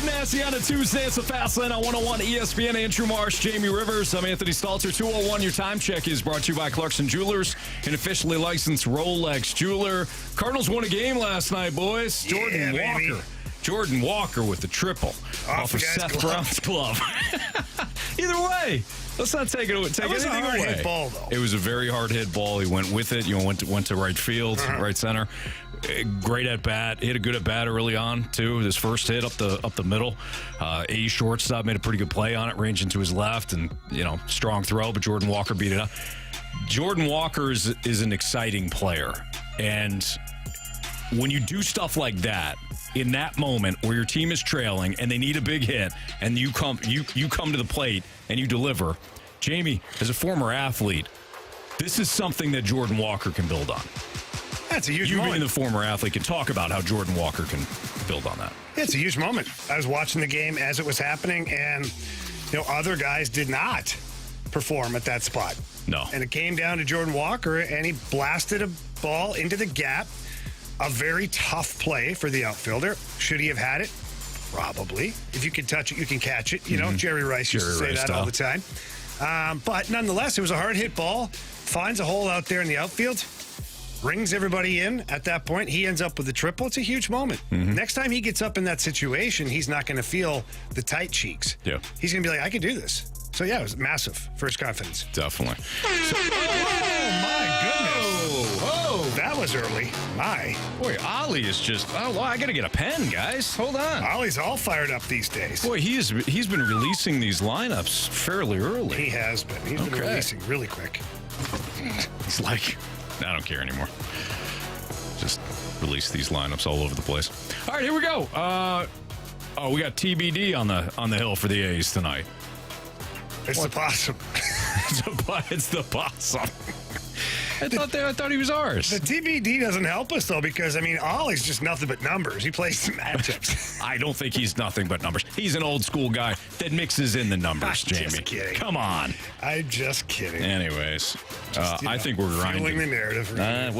Get nasty on a Tuesday. It's a Fast Lane on 101 ESPN. Andrew Marsh, Jamie Rivers. I'm Anthony Stalter. 201, your time check is brought to you by Clarkson Jewelers, an officially licensed Rolex jeweler. Cardinals won a game last night, boys. Jordan Walker. Baby. Jordan Walker with the triple off of Seth Brown's glove. Either way, let's not take anything away. It was a hard hit ball, though. It was a very hard hit ball. He went with it. Went to right field, right center. Great at bat. Hit a good at bat early on too. His first hit up the middle. A shortstop made a pretty good play on it, ranging to his left, and strong throw. But Jordan Walker beat it up. Jordan Walker is an exciting player, and when you do stuff like that in that moment where your team is trailing and they need a big hit, and you come to the plate and you deliver, Jamie, as a former athlete, this is something that Jordan Walker can build on. That's a huge moment. You being the former athlete can talk about how Jordan Walker can build on that. It's a huge moment. I was watching the game as it was happening, and other guys did not perform at that spot. No. And it came down to Jordan Walker, and he blasted a ball into the gap. A very tough play for the outfielder. Should he have had it? Probably. If you can touch it, you can catch it. Jerry Rice used to say that all the time. But nonetheless, it was a hard hit ball. Finds a hole out there in the outfield. Rings everybody in at that point. He ends up with a triple. It's a huge moment. Next time he gets up in that situation, he's not going to feel the tight cheeks. Yeah. He's going to be like, I can do this. So, yeah, it was massive for his confidence. Definitely. Oh, my goodness. Whoa. That was early. My. Boy, Ollie is just, I got to get a pen, guys. Hold on. Ollie's all fired up these days. Boy, he's been releasing these lineups fairly early. He has been. He's been releasing really quick. He's like, I don't care anymore. Just release these lineups all over the place. All right, here we go. We got TBD on the hill for the A's tonight. It's the possum. It's the possum. I thought he was ours. The TBD doesn't help us, though, because, Ollie's just nothing but numbers. He plays some matchups. I don't think he's nothing but numbers. He's an old school guy that mixes in the numbers, Jamie. Just kidding. Come on. I'm just kidding. Anyways, I think we're grinding. Fueling the narrative. I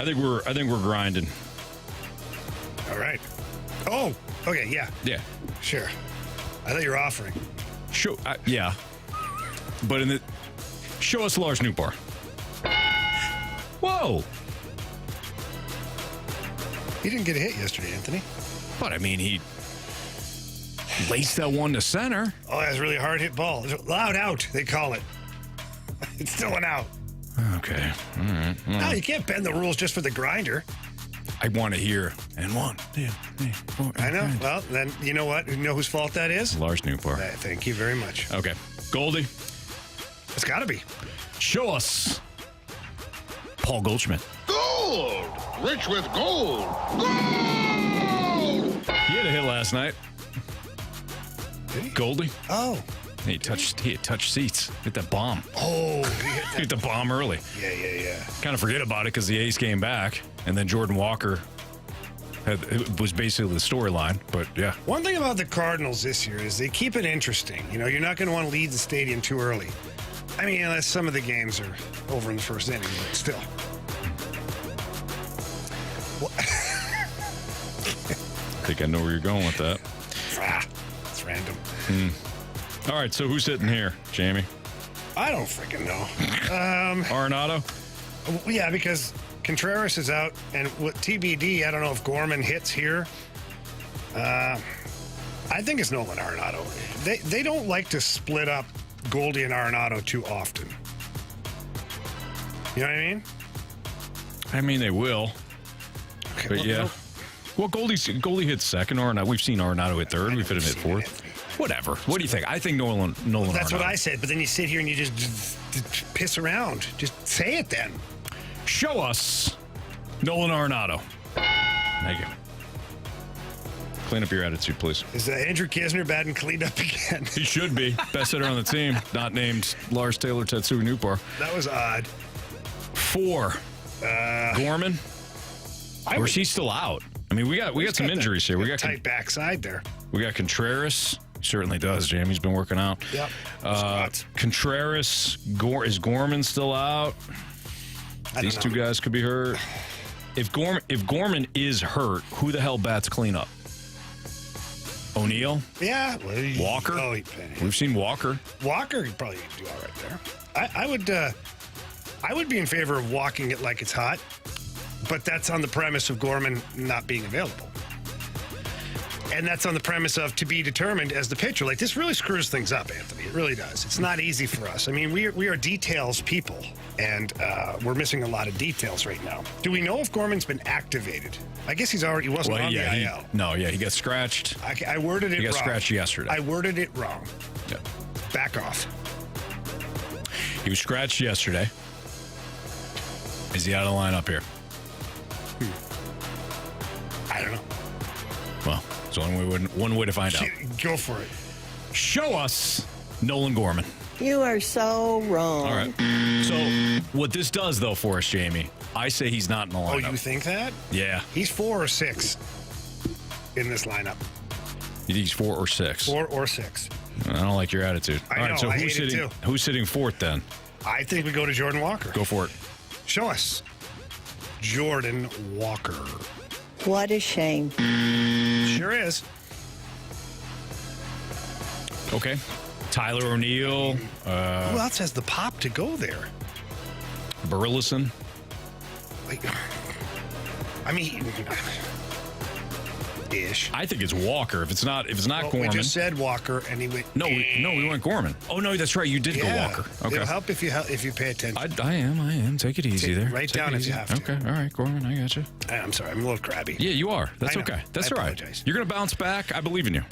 think we're grinding. All right. Oh, okay, yeah. Yeah. Sure. I thought you were offering. Show us Lars Nootbaar. Whoa. He didn't get a hit yesterday, Anthony. But, he laced that one to center. Oh, that's a really hard hit ball. It's a loud out, they call it. It's still an out. Okay. All right. No, you can't bend the rules just for the grinder. I want to hear. And 1, 2, 3, 4. I know. Well, then you know what? You know whose fault that is? Lars Nootbaar. Thank you very much. Okay. Goldie. It's got to be. Show us Paul Goldschmidt. Gold! Rich with gold! Gold! He had a hit last night. Did he? Goldie. Oh. He had touched seats. Hit that bomb. Oh. Hit the bomb early. Yeah. Kind of forget about it because the A's came back, and then Jordan Walker was basically the storyline. But, yeah. One thing about the Cardinals this year is they keep it interesting. You're not going to want to leave the stadium too early. Unless some of the games are over in the first inning, but still. I think I know where you're going with that. It's random. All right, so who's sitting here, Jamie? I don't freaking know. Arenado? Yeah, because Contreras is out, and with TBD, I don't know if Gorman hits here. I think it's Nolan Arenado. They don't like to split up Goldie and Arenado too often. You know what I mean? They will. Okay, but yeah. Well, Goldie hits second, Arenado. We've seen Arenado hit third. We've hit him hit fourth. Whatever. What do you think? I think Nolan That's Arenado. what I said, but then you sit here and you just piss around. Just say it then. Show us Nolan Arenado. Thank you. Clean up your attitude, please. Is Andrew Kisner bad and cleaned up again? He should be. Best hitter on the team. Not named Lars Taylor Tetsuya Nootbaar. That was odd. 4. Gorman. Or is he still out? We got some injuries here. We got tight backside there. We got Contreras. He certainly does, Jamie's been working out. Yep. Contreras. Is Gorman still out? These two guys could be hurt. If Gorman is hurt, who the hell bats cleanup? O'Neill? Yeah. Walker? Oh, We've seen Walker. Walker could probably do all right there. I would be in favor of walking it like it's hot, but that's on the premise of Gorman not being available. And that's on the premise of to be determined as the pitcher. Like, this really screws things up, Anthony. It really does. It's not easy for us. I mean, we are details people, and we're missing a lot of details right now. Do we know if Gorman's been activated? I guess he wasn't on the IL. He got scratched. I worded it wrong. He got scratched yesterday. I worded it wrong. Yeah. Back off. He was scratched yesterday. Is he out of the lineup here? I don't know. Well, it's one way to find out. Go for it. Show us Nolan Gorman. You are so wrong. All right. So what this does, though, for us, Jamie, I say he's not in the lineup. Oh, you think that? Yeah. He's 4 or 6 in this lineup. You think he's 4 or 6? 4 or 6. I don't like your attitude. I know, so I hate it too. Who's sitting fourth then? I think we go to Jordan Walker. Go for it. Show us Jordan Walker. What a shame. Sure is. Okay. Tyler O'Neill. Who else has the pop to go there? Burleson. Like, I mean, ish. I think it's Walker. If it's not Gorman. We just said Walker, and he went. No, we went Gorman. Oh no, that's right. You did go Walker. Okay. It'll help if you pay attention. I am. Take it easy there. Write down if you have to. Okay. All right, Gorman. I got you. I'm sorry. I'm a little crabby. Yeah, you are. That's okay. That's all right. Apologize. You're gonna bounce back. I believe in you.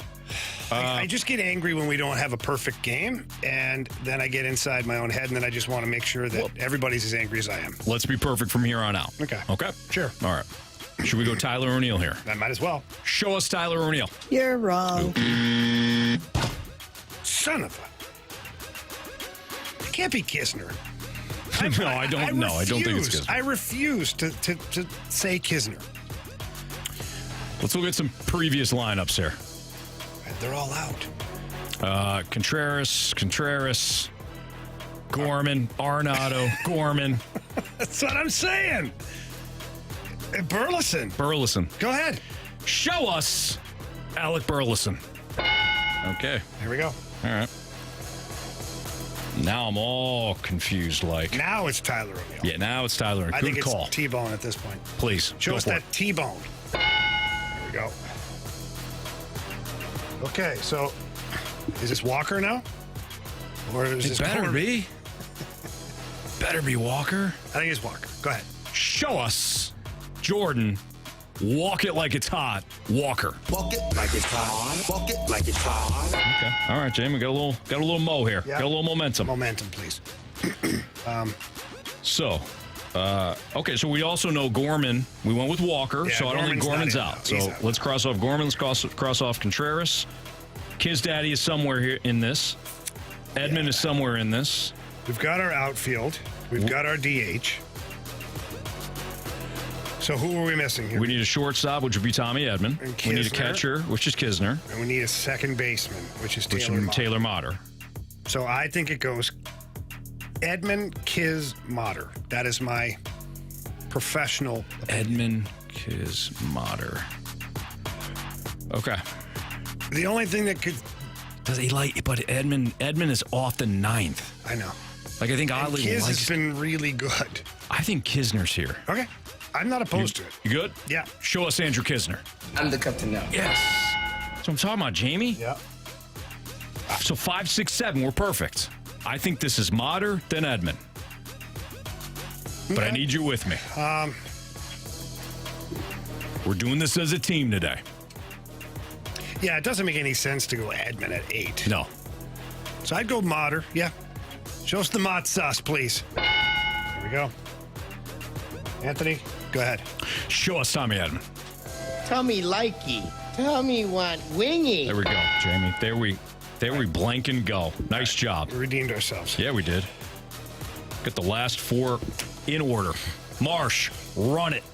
I just get angry when we don't have a perfect game, and then I get inside my own head, and then I just want to make sure that everybody's as angry as I am. Let's be perfect from here on out. Okay. Okay. Sure. All right. Should we go Tyler O'Neill here? I might as well. Show us Tyler O'Neill. You're wrong. Son of a... It can't be Kisner. No, I don't know. I don't think it's Kisner. I refuse to say Kisner. Let's look at some previous lineups here. They're all out. Contreras, Gorman, Arenado, Gorman. That's what I'm saying. Burleson. Go ahead. Show us Alec Burleson. Okay. Here we go. All right. Now I'm all confused. Now it's Tyler O'Neill. Yeah, now it's Tyler O'Neill. I think call. It's T-bone at this point. Please. Show us that T-bone. There we go. Okay, so is this Walker now? Or is this better Gorman? be. Better be Walker. I think it's Walker. Go ahead. Show us Jordan. Walk it like it's hot. Walker. Walk it like it's hot. Walk it like it's hot. Okay. All right, Jamie. Got a little mo here. Yep. Got a little momentum. Momentum, please. Okay, so we also know Gorman. We went with Walker, Yeah, so I don't think Gorman's not in, out. no. So He's out. let's cross off Gorman. Let's cross off Contreras. Kiz Daddy is somewhere here in this. Edmund is somewhere in this. We've got our outfield. We've got our DH. So who are we missing here? We need a shortstop, which would be Tommy Edman. And We need a Kisner. catcher, which is Kisner, And we need a second baseman, which is which Taylor is Motter. Taylor Motter. So I think it goes Edmund, Kiz, Motter. That is my professional opinion. Edmund, Kiz, Motter. Okay. The only thing that could... Does he like? But Edmund is off the 9th. I know. Like I think And oddly Kiz likes. has been really good. I think Kisner's here. Okay. I'm not opposed to it. You good? Yeah. Show us Andrew Kisner. I'm the captain now. Yes. That's what I'm talking about, Jamie. Yeah. So 5, 6, 7, we're perfect. I think this is Motter, then Edmund. But I need you with me. We're doing this as a team today. Yeah, it doesn't make any sense to go Edmund at 8. No. So I'd go Motter. Yeah. Show us the Mott sauce, please. Here we go. Anthony, go ahead. Show us Tommy Edmund. Tell me likey. Tell me want wingy. There we go, Jamie. There we blank and go. Nice job. We redeemed ourselves. Yeah, we did. Get the last 4 in order. Marsh, run it.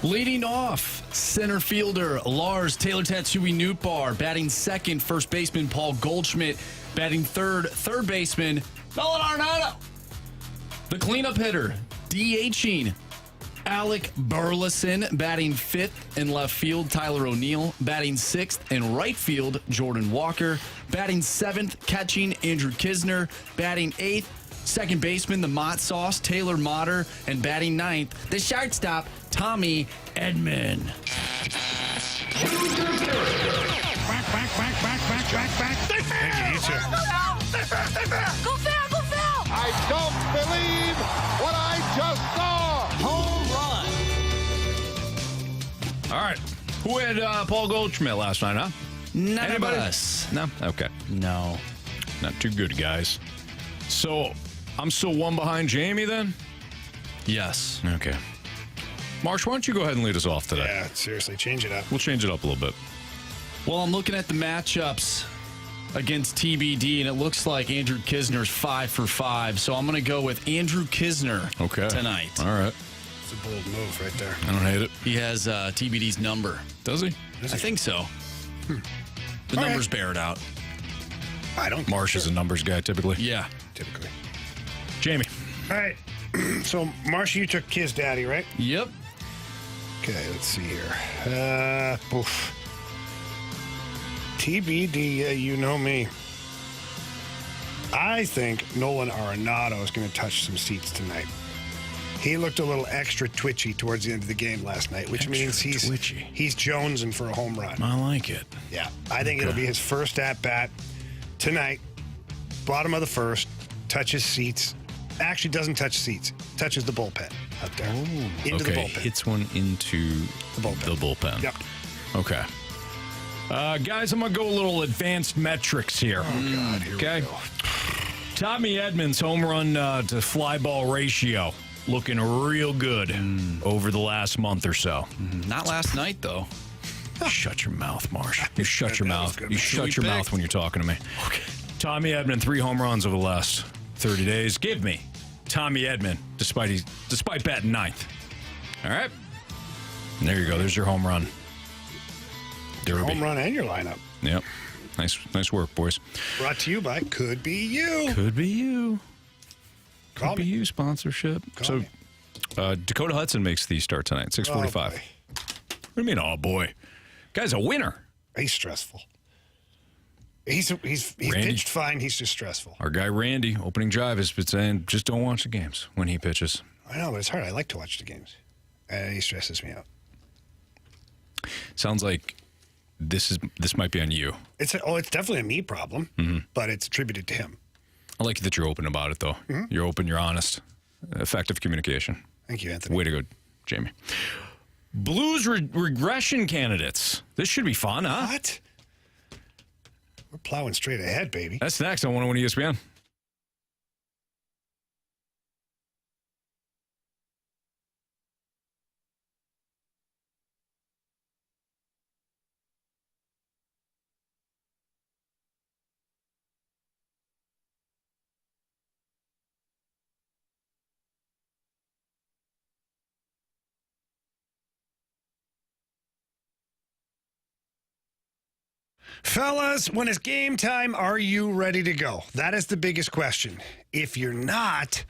Leading off, center fielder Lars Taylor Tatsui Newtbar. Batting second, first baseman Paul Goldschmidt. Batting third baseman Nolan Arenado. The cleanup hitter, DHing Alec Burleson batting 5th in left field, Tyler O'Neill. Batting 6th in right field, Jordan Walker. Batting 7th, catching, Andrew Kisner. Batting 8th, second baseman, the Mott Sauce, Taylor Motter. And batting 9th, the shortstop, Tommy Edman. Back. Thank you, too. Go foul! I don't believe what I just saw. Home run. All right. Who had Paul Goldschmidt last night, huh? None Anybody? of us. No? Okay. No. Not too good, guys. So, I'm still one behind Jamie then? Yes. Okay. Marsh, why don't you go ahead and lead us off today? Yeah, seriously, change it up. We'll change it up a little bit. Well, I'm looking at the matchups against TBD, and it looks like Andrew Kisner's 5 for 5. So I'm going to go with Andrew Kisner tonight. All right. It's a bold move right there. I don't hate it. He has TBD's number. Does he? I think so. The numbers bear it out. I don't. Marsh is a numbers guy typically. Yeah. Typically. Jamie. All right. So, Marsh, you took Kiss Daddy, right? Yep. Okay, let's see here. TBD, you know me. I think Nolan Arenado is going to touch some seats tonight. He looked a little extra twitchy towards the end of the game last night, which means he's jonesing for a home run. I like it. Yeah, I think it'll be his first at-bat tonight. Bottom of the first, touches seats. Actually doesn't touch seats. Touches the bullpen out there. Into the bullpen. Hits one into The bullpen. Yep. Okay. Guys, I'm going to go a little advanced metrics here. Oh, God. Here we go. Tommy Edman's home run to fly ball ratio looking real good over the last month or so. Not last night, though. Shut your mouth, Marsh. You shut your mouth. good. You shut your mouth when you're talking to me. Okay. Tommy Edman, 3 home runs over the last 30 days. Give me Tommy Edman, despite batting 9th. All right? And there you go. There's your home run. Derby. Home run and your lineup. Yep. Nice work, boys. Brought to you by Could Be You. Could be you. Call Could be me. you sponsorship. Call me. Dakota Hudson makes the start tonight, 6:45. Oh, What boy. do you mean, oh boy? Guy's a winner. He's stressful. He's Randy? pitched fine. He's just stressful. Our guy Randy, opening drive, has been saying just don't watch the games when he pitches. I know, but it's hard. I like to watch the games. And he stresses me out. Sounds like this might be on you. It's definitely a me problem, but it's attributed to him. I like that you're open about it, though. You're open, you're honest. Effective communication. Thank you, Anthony. Way to go, Jamie. Blues regression candidates. This should be fun, huh? What? We're plowing straight ahead, baby. That's next on 101 ESPN. Fellas, when it's game time, are you ready to go? That is the biggest question. If you're not,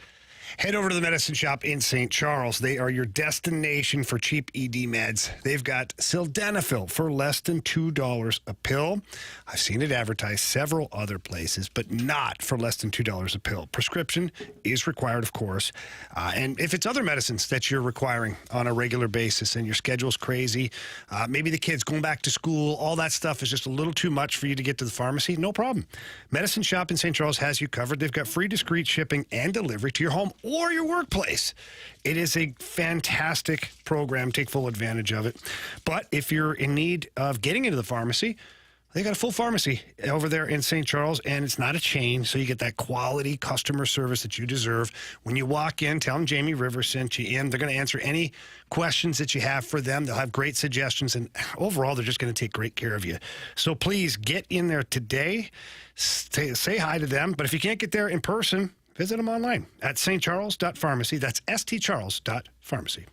head over to the medicine shop in St. Charles. They are your destination for cheap ED meds. They've got sildenafil for less than $2 a pill. I've seen it advertised several other places, but not for less than $2 a pill. Prescription is required, of course. And if it's other medicines that you're requiring on a regular basis and your schedule's crazy, maybe the kids going back to school, all that stuff is just a little too much for you to get to the pharmacy, no problem. Medicine Shop in St. Charles has you covered. They've got free discreet shipping and delivery to your home or your workplace. It is a fantastic program. Take full advantage of it. But if you're in need of getting into the pharmacy, they got a full pharmacy over there in St. Charles, and it's not a chain, so you get that quality customer service that you deserve. When you walk in, tell them Jamie Rivers sent you in. They're going to answer any questions that you have for them. They'll have great suggestions, and overall, they're just going to take great care of you. So please get in there today. Say hi to them, but if you can't get there in person, visit them online at stcharles.pharmacy. That's stcharles.pharmacy.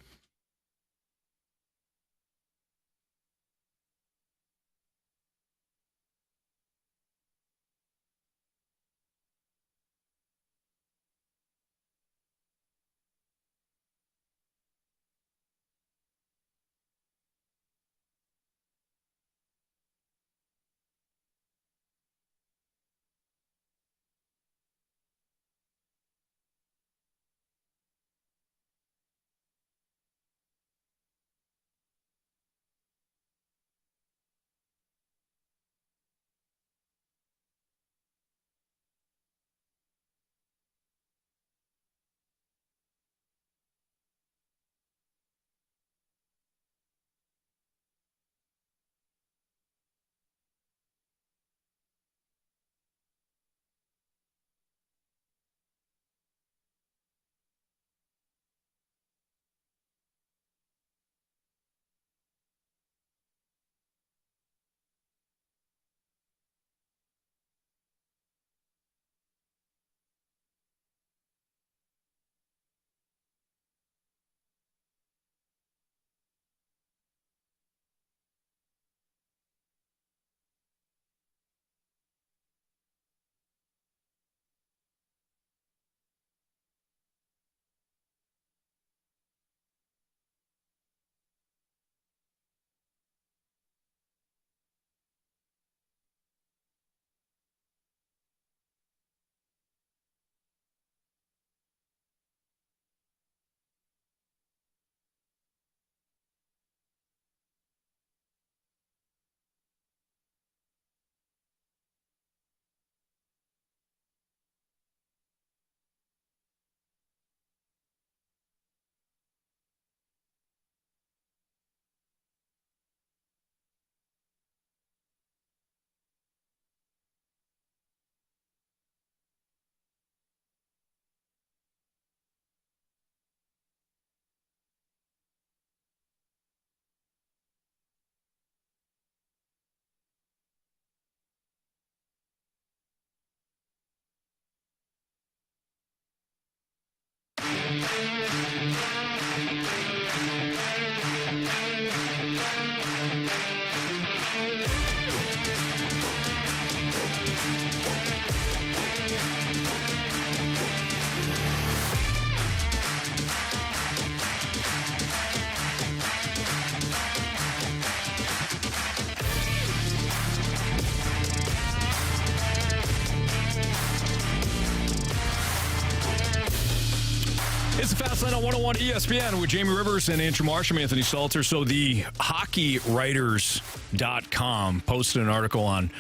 It's the Fast Lane on 101 ESPN with Jamie Rivers and Andrew Marsh. I'm Anthony Stalter. So the hockeywriters.com posted an article on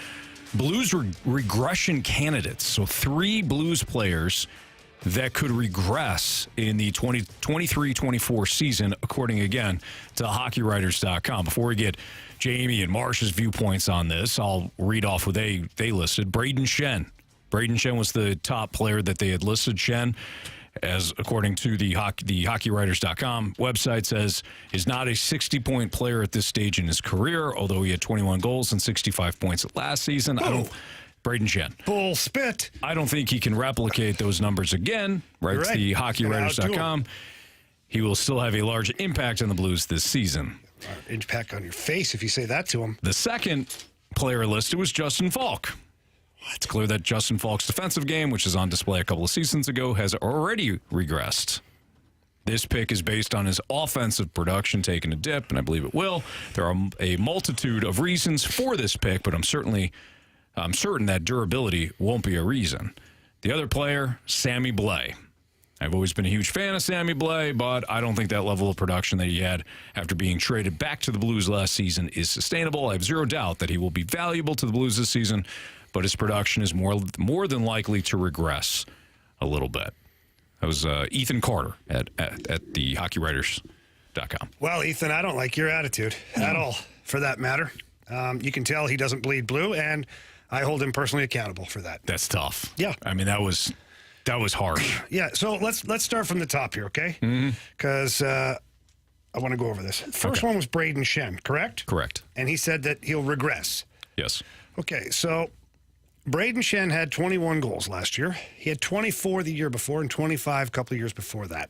Blues regression candidates. So 3 Blues players that could regress in the 2023-24 season, according, again, to hockeywriters.com. Before we get Jamie and Marsh's viewpoints on this, I'll read off what they listed. Braden Schenn. Braden Schenn was the top player that they had listed. Schenn, as according to the hockeywriters.com website, says is not a 60-point player at this stage in his career, although he had 21 goals and 65 points last season. Braden Schenn. Bull spit. I don't think he can replicate those numbers again, writes the hockeywriters.com. He will still have a large impact on the Blues this season. Impact on your face if you say that to him. The second player listed was Justin Falk. It's clear that Justin Falk's defensive game, which is on display a couple of seasons ago, has already regressed. This pick is based on his offensive production taking a dip, and I believe it will. There are a multitude of reasons for this pick, but I'm certain that durability won't be a reason. The other player, Sammy Blais. I've always been a huge fan of Sammy Blais, but I don't think that level of production that he had after being traded back to the Blues last season is sustainable. I have zero doubt that he will be valuable to the Blues this season, but his production is more than likely to regress a little bit. That was Ethan Carter at the hockeywriters.com. Well, Ethan, I don't like your attitude at all, for that matter. You can tell he doesn't bleed blue, and I hold him personally accountable for that. That's tough. Yeah. I mean, that was harsh. Yeah, so let's start from the top here, okay? Because I want to go over this. First one was Braden Schenn, correct? Correct. And he said that he'll regress. Yes. Okay, so Braden Schenn had 21 goals last year. He had 24 the year before and 25 a couple of years before that.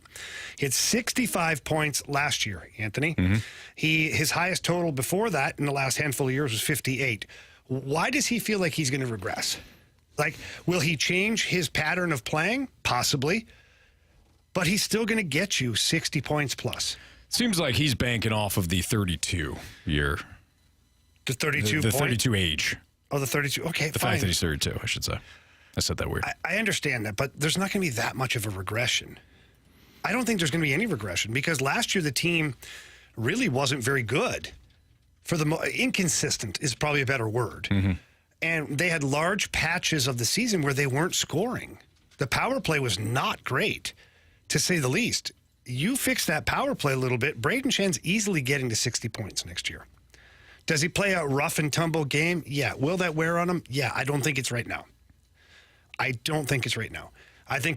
He had 65 points last year, Anthony. His highest total before that in the last handful of years was 58. Why does he feel like he's going to regress? Like, will he change his pattern of playing? Possibly. But he's still going to get you 60 points plus. Seems like he's banking off of the 32 year. The 32 The 32 age. Oh, the 32. Okay, the fine. fact that he's 32, I should say. I said that weird. I understand that, but there's not going to be that much of a regression. I don't think there's going to be any regression because last year the team really wasn't very good. Inconsistent is probably a better word. And they had large patches of the season where they weren't scoring. The power play was not great, to say the least. You fix that power play a little bit, Braden Schenn's easily getting to 60 points next year. Does he play a rough and tumble game? Yeah. Will that wear on him? Yeah. I don't think it's right now. I think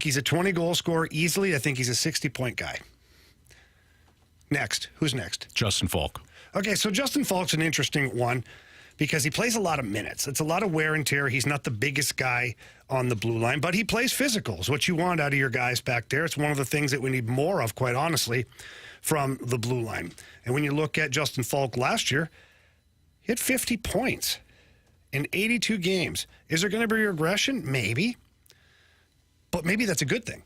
he's a 20-goal scorer easily. I think he's a 60-point guy. Next. Who's next? Justin Falk. Okay, so Justin Falk's an interesting one because he plays a lot of minutes. It's a lot of wear and tear. He's not the biggest guy on the blue line, but he plays physicals, what you want out of your guys back there. It's one of the things that we need more of, quite honestly, from the blue line. And when you look at Justin Falk last year, he had 50 points in 82 games. Is there going to be regression? Maybe. But maybe that's a good thing.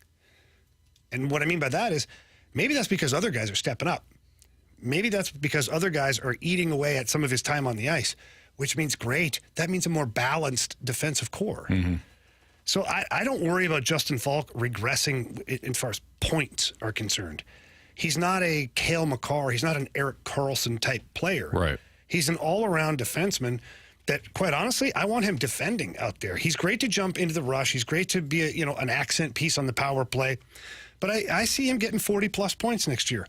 And what I mean by that is maybe that's because other guys are stepping up. Maybe that's because other guys are eating away at some of his time on the ice, which means great. That means a more balanced defensive core. So I don't worry about Justin Falk regressing as far as points are concerned. He's not a Cale Makar. He's not an Erik Karlsson type player. Right. He's an all-around defenseman that, quite honestly, I want him defending out there. He's great to jump into the rush. He's great to be an accent piece on the power play. But I see him getting 40-plus points next year.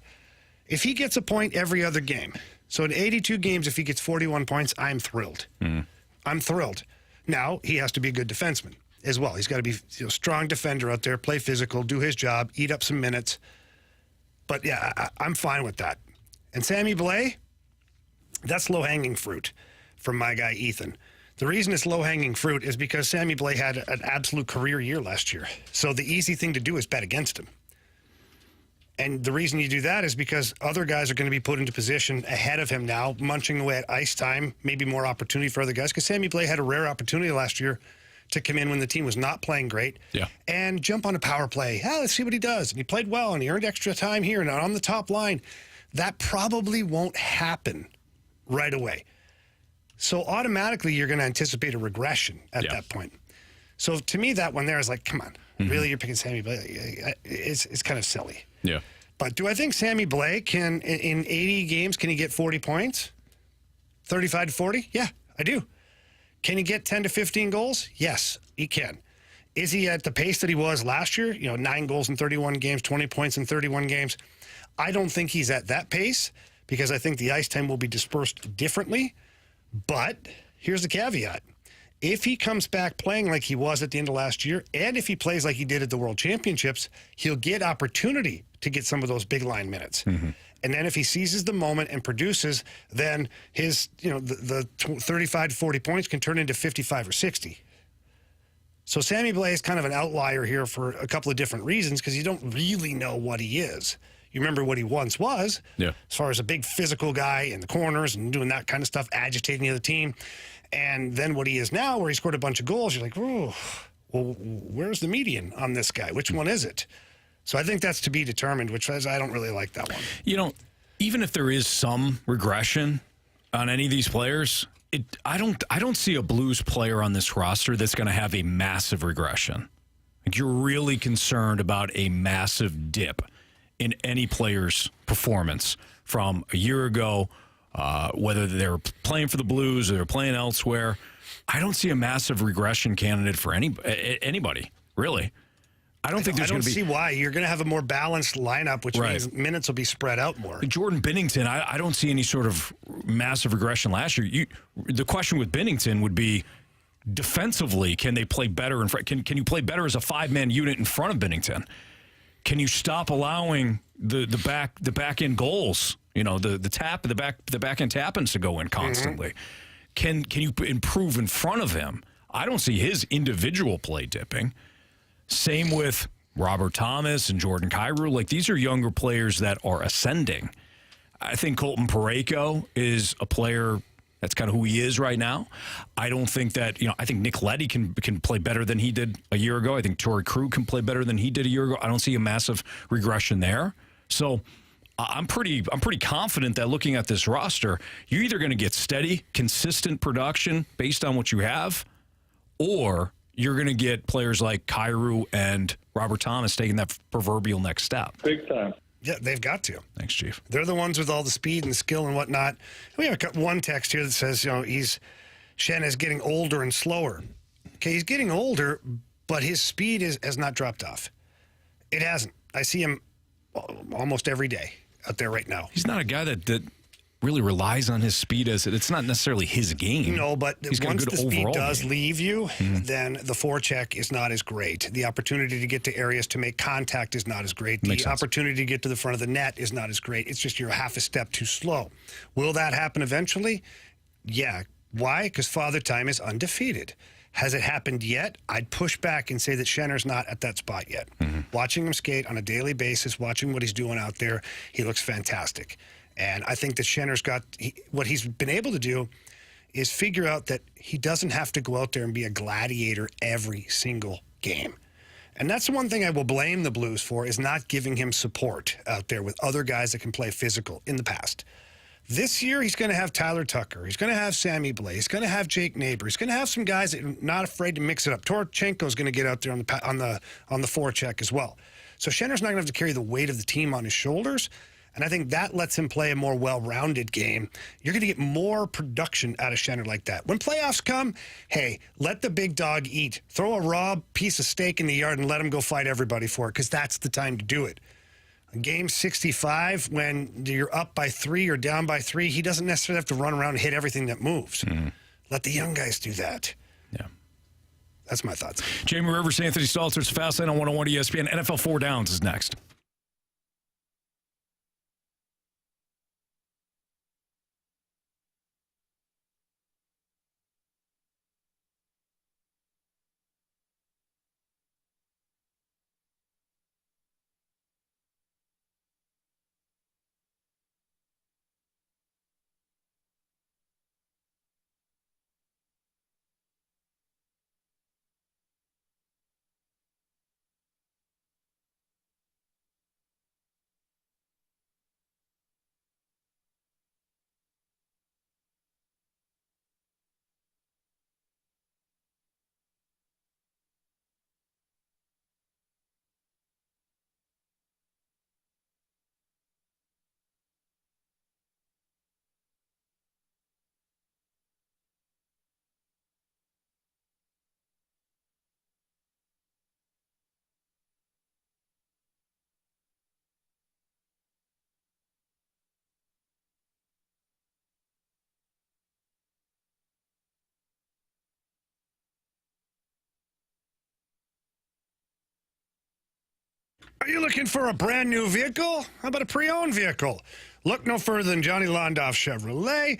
If he gets a point every other game, so in 82 games, if he gets 41 points, I'm thrilled. I'm thrilled. Now, he has to be a good defenseman as well. He's got to be a strong defender out there, play physical, do his job, eat up some minutes. But, yeah, I'm fine with that. And Sammy Blais, that's low-hanging fruit from my guy, Ethan. The reason it's low-hanging fruit is because Sammy Blais had an absolute career year last year. So the easy thing to do is bet against him. And the reason you do that is because other guys are going to be put into position ahead of him now, munching away at ice time, maybe more opportunity for other guys. Because Sammy Blais had a rare opportunity last year to come in when the team was not playing great and jump on a power play. Let's see what he does. And he played well, and he earned extra time here and on the top line. That probably won't happen right away. So automatically you're going to anticipate a regression at that point. So to me, that one there is like, come on, really, you're picking Sammy Blais? It's kind of silly. Yeah. But do I think Sammy Blais can, in 80 games, can he get 40 points? 35 to 40? Yeah, I do. Can he get 10 to 15 goals? Yes, he can. Is he at the pace that he was last year? 9 goals in 31 games, 20 points in 31 games. I don't think he's at that pace because I think the ice time will be dispersed differently. But here's the caveat. If he comes back playing like he was at the end of last year, and if he plays like he did at the World Championships, he'll get opportunity to get some of those big line minutes. And then if he seizes the moment and produces, then his, the 35 to 40 points can turn into 55 or 60. So Sammy Blais is kind of an outlier here for a couple of different reasons because you don't really know what he is. You remember what he once was, as far as a big physical guy in the corners and doing that kind of stuff, agitating the other team. And then what he is now, where he scored a bunch of goals, you're like, oh, well, where's the median on this guy? Which one is it? So I think that's to be determined, which I don't really like that one. Even if there is some regression on any of these players, I don't see a Blues player on this roster that's going to have a massive regression. Like, you're really concerned about a massive dip in any player's performance from a year ago, whether they're playing for the Blues or they're playing elsewhere. I don't see a massive regression candidate for anybody, really. I don't think there's going to be. I don't see why. You're going to have a more balanced lineup, which means minutes will be spread out more. Jordan Binnington, I don't see any sort of massive regression last year. The question with Binnington would be, defensively, can they play better in front? Can you play better as a 5-man unit in front of Binnington? Can you stop allowing the back end goals? The back end tap-ins to go in constantly. Can you improve in front of him? I don't see his individual play dipping. Same with Robert Thomas and Jordan Kyrou. Like, these are younger players that are ascending. I think Colton Parayko is a player that's kind of who he is right now. I don't think that, I think Nick Leddy can play better than he did a year ago. I think Torrey Krug can play better than he did a year ago. I don't see a massive regression there. So I'm pretty confident that looking at this roster, you're either going to get steady, consistent production based on what you have, or you're going to get players like Kyrou and Robert Thomas taking that proverbial next step. Big time. Yeah, they've got to. Thanks, Chief. They're the ones with all the speed and skill and whatnot. We have one text here that says, Shen is getting older and slower. Okay, he's getting older, but his speed has not dropped off. It hasn't. I see him almost every day out there right now. He's not a guy that really relies on his speed it's not necessarily his game. No, but once the speed does leave you, then the forecheck is not as great. The opportunity to get to areas to make contact is not as great. The opportunity to get to the front of the net is not as great. It's just you're half a step too slow. Will that happen eventually? Yeah. Why? Because Father Time is undefeated. Has it happened yet? I'd push back and say that Schenner's not at that spot yet. Watching him skate on a daily basis, watching what he's doing out there, he looks fantastic. And I think that Schenner's what he's been able to do is figure out that he doesn't have to go out there and be a gladiator every single game. And that's the one thing I will blame the Blues for, is not giving him support out there with other guys that can play physical in the past. This year, he's going to have Tyler Tucker. He's going to have Sammy Blais. He's going to have Jake Neighbor. He's going to have some guys that are not afraid to mix it up. Torchenko's going to get out there on the forecheck as well. So Schenner's not going to have to carry the weight of the team on his shoulders. And I think that lets him play a more well-rounded game. You're going to get more production out of Schenner like that. When playoffs come, hey, let the big dog eat. Throw a raw piece of steak in the yard and let him go fight everybody for it, because that's the time to do it. In game 65, when you're up by 3 or down by 3, he doesn't necessarily have to run around and hit everything that moves. Let the young guys do that. Yeah. That's my thoughts. Jamie Rivers, Anthony Stalter, Fast Lane on 101 ESPN. NFL 4 Downs is next. Are you looking for a brand new vehicle? How about a pre-owned vehicle? Look no further than Johnny Londoff Chevrolet.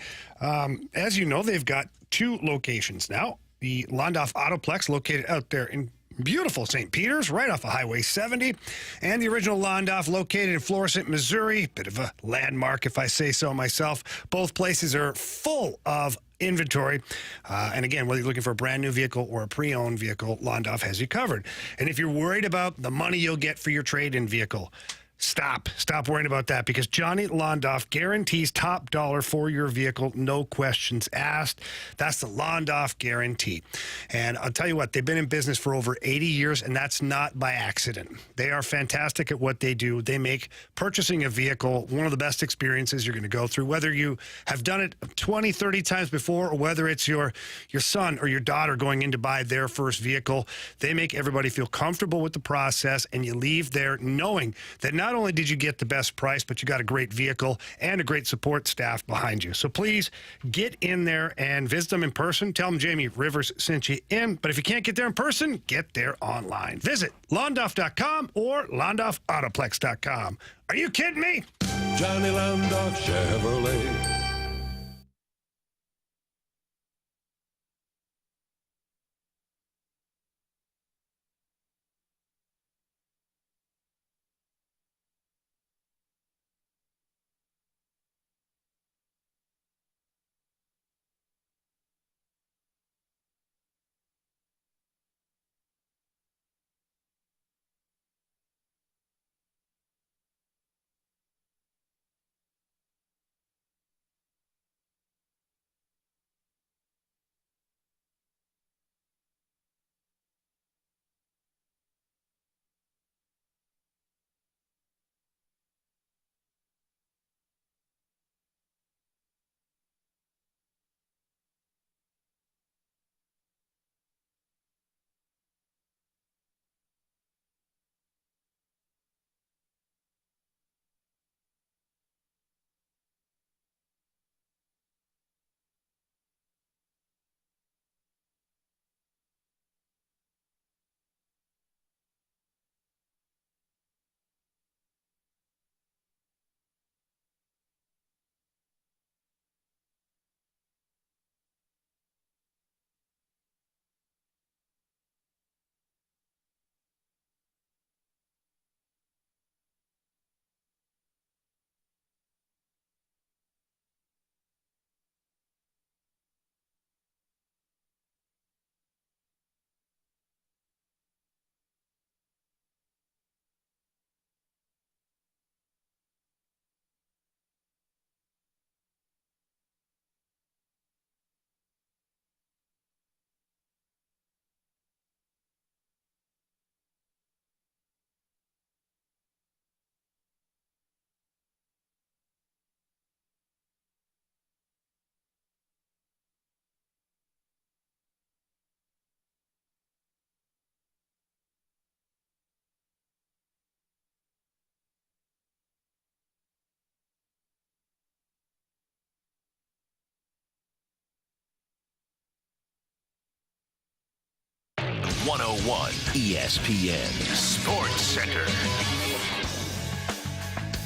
As you know, they've got 2 locations now. The Londoff Autoplex, located out there in beautiful St. Peters, right off of Highway 70. And the original Londoff, located in Florissant, Missouri. Bit of a landmark, if I say so myself. Both places are full of inventory. And again, whether you're looking for a brand new vehicle or a pre-owned vehicle, Londoff has you covered. And if you're worried about the money you'll get for your trade-in vehicle, Stop worrying about that, because Johnny Londoff guarantees top dollar for your vehicle, no questions asked. That's the Londoff guarantee. And I'll tell you what, they've been in business for over 80 years, and that's not by accident. They are fantastic at what they do. They make purchasing a vehicle one of the best experiences you're going to go through, whether you have done it 20, 30 times before, or whether it's your son or your daughter going in to buy their first vehicle. They make everybody feel comfortable with the process, and you leave there knowing that not only did you get the best price, but you got a great vehicle and a great support staff behind you. So please get in there and visit them in person. Tell them Jamie Rivers sent you in. But if you can't get there in person, get there online. Visit Londoff.com or LondoffAutoplex.com. Are you kidding me? Johnny Londoff Chevrolet. .101 ESPN Sports Center.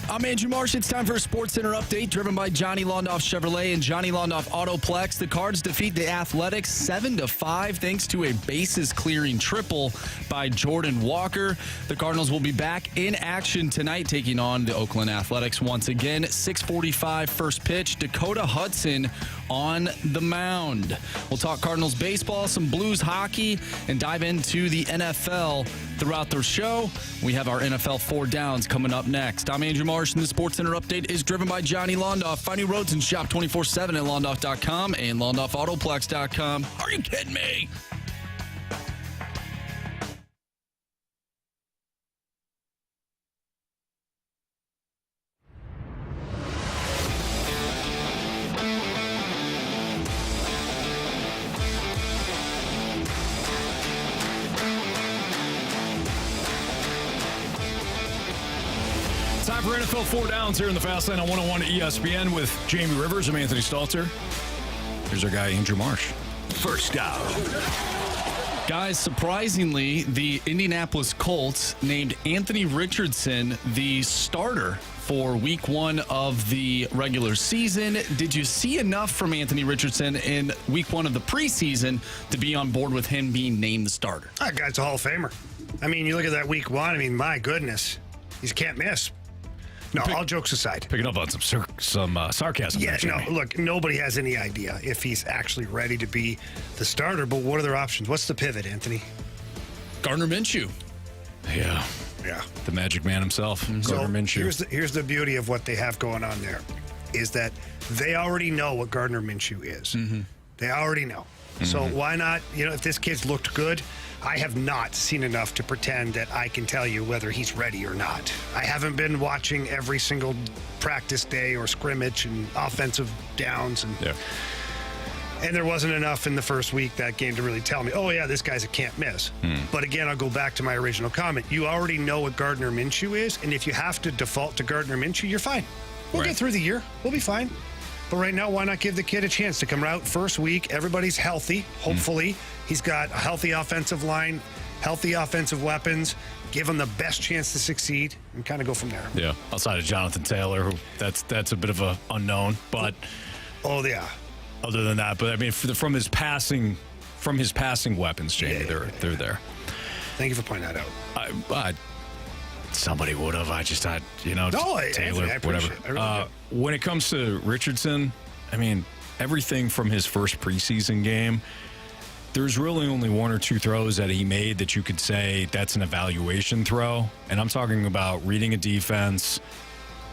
I'm Andrew Marsh. It's time for a Sports Center update driven by Johnny Londoff Chevrolet and Johnny Londoff Autoplex. The Cards defeat the Athletics 7-5 thanks to a bases-clearing triple by Jordan Walker. The Cardinals will be back in action tonight, taking on the Oakland Athletics once again. 6:45 first pitch. Dakota Hudson on the mound. We'll talk Cardinals baseball, some Blues hockey, and dive into the NFL throughout the show. We have our NFL 4 Downs coming up next. I'm Andrew Marsh, and the Sports Center update is driven by Johnny Londoff. Find new roads and shop 24/7 at Londoff.com and LondoffAutoplex.com. Are you kidding me? Time for NFL 4 Downs here in the Fast Lane on 101 ESPN with Jamie Rivers. I'm Anthony Stalter. Here's our guy, Andrew Marsh. First down. Guys, surprisingly, the Indianapolis Colts named Anthony Richardson the starter for week 1 of the regular season. Did you see enough from Anthony Richardson in week 1 of the preseason to be on board with him being named the starter? That guy's a Hall of Famer. I mean, you look at that week 1, I mean, my goodness, he can't miss. No, all jokes aside. Picking up on some sarcasm. Yeah, there, no, look, nobody has any idea if he's actually ready to be the starter, but what are their options? What's the pivot, Anthony? Gardner Minshew. Yeah. The magic man himself, Gardner Minshew. Here's the beauty of what they have going on there, is that they already know what Gardner Minshew is. Mm-hmm. They already know. So why not, if this kid's looked good, I have not seen enough to pretend that I can tell you whether he's ready or not. I haven't been watching every single practice day or scrimmage and offensive downs. And there wasn't enough in the first week, that game, to really tell me, oh, yeah, this guy's a can't miss. But again, I'll go back to my original comment. You already know what Gardner Minshew is, and if you have to default to Gardner Minshew, you're fine. We'll get through the year. We'll be fine. But right now, why not give the kid a chance to come out first week? Everybody's healthy, hopefully. He's got a healthy offensive line, healthy offensive weapons. Give him the best chance to succeed and kind of go from there. Yeah, outside of Jonathan Taylor, who that's a bit of a unknown. But oh yeah. Other than that, but I mean, from his passing weapons, Jamie, they're there. Thank you for pointing that out. Somebody would have. Taylor, I whatever. Really when it comes to Richardson, I mean, everything from his first preseason game, there's really only 1 or 2 throws that he made that you could say that's an evaluation throw. And I'm talking about reading a defense,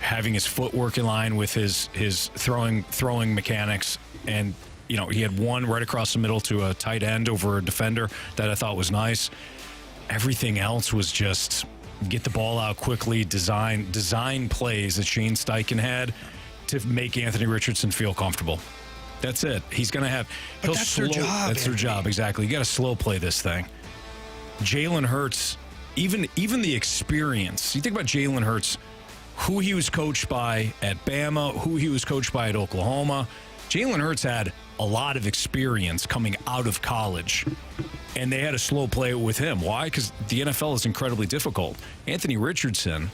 having his footwork in line with his throwing mechanics. And, he had one right across the middle to a tight end over a defender that I thought was nice. Everything else was just get the ball out quickly, design plays that Shane Steichen had to make Anthony Richardson feel comfortable. That's it. He's going to have... That's their job. That's their job, exactly. You got to slow play this thing. Jalen Hurts, even the experience. You think about Jalen Hurts, who he was coached by at Bama, who he was coached by at Oklahoma. Jalen Hurts had a lot of experience coming out of college, and they had to slow play it with him. Why? Because the NFL is incredibly difficult. Anthony Richardson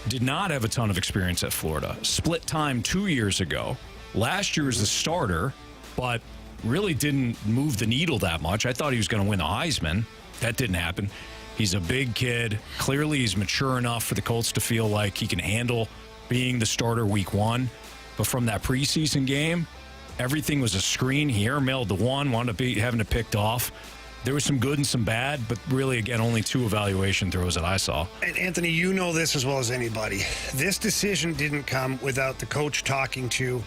did not have a ton of experience at Florida. Split time 2 years ago. Last year as a starter, but really didn't move the needle that much. I thought he was going to win the Heisman. That didn't happen. He's a big kid. Clearly, he's mature enough for the Colts to feel like he can handle being the starter week 1. But from that preseason game, everything was a screen. He airmailed the one, wound up having it picked off. There was some good and some bad, but really, again, only 2 evaluation throws that I saw. And Anthony, you know this as well as anybody. This decision didn't come without the coach talking to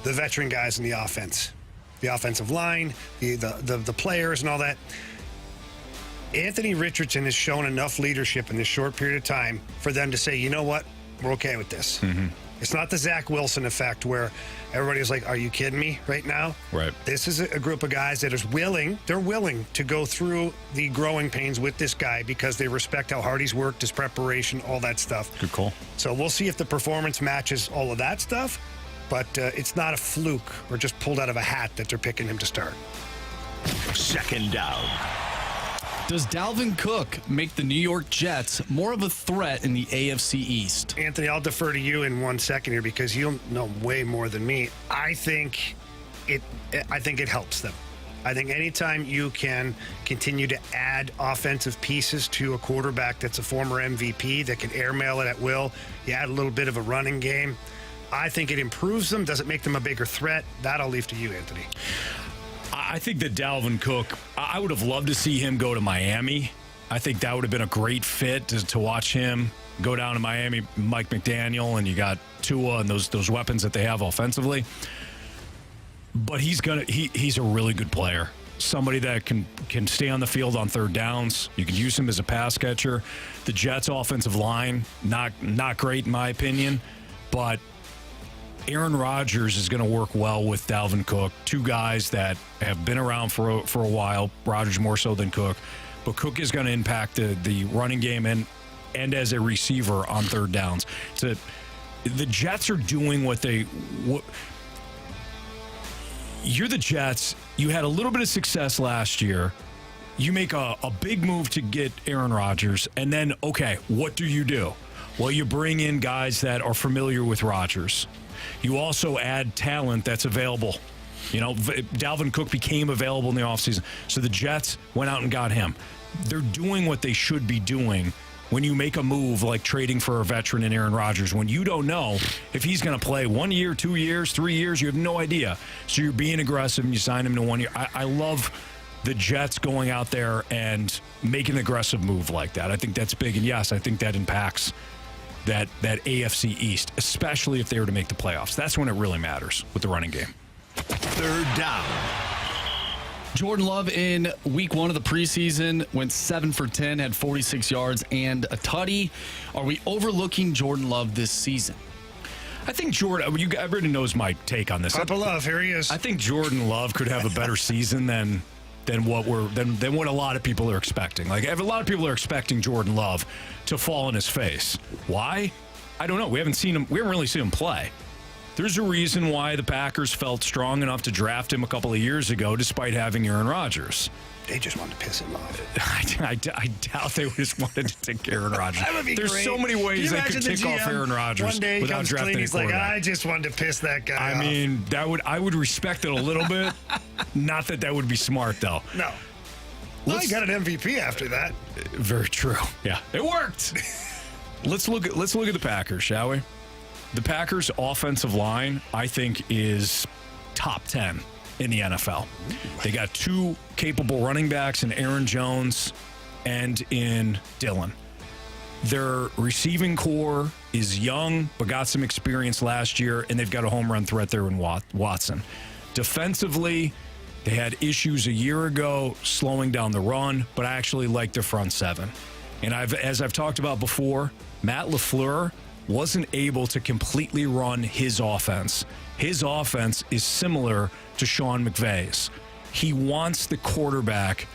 the veteran guys in the offense, the offensive line, the players and all that. Anthony Richardson has shown enough leadership in this short period of time for them to say, you know what, we're okay with this. Mm-hmm. It's not the Zach Wilson effect where everybody's like, are you kidding me right now? Right. This is a group of guys that is willing to go through the growing pains with this guy because they respect how hard he's worked, his preparation, all that stuff. Good call. So we'll see if the performance matches all of that stuff, but it's not a fluke or just pulled out of a hat that they're picking him to start. Second down. Does Dalvin Cook make the New York Jets more of a threat in the AFC East? Anthony, I'll defer to you in 1 second here because you'll know way more than me. I think it helps them. I think anytime you can continue to add offensive pieces to a quarterback that's a former MVP that can airmail it at will, you add a little bit of a running game, I think it improves them. Does it make them a bigger threat? That I'll leave to you, Anthony. I think that Dalvin Cook, I would have loved to see him go to Miami. I think that would have been a great fit to watch him go down to Miami, Mike McDaniel, and you got Tua and those weapons that they have offensively. But he's a really good player. Somebody that can stay on the field on third downs. You can use him as a pass catcher. The Jets' offensive line, not great in my opinion, but Aaron Rodgers is going to work well with Dalvin Cook, 2 guys that have been around for a while, Rodgers more so than Cook. But Cook is going to impact the running game and as a receiver on third downs. So the Jets are doing you're the Jets. You had a little bit of success last year you make a big move to get Aaron Rodgers, and then, okay, what do? Well, you bring in guys that are familiar with Rodgers. You also add talent that's available. Dalvin Cook became available in the offseason, so the Jets went out and got him. They're doing what they should be doing when you make a move like trading for a veteran in Aaron Rodgers, when you don't know if he's going to play 1 year, 2 years, 3 years. You have no idea. So you're being aggressive and you sign him to 1 year. I love the Jets going out there and making an aggressive move like that. I think that's big. And yes, I think that impacts that AFC East, especially if they were to make the playoffs. That's when it really matters with the running game. Third down. Jordan Love in week 1 of the preseason went 7 for 10, had 46 yards and a tutty. Are we overlooking Jordan Love this season? I think everybody knows my take on this. Papa Love, here he is. I think Jordan Love could have a better season than what a lot of people are expecting. Like, a lot of people are expecting Jordan Love to fall on his face. Why? I don't know. We haven't really seen him play. There's a reason why the Packers felt strong enough to draft him a couple of years ago, despite having Aaron Rodgers. They just wanted to piss him off. I doubt they just wanted to take Aaron Rodgers. That would be There's great. so many ways they could tick off Aaron Rodgers one day without drafting he's a like, quarterback. I just wanted to piss that guy off. I mean, I would respect it a little bit. Not that would be smart, though. No. Well, he got an MVP after that. Very true. Yeah, it worked. Let's look at the Packers, shall we? The Packers' offensive line, I think, is top 10 in the NFL. They got 2 capable running backs in Aaron Jones and in Dillon. Their receiving core is young, but got some experience last year, and they've got a home run threat there in Watson. Defensively, they had issues a year ago slowing down the run, but I actually like their front 7. And as I've talked about before, Matt LaFleur wasn't able to completely run his offense. His offense is similar to Sean McVay's. He wants the quarterback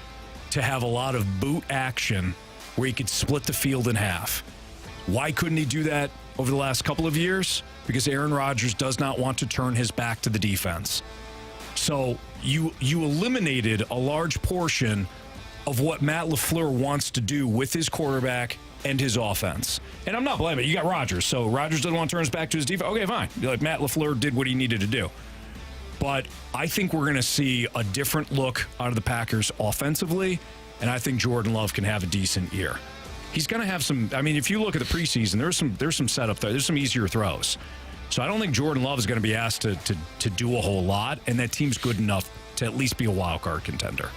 to have a lot of boot action where he could split the field in half. Why couldn't he do that over the last couple of years? Because Aaron Rodgers does not want to turn his back to the defense. So you eliminated a large portion of what Matt LaFleur wants to do with his quarterback and his offense. And I'm not blaming it. You got Rodgers, so Rodgers doesn't want to turn his back to his defense. Okay, fine. Like, Matt LaFleur did what he needed to do. But I think we're going to see a different look out of the Packers offensively, and I think Jordan Love can have a decent year. He's going to have some. I mean, if you look at the preseason, there's some setup there. There's some easier throws. So I don't think Jordan Love is going to be asked to do a whole lot, and that team's good enough to at least be a wild card contender.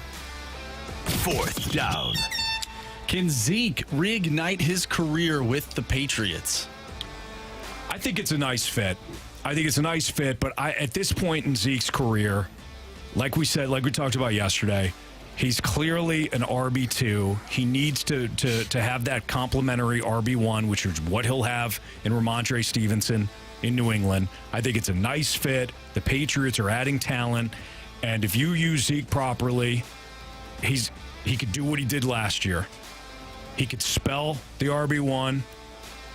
Fourth down. Can Zeke reignite his career with the Patriots? I think it's a nice fit. But at this point in Zeke's career, like we talked about yesterday, he's clearly an RB2. He needs to have that complimentary RB1, which is what he'll have in Ramondre Stevenson in New England. I think it's a nice fit. The Patriots are adding talent, and if you use Zeke properly, he could do what he did last year. He could spell the RB1.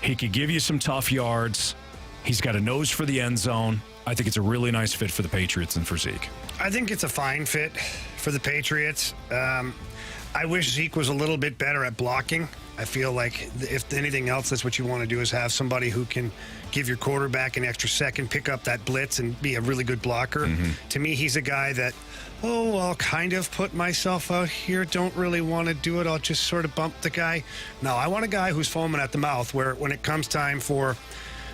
He could give you some tough yards. He's got a nose for the end zone. I think it's a really nice fit for the Patriots and for Zeke. I think it's a fine fit for the Patriots. I wish Zeke was a little bit better at blocking. I feel like if anything else, that's what you want to do, is have somebody who can give your quarterback an extra second, pick up that blitz, and be a really good blocker. Mm-hmm. To me, he's a guy that, I'll kind of put myself out here, don't really want to do it, I'll just sort of bump the guy. No, I want a guy who's foaming at the mouth, where when it comes time for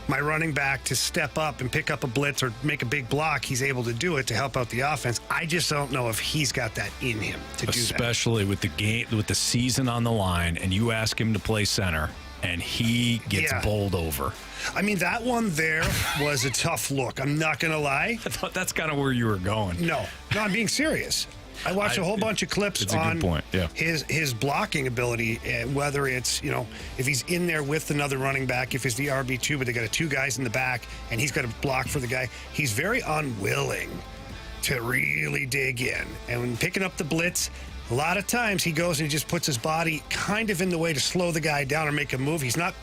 my running back to step up and pick up a blitz or make a big block, he's able to do it to help out the offense. I just don't know if he's got that in him to do that. Especially with the game, with the season on the line, and you ask him to play center, and he gets bowled over. I mean, that one there was a tough look. I'm not going to lie. I thought that's kind of where you were going. No, I'm being serious. I watched a whole bunch of clips on his blocking ability, whether it's, if he's in there with another running back, if it's the RB2, but they got 2 guys in the back, and he's got to block for the guy. He's very unwilling to really dig in. And when picking up the blitz, A lot of times he goes and he just puts his body kind of in the way to slow the guy down or make a move. He's not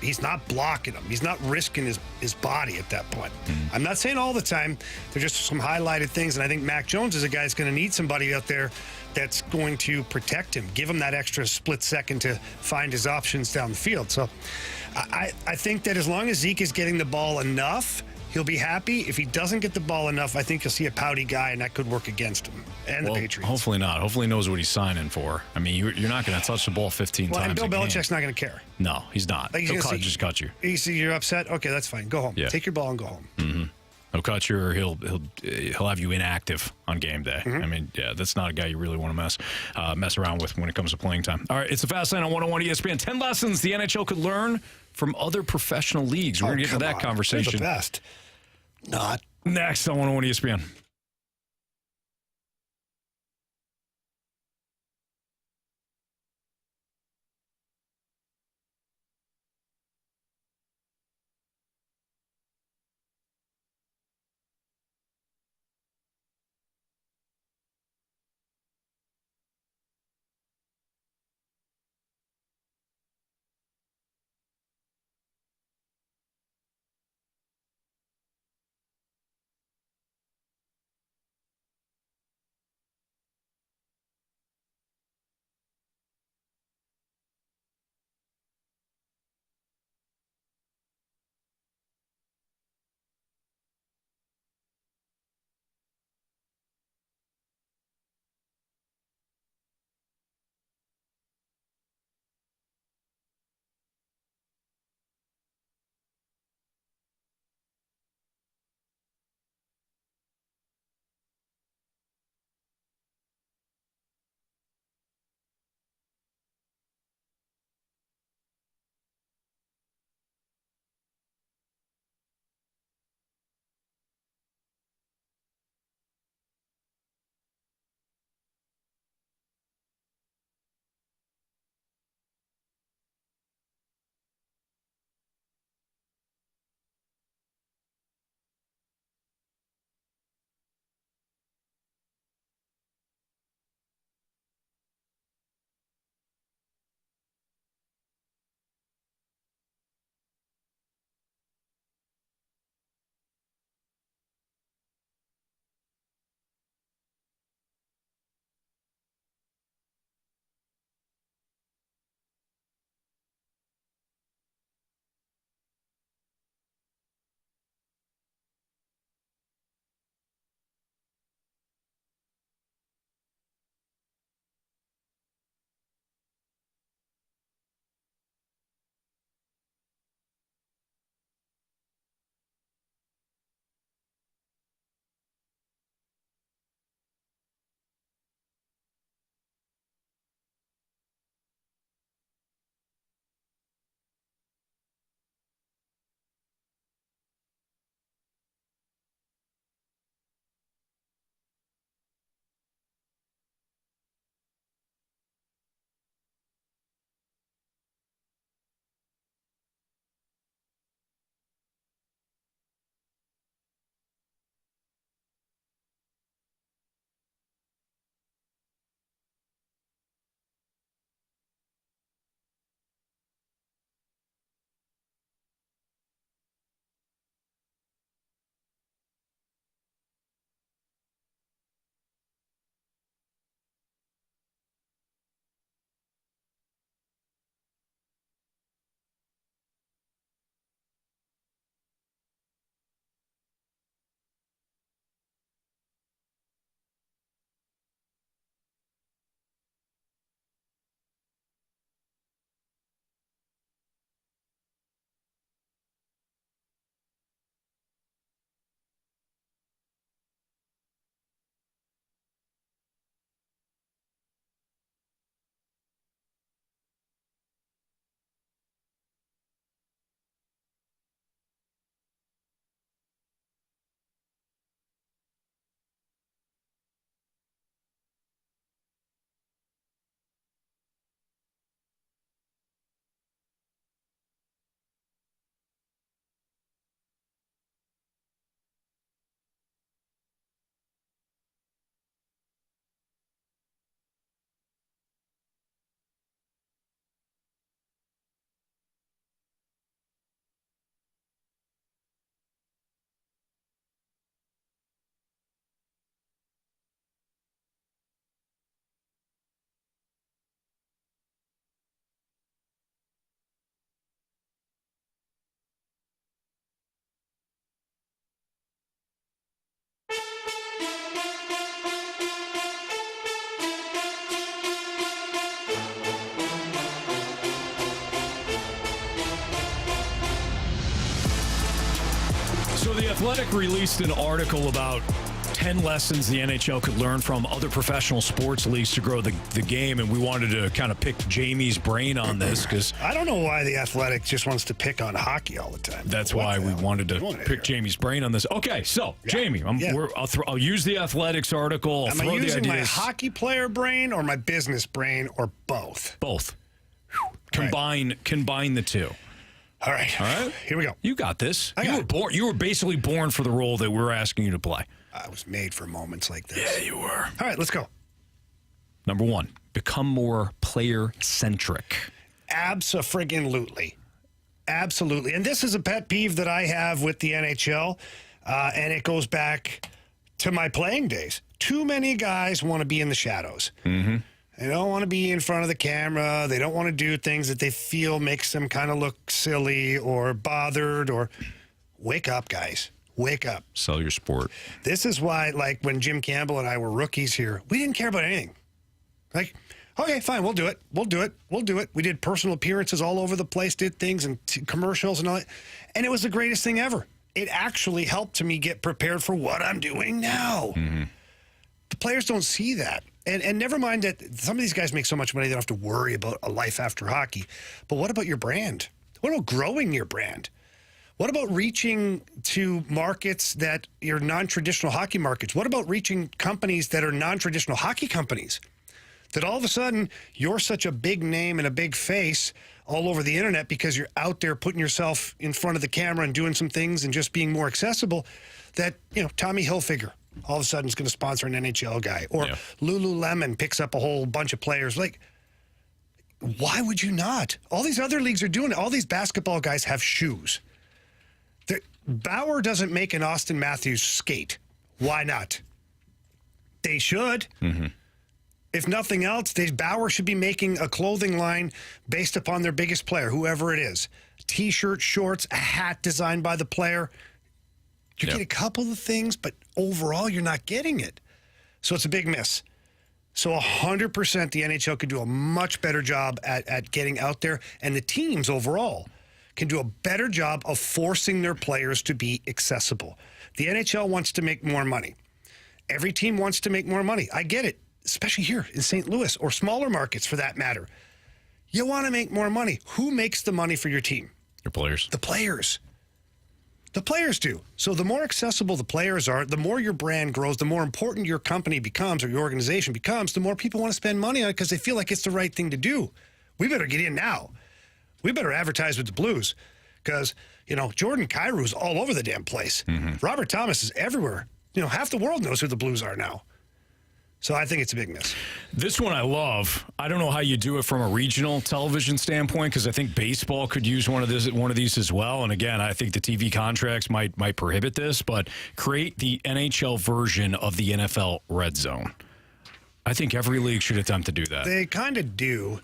blocking him. He's not risking his body at that point. I'm not saying all the time. They're just some highlighted things, and I think Mac Jones is a guy that's going to need somebody out there that's going to protect him, give him that extra split second to find his options down the field. So I think that as long as Zeke is getting the ball enough, he'll be happy. If he doesn't get the ball enough, I think you'll see a pouty guy, and that could work against him and the Patriots. Hopefully not. Hopefully he knows what he's signing for. I mean, you're not going to touch the ball 15 times. And Bill a game. Belichick's not going to care. No, he's not. Like, He'll just cut you. You see you're upset? Okay, that's fine. Go home. Yeah. Take your ball and go home. Mm-hmm. He'll cut you, or he'll have you inactive on game day. Mm-hmm. I mean, yeah, that's not a guy you really want to mess around with when it comes to playing time. All right, it's the Fast Lane on 101 ESPN. 10 lessons the NHL could learn from other professional leagues. We're going to get to that conversation. They're the best. Not. Next on 101 ESPN. So The Athletic released an article about 10 lessons the NHL could learn from other professional sports leagues to grow the game, and we wanted to kind of pick Jamie's brain on this because I don't know why The Athletic just wants to pick on hockey all the time. That's why we wanted to pick Jamie's brain on this. Okay, so Jamie, I'll use The Athletic's article. Am I using my hockey player brain or my business brain or both? Both. Combine the two. All right. Here we go. You got this. You were basically born for the role that we're asking you to play. I was made for moments like this. Yeah, you were. All right, let's go. Number 1, become more player-centric. Abso-friggin-lutely. Absolutely. And this is a pet peeve that I have with the NHL, and it goes back to my playing days. Too many guys want to be in the shadows. Mm-hmm. They don't want to be in front of the camera. They don't want to do things that they feel makes them kind of look silly or bothered or wake up, guys. Wake up. Sell your sport. This is why, like, when Jim Campbell and I were rookies here, we didn't care about anything. Like, okay, fine, we'll do it. We'll do it. We'll do it. We did personal appearances all over the place, did things and commercials and all that. And it was the greatest thing ever. It actually helped me get prepared for what I'm doing now. Mm-hmm. The players don't see that. And never mind that some of these guys make so much money they don't have to worry about a life after hockey. But what about your brand? What about growing your brand? What about reaching to markets that are non-traditional hockey markets? What about reaching companies that are non-traditional hockey companies? That all of a sudden, you're such a big name and a big face all over the internet because you're out there putting yourself in front of the camera and doing some things and just being more accessible that, Tommy Hilfiger all of a sudden is going to sponsor an NHL guy. Or Lululemon picks up a whole bunch of players. Like, why would you not? All these other leagues are doing it. All these basketball guys have shoes. Bauer doesn't make an Austin Matthews skate. Why not? They should. Mm-hmm. If nothing else, Bauer should be making a clothing line based upon their biggest player, whoever it is. T-shirt, shorts, a hat designed by the player. You get a couple of things, but overall, you're not getting it. So it's a big miss. So 100% the NHL could do a much better job at getting out there, and the teams overall can do a better job of forcing their players to be accessible. The NHL wants to make more money. Every team wants to make more money. I get it, especially here in St. Louis or smaller markets for that matter. You want to make more money. Who makes the money for your team? Your players. The players. The players do. So the more accessible the players are, the more your brand grows, the more important your company becomes or your organization becomes, the more people want to spend money on it because they feel like it's the right thing to do. We better get in now. We better advertise with the Blues because, Jordan Kyrie's all over the damn place. Mm-hmm. Robert Thomas is everywhere. Half the world knows who the Blues are now. So I think it's a big miss. This one I love. I don't know how you do it from a regional television standpoint because I think baseball could use one of these as well. And again, I think the TV contracts might prohibit this, but create the NHL version of the NFL Red Zone. I think every league should attempt to do that. They kind of do.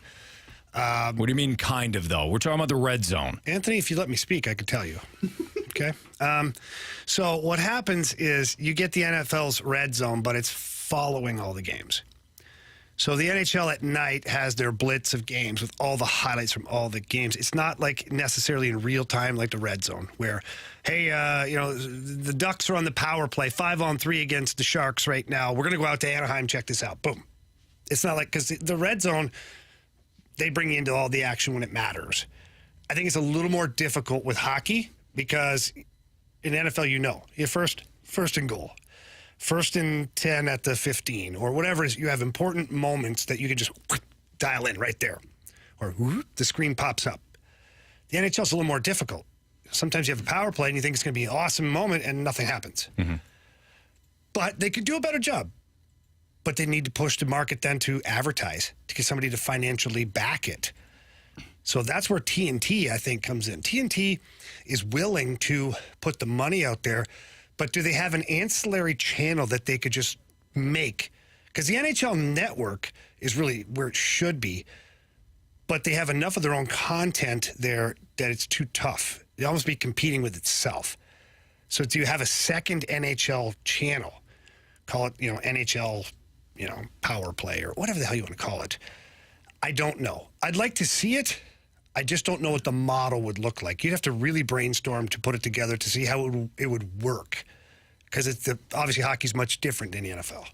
What do you mean kind of, though? We're talking about the Red Zone. Anthony, if you let me speak, I could tell you. Okay? So what happens is you get the NFL's Red Zone, but it's following all the games. So the NHL at night has their blitz of games with all the highlights from all the games. It's not like necessarily in real time like the Red Zone where, hey, the Ducks are on the power play 5-on-3 against the Sharks right now. We're going to go out to Anaheim, check this out. Boom. It's not like, because the Red Zone, they bring you into all the action when it matters. I think it's a little more difficult with hockey because in NFL, you're first and goal. 1st and 10 at the 15 or whatever. You have important moments that you can just dial in right there. Or the screen pops up. The NHL's a little more difficult. Sometimes you have a power play and you think it's going to be an awesome moment and nothing happens. Mm-hmm. But they could do a better job. But they need to push the market then to advertise, to get somebody to financially back it. So that's where TNT, I think, comes in. TNT is willing to put the money out there, but do they have an ancillary channel that they could just make? Because the NHL network is really where it should be, but they have enough of their own content there that it's too tough. It almost be competing with itself. So do you have a second NHL channel? Call it, NHL, power play or whatever the hell you want to call it. I don't know. I'd like to see it. I just don't know what the model would look like. You'd have to really brainstorm to put it together to see how it would work. Because obviously hockey's much different than the NFL.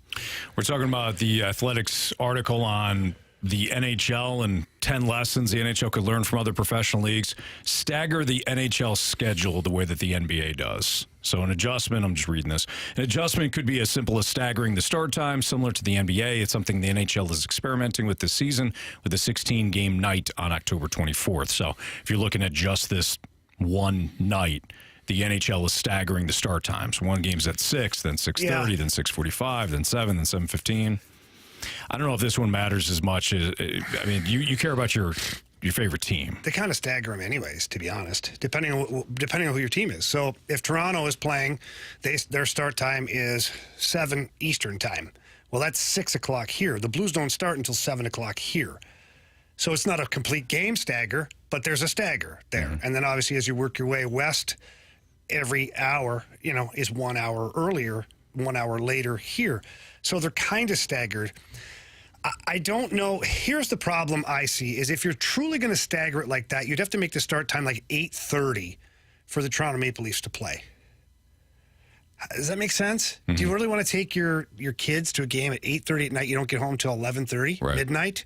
We're talking about the Athletics article on the NHL and 10 lessons the NHL could learn from other professional leagues. Stagger the NHL schedule the way that the NBA does. So an adjustment, I'm just reading this, an adjustment could be as simple as staggering the start time, similar to the NBA. It's something the NHL is experimenting with this season with a 16-game night on October 24th. So if you're looking at just this one night, the NHL is staggering the start times. One game's at 6, then 6:30, then 6:45, then 7, then 7:15. I don't know if this one matters as much as, I mean, you care about your favorite team. They kind of stagger them anyways, to be honest, depending on who your team is. So if Toronto is playing, their start time is 7 Eastern time. Well, that's 6 o'clock here. The Blues don't start until 7 o'clock here. So it's not a complete game stagger, but there's a stagger there. Mm-hmm. And then obviously as you work your way west, every hour, is 1 hour earlier, 1 hour later here. So they're kind of staggered. I don't know. Here's the problem I see is if you're truly going to stagger it like that, you'd have to make the start time like 8:30 for the Toronto Maple Leafs to play. Does that make sense? Mm-hmm. Do you really want to take your kids to a game at 8:30 at night? You don't get home till 11:30, midnight?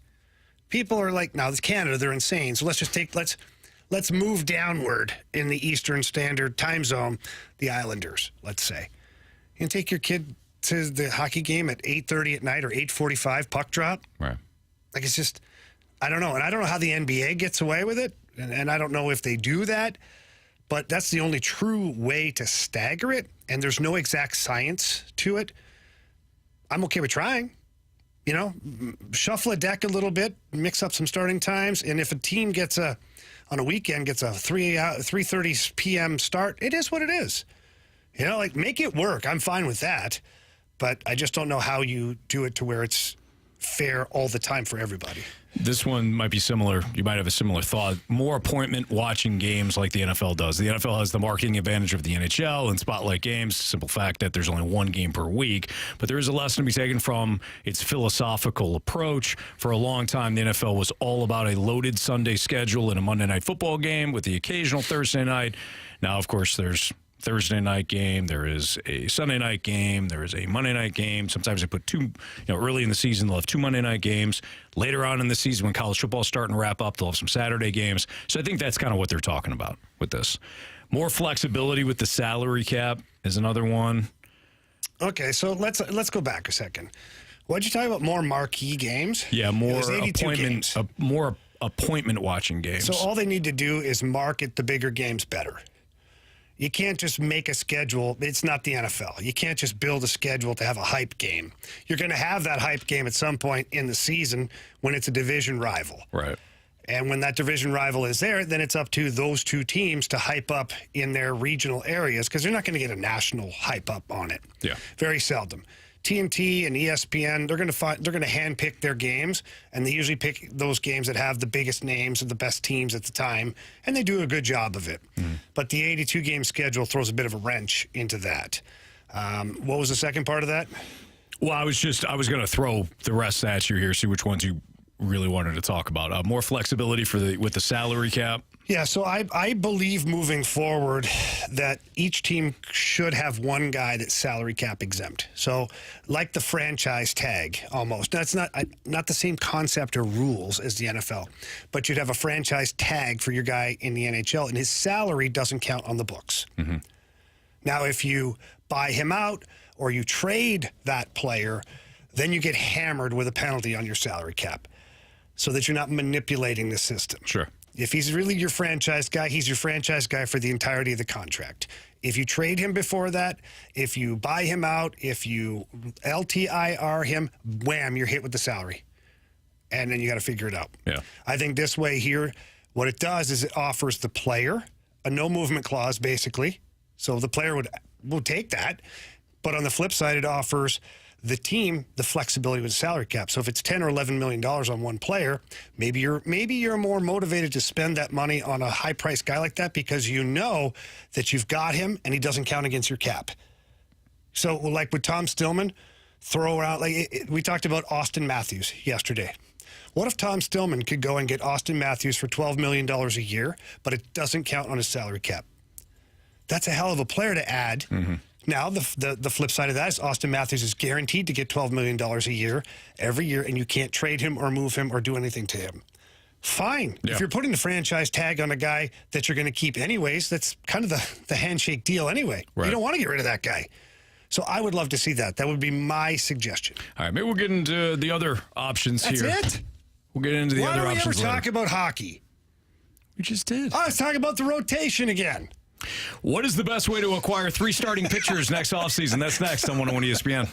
People are like, now it's Canada, they're insane. So let's move downward in the Eastern Standard Time Zone, the Islanders, let's say. You can take your kid to the hockey game at 8:30 at night or 8:45 puck drop. Right. Like, it's just, I don't know. And I don't know how the NBA gets away with it. And I don't know if they do that. But that's the only true way to stagger it. And there's no exact science to it. I'm okay with trying. Shuffle a deck a little bit, mix up some starting times. And if a team on a weekend gets a 3:30 p.m. start, it is what it is. Make it work. I'm fine with that. But I just don't know how you do it to where it's fair all the time for everybody. This one might be similar. You might have a similar thought. More appointment watching games like the NFL does. The NFL has the marketing advantage of the NHL and spotlight games. Simple fact that there's only one game per week. But there is a lesson to be taken from its philosophical approach. For a long time, the NFL was all about a loaded Sunday schedule and a Monday night football game with the occasional Thursday night. Now, of course, there's Thursday night game, there is a Sunday night game, there is a Monday night game. Sometimes they put two, early in the season, they'll have 2 Monday night games. Later on in the season, when college football's starting to wrap up, they'll have some Saturday games. So I think that's kind of what they're talking about with this. More flexibility with the salary cap is another one. Okay, so let's go back a second. What'd you talk about? More marquee games? Yeah, more appointment watching games. So all they need to do is market the bigger games better. You can't just make a schedule. It's not the NFL. You can't just build a schedule to have a hype game. You're going to have that hype game at some point in the season when it's a division rival. Right. And when that division rival is there, then it's up to those two teams to hype up in their regional areas because they're not going to get a national hype up on it. Yeah. Very seldom. TNT and ESPN, they're going to handpick their games, and they usually pick those games that have the biggest names and the best teams at the time, and they do a good job of it. But the 82-game schedule throws a bit of a wrench into that. What was the second part of that? Well, I was going to throw the rest at you here, see which ones you really wanted to talk about. More flexibility with the salary cap. Yeah, so I believe moving forward that each team should have one guy that's salary cap exempt. So like the franchise tag almost. That's not the same concept or rules as the NFL, but you'd have a franchise tag for your guy in the NHL, and his salary doesn't count on the books. Mm-hmm. Now, if you buy him out or you trade that player, then you get hammered with a penalty on your salary cap so that you're not manipulating the system. Sure. If he's really your franchise guy, he's your franchise guy for the entirety of the contract. If you trade him before that, if you buy him out, if you LTIR him, wham, you're hit with the salary. And then you got to figure it out. Yeah. I think this way here, what it does is it offers the player a no movement clause, basically. So the player would take that. But on the flip side, it offers the team the flexibility with the salary cap. So if it's $10 or $11 million on one player, maybe you're more motivated to spend that money on a high-priced guy like that because you know that you've got him and he doesn't count against your cap. So like with Tom Stillman, throw out we talked about Austin Matthews yesterday. What if Tom Stillman could go and get Austin Matthews for $12 million a year, but it doesn't count on his salary cap? That's a hell of a player to add. Mm-hmm. Now, the flip side of that is Austin Matthews is guaranteed to get $12 million a year every year, and you can't trade him or move him or do anything to him. Fine. Yeah. If you're putting the franchise tag on a guy that you're going to keep anyways, that's kind of the handshake deal anyway. Right. You don't want to get rid of that guy. So I would love to see that. That would be my suggestion. All right, maybe we'll get into the other options here. That's it? We'll get into the other options. Why don't we ever later. talk about hockey? We just did. Oh, let's talk about the rotation again. What is the best way to acquire 3 starting pitchers next offseason? That's next on 101 ESPN.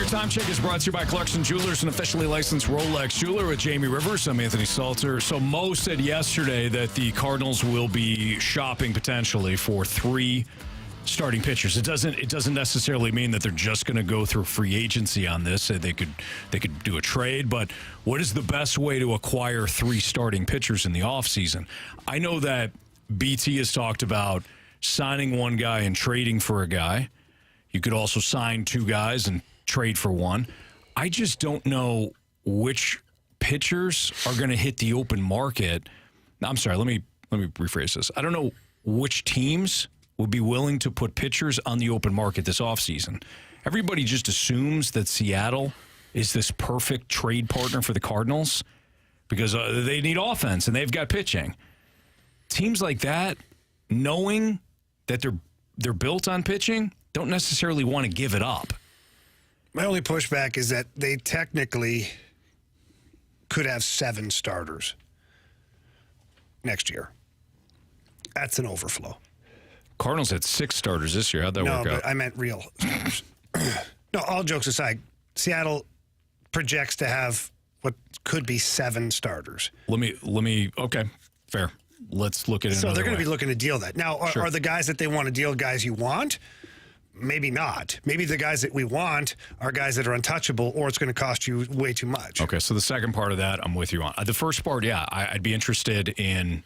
Time check is brought to you by Clarkson Jewelers, an officially licensed Rolex jeweler with Jamie Rivers. I'm Anthony Stalter. So Mo said yesterday that the Cardinals will be shopping potentially for 3 starting pitchers. It doesn't necessarily mean that they're just going to go through free agency on this. They could do a trade, but what is the best way to acquire 3 starting pitchers in the offseason? I know that BT has talked about signing one guy and trading for a guy. You could also sign 2 guys and trade for one. I just don't know which pitchers are going to hit the open market. I'm sorry, let me rephrase this. I don't know which teams would be willing to put pitchers on the open market this offseason. Everybody just assumes that Seattle is this perfect trade partner for the Cardinals because they need offense and they've got pitching. Teams like that, knowing that they're built on pitching, don't necessarily want to give it up. My only pushback is that they technically could have 7 starters next year. That's an overflow. Cardinals had 6 starters this year. How'd that work out? No, but I meant real starters. No, all jokes aside, Seattle projects to have what could be 7 starters. Let me. Okay, fair. Let's look at it. So they're going to be looking to deal that. Now, are the guys that they want to deal guys you want? Maybe not. Maybe the guys that we want are guys that are untouchable, or it's going to cost you way too much. Okay, so the second part of that, I'm with you on. The first part, yeah, I'd be interested in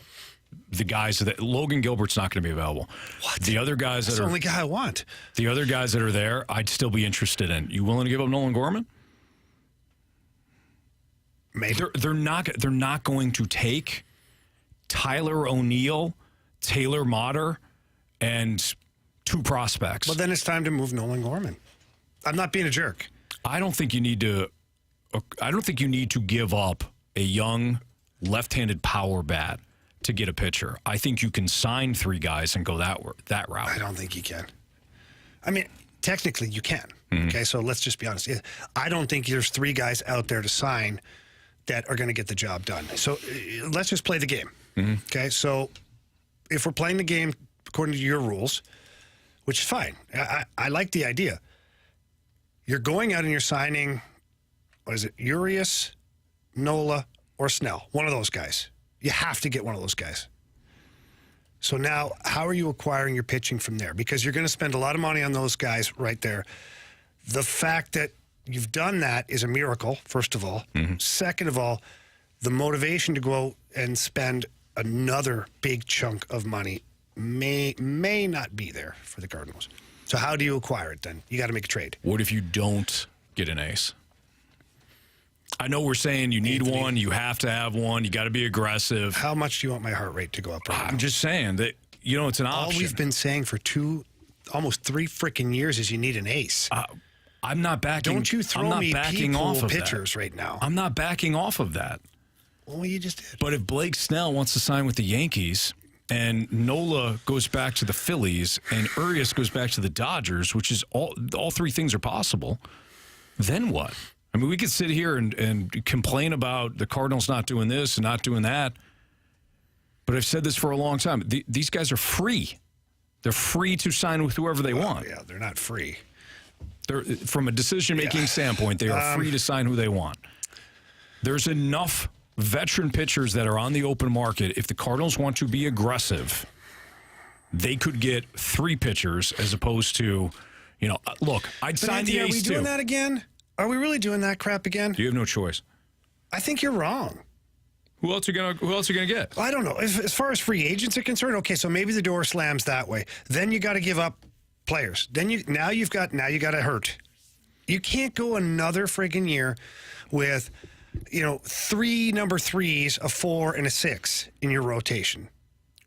the guys that Logan Gilbert's not going to be available. What? The other guys That's that are the only guy I want. The other guys that are there, I'd still be interested in. You willing to give up Nolan Gorman? Maybe they're not going to take Tyler O'Neill, Taylor Motter, and 2 prospects. Well, then it's time to move Nolan Gorman. I'm not being a jerk. I don't think you need to give up a young left-handed power bat to get a pitcher. I think you can sign 3 guys and go that route. I don't think you can. I mean, technically you can. Mm-hmm. Okay, so let's just be honest. I don't think there's 3 guys out there to sign that are going to get the job done. So let's just play the game. Mm-hmm. Okay, so if we're playing the game according to your rules, which is fine. I like the idea. You're going out and you're signing, what is it, Urias, Nola, or Snell. One of those guys. You have to get one of those guys. So now, how are you acquiring your pitching from there? Because you're going to spend a lot of money on those guys right there. The fact that you've done that is a miracle, first of all. Mm-hmm. Second of all, the motivation to go and spend another big chunk of money may not be there for the Cardinals. So how do you acquire it then? You got to make a trade. What if you don't get an ace? I know we're saying you need one, you have to have one, you got to be aggressive. How much do you want my heart rate to go up right now? I'm just saying that, it's an option. All we've been saying for almost 3 freaking years is you need an ace. I'm not backing. Don't you throw me off of pitchers right now. I'm not backing off of that. Well, you just did. But if Blake Snell wants to sign with the Yankees and Nola goes back to the Phillies and Urias goes back to the Dodgers, which is all 3 things are possible, then what? I mean, we could sit here and complain about the Cardinals not doing this and not doing that. But I've said this for a long time. These guys are free. They're free to sign with whoever they want. Yeah, they're not free. They're, from a decision-making standpoint, they are free to sign who they want. There's enough veteran pitchers that are on the open market. If the Cardinals want to be aggressive, they could get 3 pitchers as opposed to, look, I'd sign the ace too. Are we doing that again? Are we really doing that crap again? You have no choice. I think you're wrong. Who else are you gonna get? I don't know. As far as free agents are concerned, okay, so maybe the door slams that way. Then you got to give up players. Then you got to hurt. You can't go another friggin' year with 3 number 3s, a 4, and a 6 in your rotation.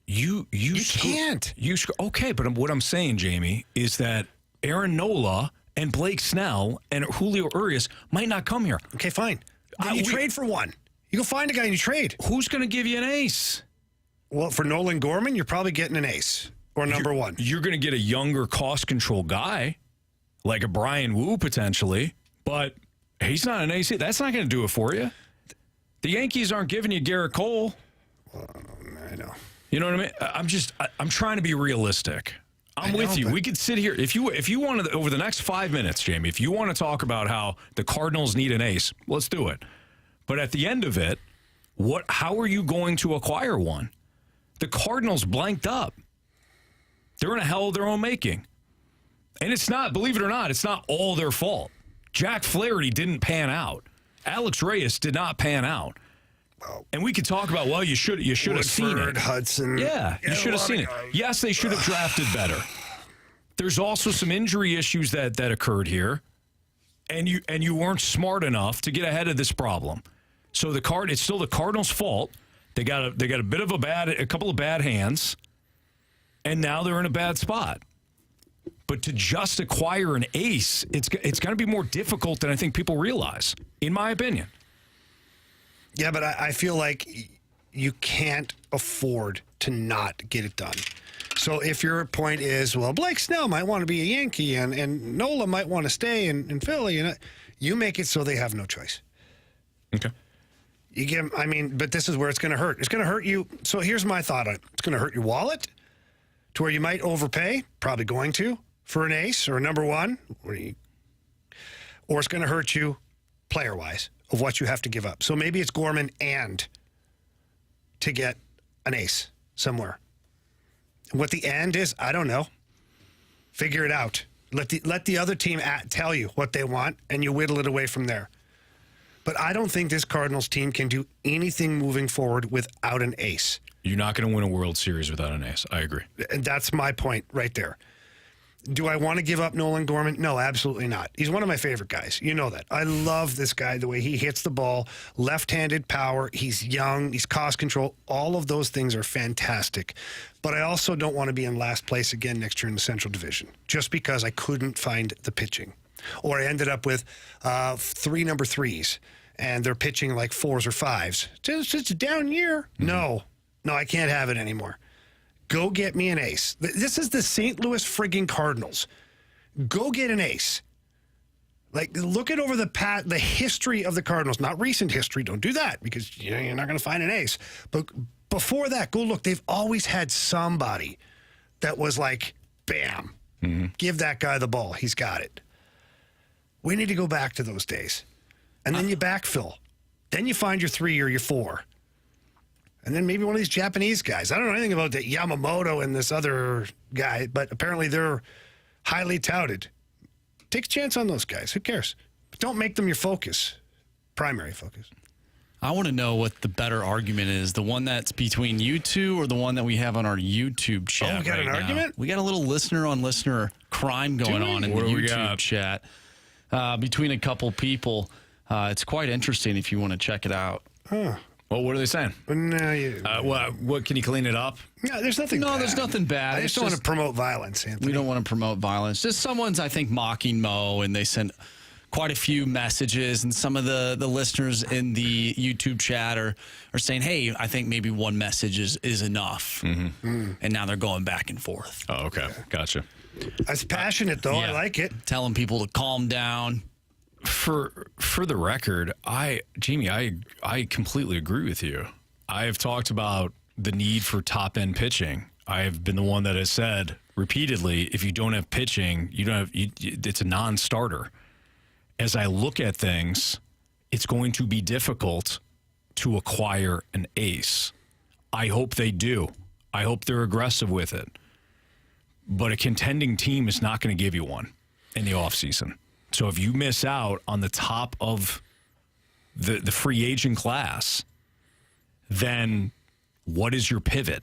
You can't. Okay, but what I'm saying, Jamie, is that Aaron Nola and Blake Snell and Julio Urias might not come here. Okay, fine. Then you trade for one. You go find a guy and you trade. Who's going to give you an ace? Well, for Nolan Gorman, you're probably getting an ace or number 1. You're going to get a younger cost control guy, like a Brian Wu potentially, but he's not an ace. That's not going to do it for you. The Yankees aren't giving you Garrett Cole. I know. You know what I mean? I'm trying to be realistic. I'm with you. We could sit here if you want to over the next 5 minutes, Jamie. If you want to talk about how the Cardinals need an ace, let's do it. But at the end of it, how are you going to acquire one? The Cardinals blanked up. They're in a hell of their own making. And it's not, believe it or not, it's not all their fault. Jack Flaherty didn't pan out. Alex Reyes did not pan out. And we could talk about, you should have seen it. Hudson. Yeah, you should have seen it. Yes, they should have drafted better. There's also some injury issues that occurred here, and you weren't smart enough to get ahead of this problem. So it's still the Cardinals' fault. They got a couple of bad hands, and now they're in a bad spot. But to just acquire an ace, it's going to be more difficult than I think people realize, in my opinion. Yeah, but I feel like you can't afford to not get it done. So if your point is, well, Blake Snell might want to be a Yankee and Nola might want to stay in Philly, you make it so they have no choice. Okay. You give, but this is where it's going to hurt. It's going to hurt you. So here's my thought on it. It's going to hurt your wallet to where you might overpay, probably going to, for an ace or a number one. Or it's going to hurt you player-wise of what you have to give up. So maybe it's Gorman and to get an ace somewhere. What the and is, I don't know. Figure it out. Let the other team tell you what they want, and you whittle it away from there. But I don't think this Cardinals team can do anything moving forward without an ace. You're not going to win a World Series without an ace. I agree. And that's my point right there. Do I want to give up Nolan Gorman? No, absolutely not. He's one of my favorite guys. You know that. I love this guy, the way he hits the ball, left-handed power. He's young. He's cost control. All of those things are fantastic. But I also don't want to be in last place again next year in the Central Division just because I couldn't find the pitching. Or I ended up with 3 number 3s, and they're pitching like 4s or 5s. It's a down year. Mm-hmm. No, I can't have it anymore. Go get me an ace. This is the St. Louis frigging Cardinals. Go get an ace. Like, look at over the history of the Cardinals. Not recent history. Don't do that because you're not going to find an ace. But before that, go look. They've always had somebody that was like, bam, give that guy the ball. He's got it. We need to go back to those days. And then you backfill. Then you find your 3 or your 4. And then maybe one of these Japanese guys. I don't know anything about that Yamamoto and this other guy, but apparently they're highly touted. Take a chance on those guys. Who cares? But don't make them your focus, primary focus. I want to know what the better argument is, the one that's between you two or the one that we have on our YouTube chat. Oh, we got an argument? We got a little listener-on-listener crime going on in the YouTube chat between a couple people. It's quite interesting if you want to check it out. Huh. Well, what are they saying? What can you clean it up? No, there's nothing bad. There's nothing bad. I just don't want to promote violence, Anthony. We don't want to promote violence. Just someone's, I think, mocking Mo, and they sent quite a few messages, and some of the listeners in the YouTube chat are saying, hey, I think maybe one message is enough. Mm-hmm. And now they're going back and forth. Oh, okay. Gotcha. That's passionate, though. Yeah. I like it. Telling people to calm down. For the record, Jamie, I completely agree with you. I have talked about the need for top-end pitching. I have been the one that has said repeatedly, if you don't have pitching, it's a non-starter. As I look at things, it's going to be difficult to acquire an ace. I hope they do. I hope they're aggressive with it. But a contending team is not going to give you one in the offseason. So if you miss out on the top of the free agent class, then what is your pivot?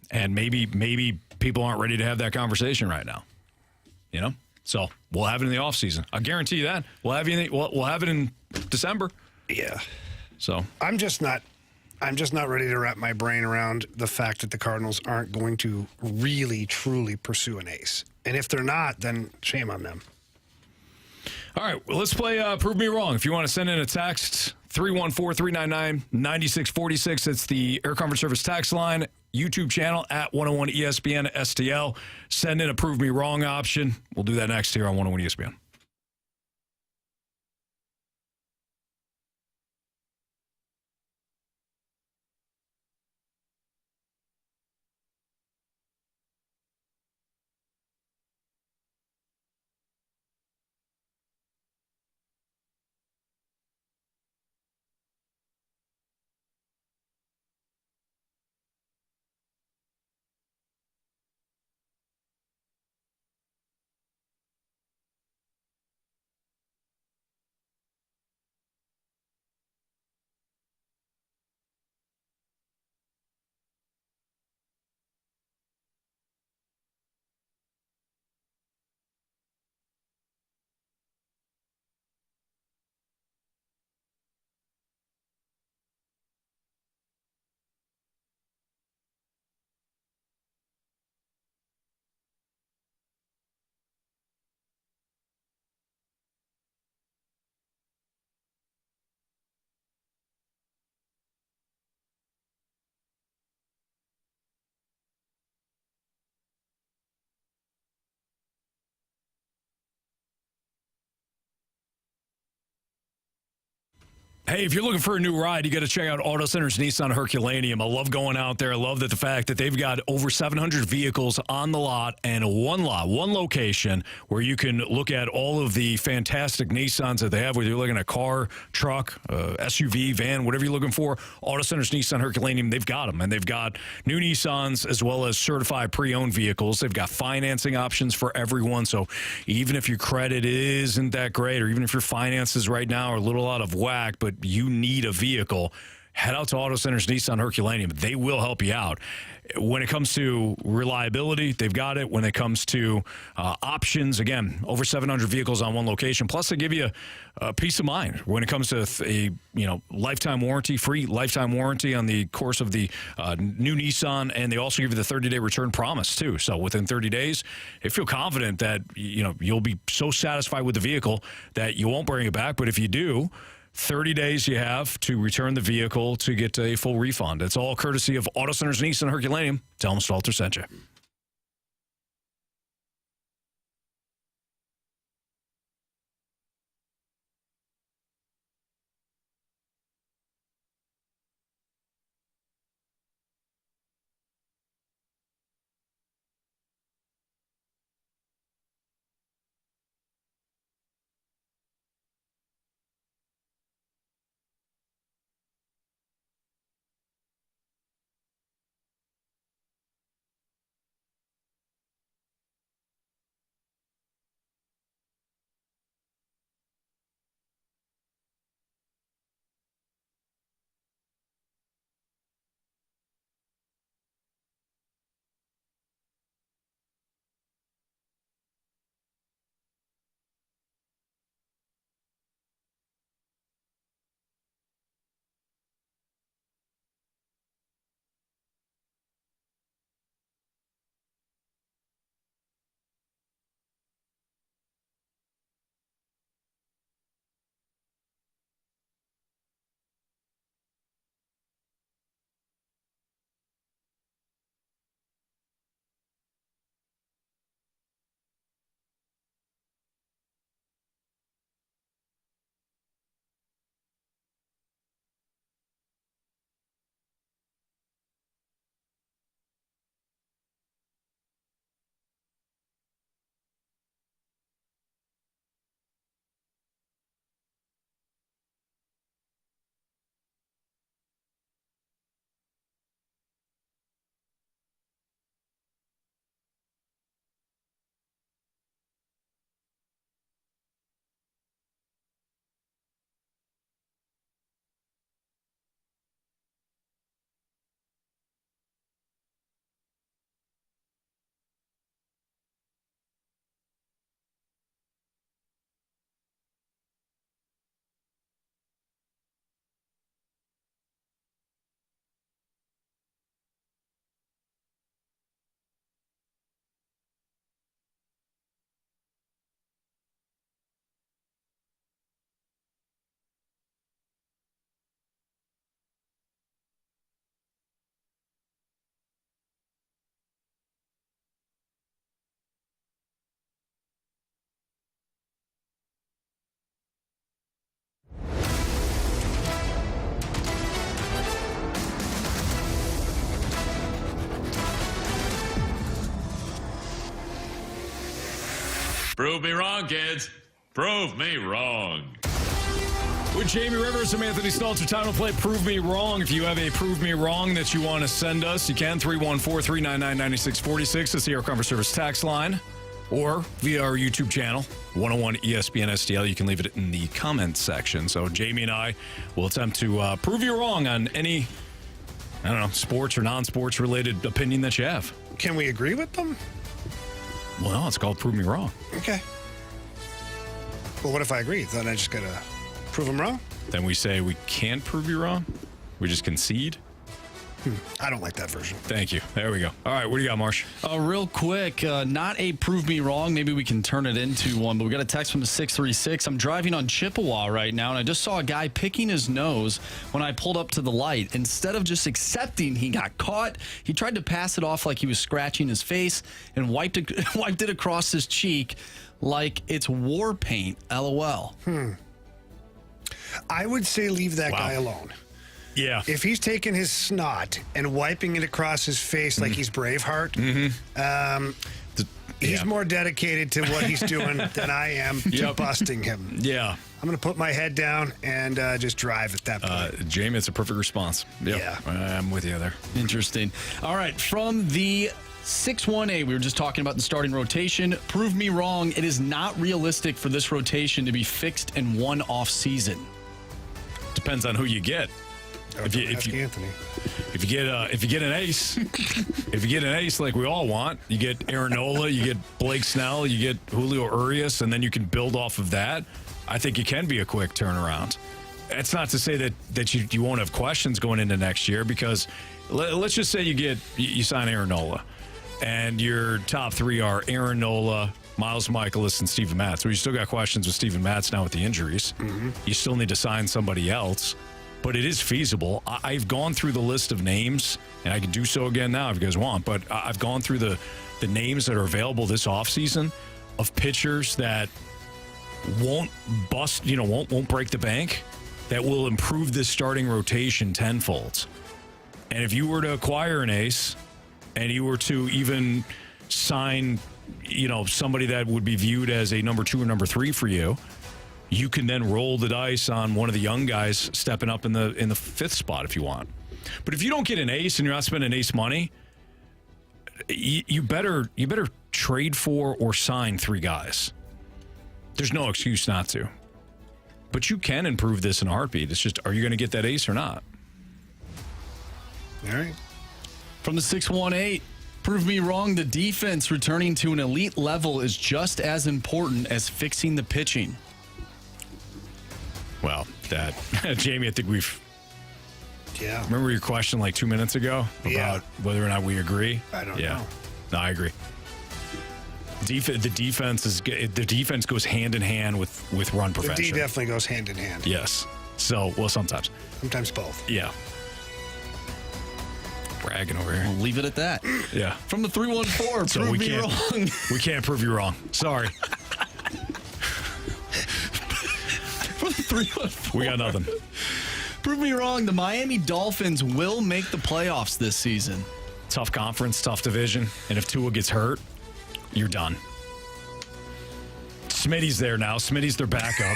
And maybe people aren't ready to have that conversation right now. So we'll have it in the offseason. I guarantee you that. We'll have it in December. Yeah. So I'm just not ready to wrap my brain around the fact that the Cardinals aren't going to really, truly pursue an ace. And if they're not, then shame on them. All right, well, let's play Prove Me Wrong. If you want to send in a text, 314-399-9646. It's the Air Comfort Service text line, YouTube channel at 101 ESPN STL. Send in a Prove Me Wrong option. We'll do that next here on 101 ESPN. Hey, if you're looking for a new ride, you got to check out Auto Center's Nissan Herculaneum. I love going out there. I love the fact that they've got over 700 vehicles on the lot and one location where you can look at all of the fantastic Nissans that they have, whether you're looking at a car, truck, SUV, van, whatever you're looking for. Auto Center's Nissan Herculaneum, they've got them. And they've got new Nissans as well as certified pre-owned vehicles. They've got financing options for everyone. So even if your credit isn't that great, or even if your finances right now are a little out of whack, but you need a vehicle, head out to Auto Center's Nissan Herculaneum. They will help you out. When it comes to reliability, they've got it. When it comes to options, again, over 700 vehicles on one location. Plus, they give you peace of mind when it comes to a lifetime warranty, free lifetime warranty on the course of the new Nissan, and they also give you the 30-day return promise too. So within 30 days, they feel confident that you'll be so satisfied with the vehicle that you won't bring it back. But if you do, 30 days you have to return the vehicle to get a full refund. It's all courtesy of Auto Center's Nissan Herculaneum. Tell them Stalter sent you. Prove me wrong, kids. Prove me wrong. With Jamie Rivers and Anthony Stalter, time to play Prove Me Wrong. If you have a Prove Me Wrong that you want to send us, you can. 314-399-9646. That's the Air Comfort Service tax line. Or via our YouTube channel, 101 ESPN STL. You can leave it in the comments section. So Jamie and I will attempt to prove you wrong on any, sports or non-sports related opinion that you have. Can we agree with them? Well, no, it's called Prove Me Wrong. Okay. Well, what if I agree? Then I just got to prove them wrong? Then we say we can't prove you wrong? We just concede? I don't like that version. Thank you. There we go. All right, what do you got, Marsh? Real quick, not a prove me wrong. Maybe we can turn it into one, but we got a text from the 636. I'm driving on Chippewa right now, and I just saw a guy picking his nose when I pulled up to the light. Instead of just accepting he got caught, he tried to pass it off like he was scratching his face and wiped it across his cheek like it's war paint. LOL. I would say leave that guy alone. Yeah. If he's taking his snot and wiping it across his face like he's Braveheart, he's more dedicated to what he's doing than I am to busting him. Yeah. I'm going to put my head down and just drive at that point. Jamie, it's a perfect response. Yep. Yeah. I'm with you there. Interesting. All right, from the 6-1-8, we were just talking about the starting rotation. Prove me wrong. It is not realistic for this rotation to be fixed in one off season. Depends on who you get. If you get an ace, if you get an ace like we all want, you get Aaron Nola, you get Blake Snell, you get Julio Urias, and then you can build off of that. I think it can be a quick turnaround. That's not to say that you won't have questions going into next year, because let's just say you sign Aaron Nola, and your top three are Aaron Nola, Miles Mikolas, and Steven Matz. So you still got questions with Steven Matz now with the injuries. You still need to sign somebody else. But it is feasible. I've gone through the list of names, and I can do so again now if you guys want, but I've gone through the names that are available this offseason of pitchers that won't bust, won't break the bank, that will improve this starting rotation tenfold. And if you were to acquire an ace and you were to even sign, somebody that would be viewed as a number 2 or number 3 for you, you can then roll the dice on one of the young guys stepping up in the 5th spot if you want. But if you don't get an ace and you're not spending ace money, you better trade for or sign 3 guys. There's no excuse not to. But you can improve this in a heartbeat. It's just, are you going to get that ace or not? All right. From the 6-1-8, prove me wrong. The defense returning to an elite level is just as important as fixing the pitching. Well, Jamie, I think we've... Yeah. Remember your question like 2 minutes ago about whether or not we agree? I don't know. No, I agree. The defense goes hand in hand with run prevention. The D definitely goes hand in hand. Yes. So, sometimes. Sometimes both. Yeah. Bragging over here. We'll leave it at that. Yeah. From the 314, so prove me wrong. We can't prove you wrong. Sorry. From the 314. We got nothing. Prove me wrong. The Miami Dolphins will make the playoffs this season. Tough conference, tough division. And if Tua gets hurt, you're done. Smitty's there now. Smitty's their backup.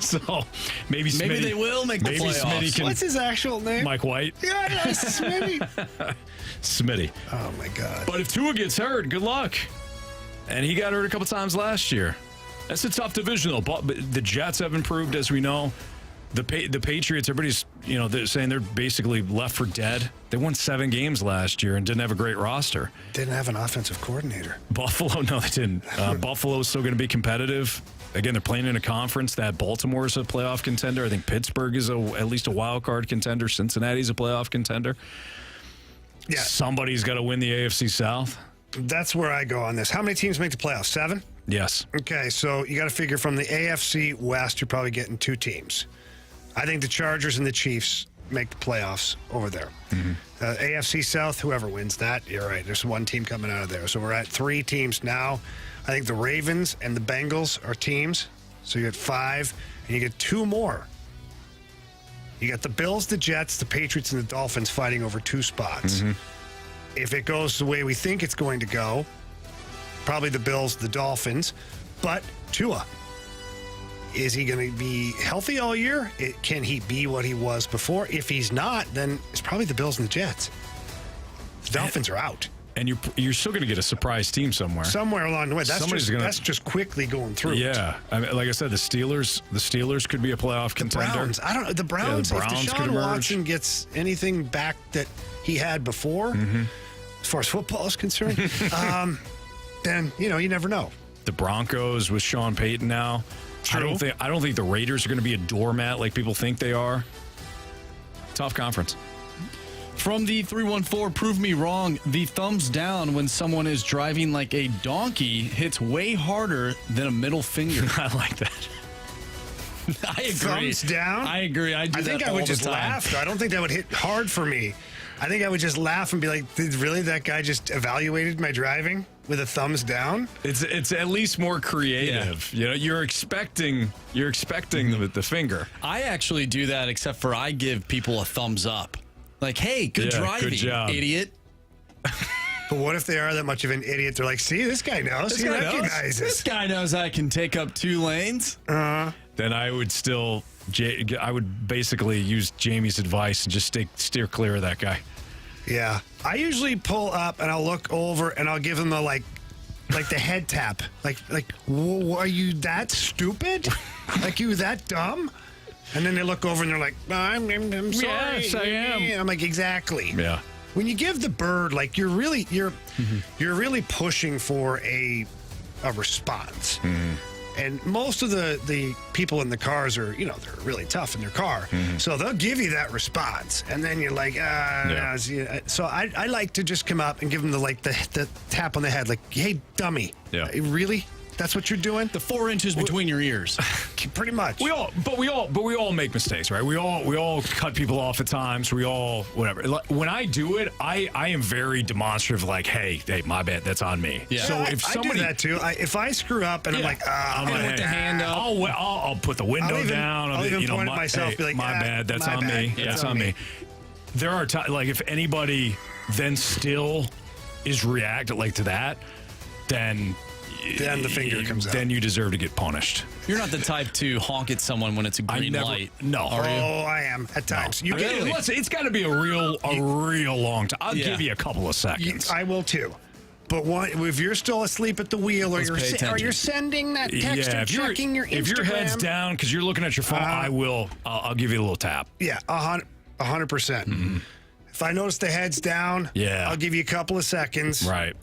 So maybe they will make the playoffs. Smitty can, what's his actual name? Mike White. Yeah, Smitty. Smitty. Oh, my God. But if Tua gets hurt, good luck. And he got hurt a couple times last year. That's a tough division, though. But the Jets have improved, as we know. The Patriots, everybody's, they're saying they're basically left for dead. They won 7 games last year and didn't have a great roster. Didn't have an offensive coordinator. Buffalo, no, they didn't. Buffalo's still going to be competitive. Again, they're playing in a conference that Baltimore is a playoff contender. I think Pittsburgh is at least a wild card contender. Cincinnati's a playoff contender. Yeah. Somebody's got to win the AFC South. That's where I go on this. How many teams make the playoffs? 7? Yes. Okay, so you got to figure from the AFC West, you're probably getting 2 teams. I think the Chargers and the Chiefs make the playoffs over there. AFC South, whoever wins that, you're right. There's 1 team coming out of there. So we're at 3 teams now. I think the Ravens and the Bengals are teams. So you get 5, and you get 2 more. You got the Bills, the Jets, the Patriots, and the Dolphins fighting over 2 spots. If it goes the way we think it's going to go, probably the Bills, the Dolphins, but Tua. Is he going to be healthy all year? Can he be what he was before? If he's not, then it's probably the Bills and the Jets. The Dolphins are out. And you're still going to get a surprise team somewhere. Somewhere along the way. That's just quickly going through. Yeah. I mean, like I said, the Steelers could be a playoff contender. The Browns, if Deshaun Watson gets anything back that he had before, as far as football is concerned, then, you never know. The Broncos with Sean Payton now. True. I don't think the Raiders are going to be a doormat like people think they are. Tough conference. From the 314, prove me wrong. The thumbs down when someone is driving like a donkey hits way harder than a middle finger. I like that. I agree. Thumbs down? I agree. I think I would just laugh. I don't think that would hit hard for me. I think I would just laugh and be like, really, that guy just evaluated my driving? with a thumbs down. It's at least more creative. Yeah. You're expecting the finger. I actually do that, except for I give people a thumbs up. Like, hey, good driving, good job. idiot. But what if they are that much of an idiot? They're like, see, this guy knows. He recognizes. This guy knows I can take up 2 lanes. Then I would basically use Jamie's advice and just steer clear of that guy. Yeah. I usually pull up and I'll look over and I'll give them the like the head tap. Like, are you that stupid? Like, you that dumb? And then they look over and they're like, I'm sorry. Yes, I am. I'm like, exactly. Yeah. When you give the bird, like, you're really pushing for a response. And most of the people in the cars are, they're really tough in their car. So they'll give you that response. And then you're like, no. So I like to just come up and give them the tap on the head. Like, hey, dummy. Yeah. Really? That's what you're doing? The 4 inches between your ears. Pretty much. We all make mistakes, right? We all cut people off at times. We all whatever. When I do it, I am very demonstrative. Like, hey, my bad. That's on me. Yeah. So if somebody I do that too. If I screw up and I'm like, I'm gonna put the hand up. I'll put the window down. I'll even point at myself. Be like, my bad. That's on me. That's on me. There are times, like, if anybody then still is reacting like to that, then the finger comes out. Then you deserve to get punished. You're not the type to honk at someone when it's a green light. No. Are you? Oh, I am at times. No. It's got to be a real long time. I'll give you a couple of seconds. I will too. But if you're still asleep at the wheel, or you're sending that text or checking your Instagram, if your head's down because you're looking at your phone, I'll give you a little tap. Yeah, 100%. If I notice the head's down, I'll give you a couple of seconds. Right.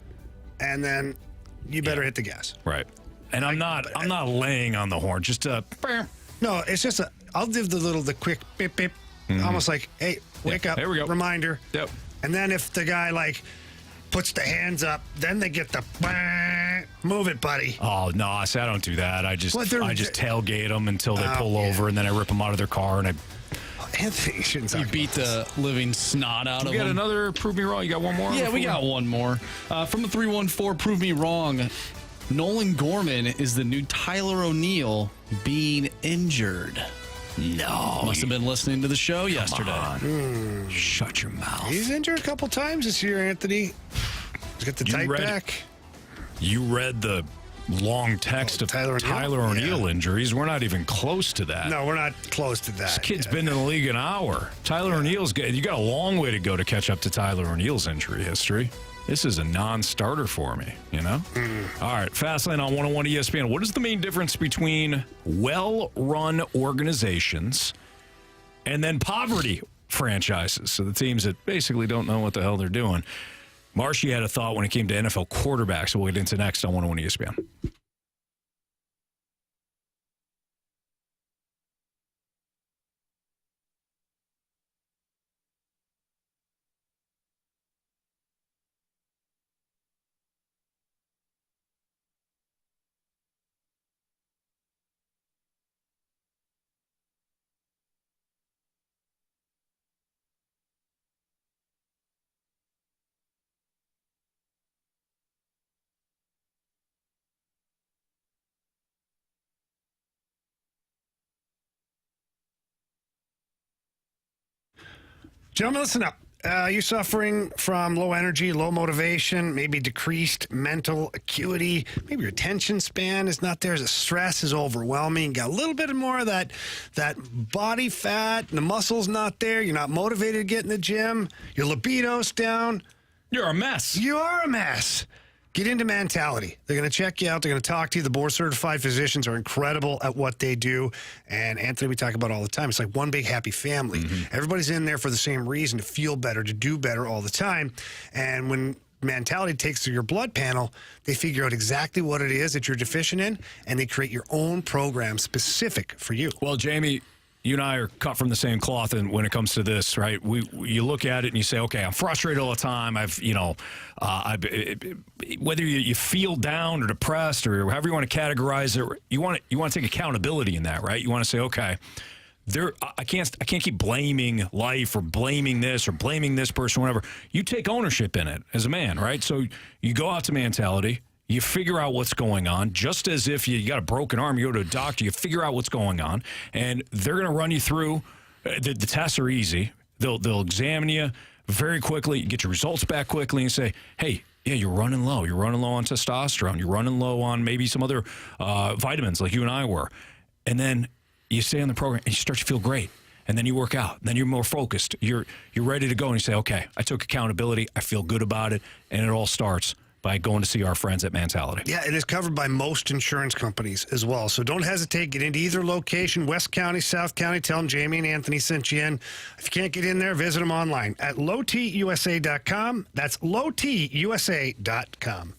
And then you better hit the gas. Right. And I'm not laying on the horn. Just no, it's just I'll give the quick bip bip, almost like, hey, wake up. There we go. Reminder. Yep. And then if the guy puts the hands up, then they get the move it, buddy. Oh no, I don't do that. I just tailgate them until they pull over, and then I rip them out of their car and I. Anthony, you shouldn't talk. You beat the living snot out of them. You got another prove me wrong? You got one more? Yeah, we got one more. From the 314, prove me wrong. Nolan Gorman is the new Tyler O'Neill being injured. No. Must have been listening to the show yesterday. Shut your mouth. He's injured a couple times this year, Anthony. He's got the tight back. You read the long text of Tyler O'Neill injuries. We're not even close to that. No, we're not close to that. This kid's been in the league an hour. Tyler O'Neill's you got a long way to go to catch up to Tyler O'Neill's injury history. This is a non-starter for me, All right, Fastlane on 101 ESPN. What is the main difference between well-run organizations and then poverty franchises? So the teams that basically don't know what the hell they're doing. Marshy had a thought when it came to NFL quarterbacks, so we'll get into next on 101 ESPN. Gentlemen, listen up. You're suffering from low energy, low motivation, maybe decreased mental acuity. Maybe your attention span is not there. The stress is overwhelming. You got a little bit more of that body fat. And the muscle's not there. You're not motivated to get in the gym. Your libido's down. You're a mess. You are a mess. Get into Mentality. They're going to check you out. They're going to talk to you. The board-certified physicians are incredible at what they do. And Anthony, we talk about all the time. It's like one big happy family. Everybody's in there for the same reason, to feel better, to do better all the time. And when Mentality takes your blood panel, they figure out exactly what it is that you're deficient in, and they create your own program specific for you. Well, Jamie, you and I are cut from the same cloth, and when it comes to this, right? You look at it and you say, okay, I'm frustrated all the time. Whether you feel down or depressed or however you want to categorize it, you want to take accountability in that, right? You want to say, okay, I can't keep blaming life or blaming this person, whatever. You take ownership in it as a man, right? So you go out to mentality, you figure out what's going on, just as if you got a broken arm, you go to a doctor, you figure out what's going on, and they're going to run you through. The tests are easy. They'll examine you very quickly, you get your results back quickly, and say, hey, yeah, you're running low. You're running low on testosterone. You're running low on maybe some other vitamins like you and I were. And then you stay on the program and you start to feel great. And then you work out. And then you're more focused. You're ready to go. And you say, okay, I took accountability. I feel good about it. And it all starts by going to see our friends at Mentality. Yeah, it is covered by most insurance companies as well. So don't hesitate. Get into either location, West County, South County. Tell them Jamie and Anthony sent you in. If you can't get in there, visit them online at lowtusa.com. That's lowtusa.com.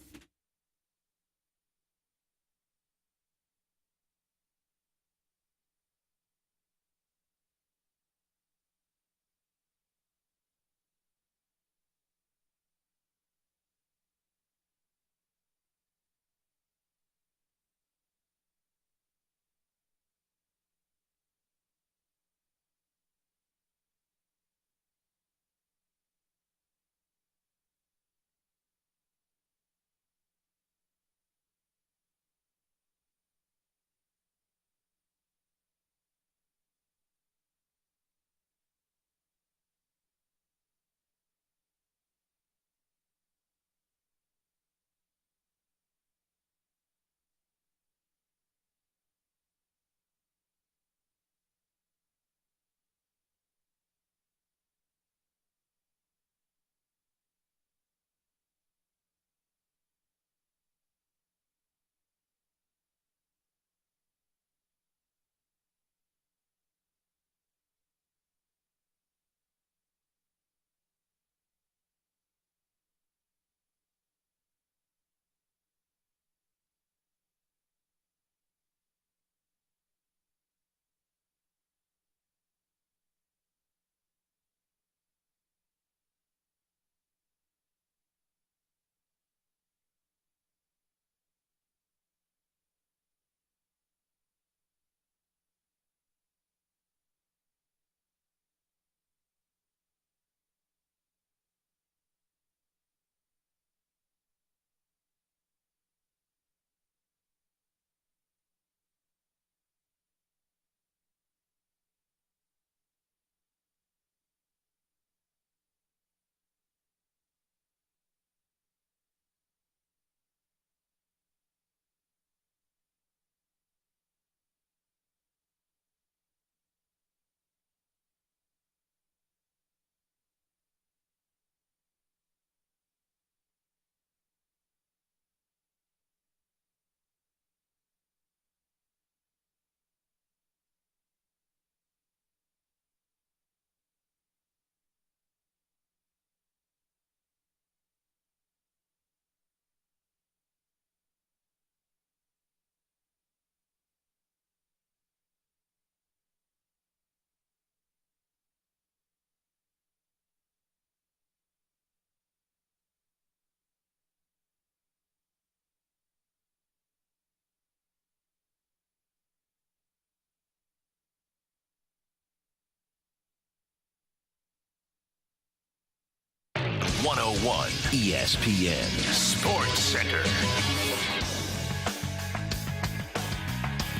ESPN Sports Center.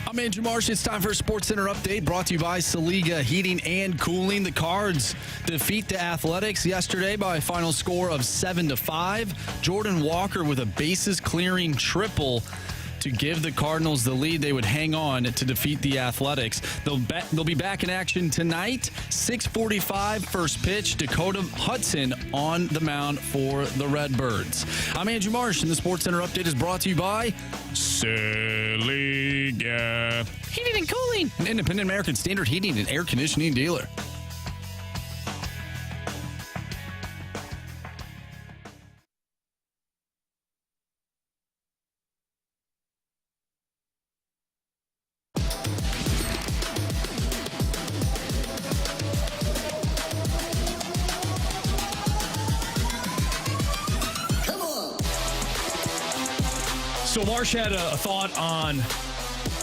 I'm Andrew Marsh. It's time for a Sports Center update brought to you by Saliga Heating and Cooling. The Cards defeat the Athletics yesterday by a final score of 7-5. Jordan Walker with a bases clearing triple to give the Cardinals the lead. They would hang on to defeat the Athletics. They'll be back in action tonight, 6:45 first pitch. Dakota Hudson on the mound for the Redbirds. I'm Andrew Marsh, and the Sports Center update is brought to you by Saliga Heating and Cooling, an independent American Standard heating and air conditioning dealer. So Marsh had a thought on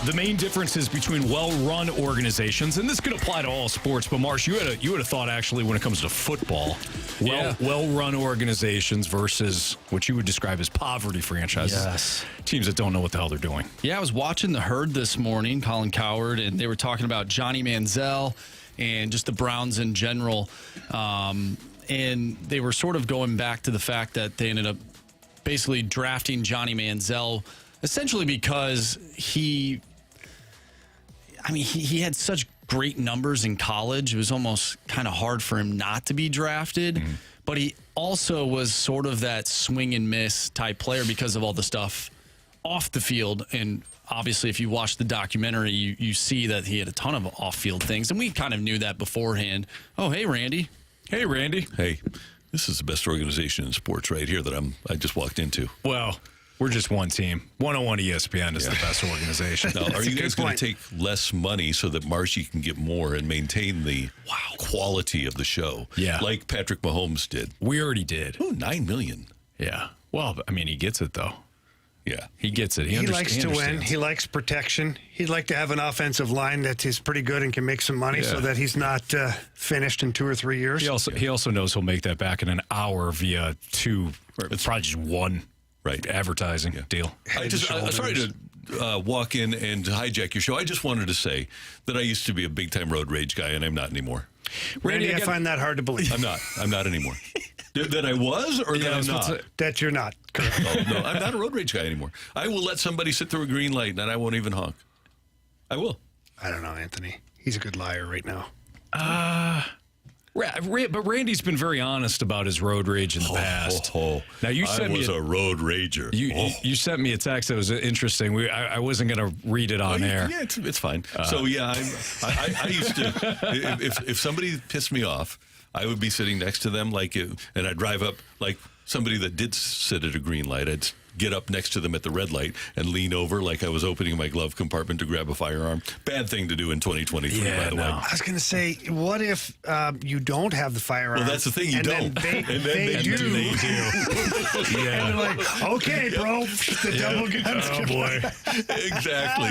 The main differences between well-run organizations, and this could apply to all sports, but Marsh, you had a thought actually when it comes to football. Well-run organizations versus what you would describe as poverty franchises. Yes. Teams that don't know what the hell they're doing. Yeah, I was watching The Herd this morning, Colin Cowherd, and they were talking about Johnny Manziel and just the Browns in general. And they were sort of going back to the fact that they ended up basically drafting Johnny Manziel essentially because he had such great numbers in college. It was almost kind of hard for him not to be drafted. Mm-hmm. But he also was sort of that swing and miss type player because of all the stuff off the field. And obviously, if you watch the documentary, you see that he had a ton of off-field things. And we kind of knew that beforehand. Oh, hey, Randy. Hey, Randy. Hey, this is the best organization in sports right here that I just walked into. Well, we're just one team. 101 ESPN is the best organization. Now, are you guys going to take less money so that Marshy can get more and maintain the quality of the show? Yeah. Like Patrick Mahomes did. We already did. Oh, $9 million. Yeah. Well, I mean, he gets it, though. Yeah. He gets it. He likes to win. He likes protection. He'd like to have an offensive line that is pretty good and can make some money so that he's not finished in 2 or 3 years. He also knows he'll make that back in an hour via it's probably just one advertising deal. Sorry to walk in and hijack your show. I just wanted to say that I used to be a big-time road rage guy, and I'm not anymore. Randy, I find that hard to believe. I'm not anymore. That I was or that I'm not? That you're not. Correct. Oh, no, I'm not a road rage guy anymore. I will let somebody sit through a green light, and I won't even honk. I will. I don't know, Anthony. He's a good liar right now. But Randy's been very honest about his road rage in the past. Now you sent I was a road rager. You sent me a text that was interesting. I wasn't going to read it on air. Yeah, it's fine. So yeah, I used to. If somebody pissed me off, I would be sitting next to them and I'd drive up like somebody that did sit at a green light. I'd get up next to them at the red light and lean over like I was opening my glove compartment to grab a firearm. Bad thing to do in 2023, by the way. I was going to say, what if you don't have the firearm? Well, that's the thing. You don't. They do. They do. Yeah. And they're like, okay, bro. The double guns. Oh, boy. Exactly.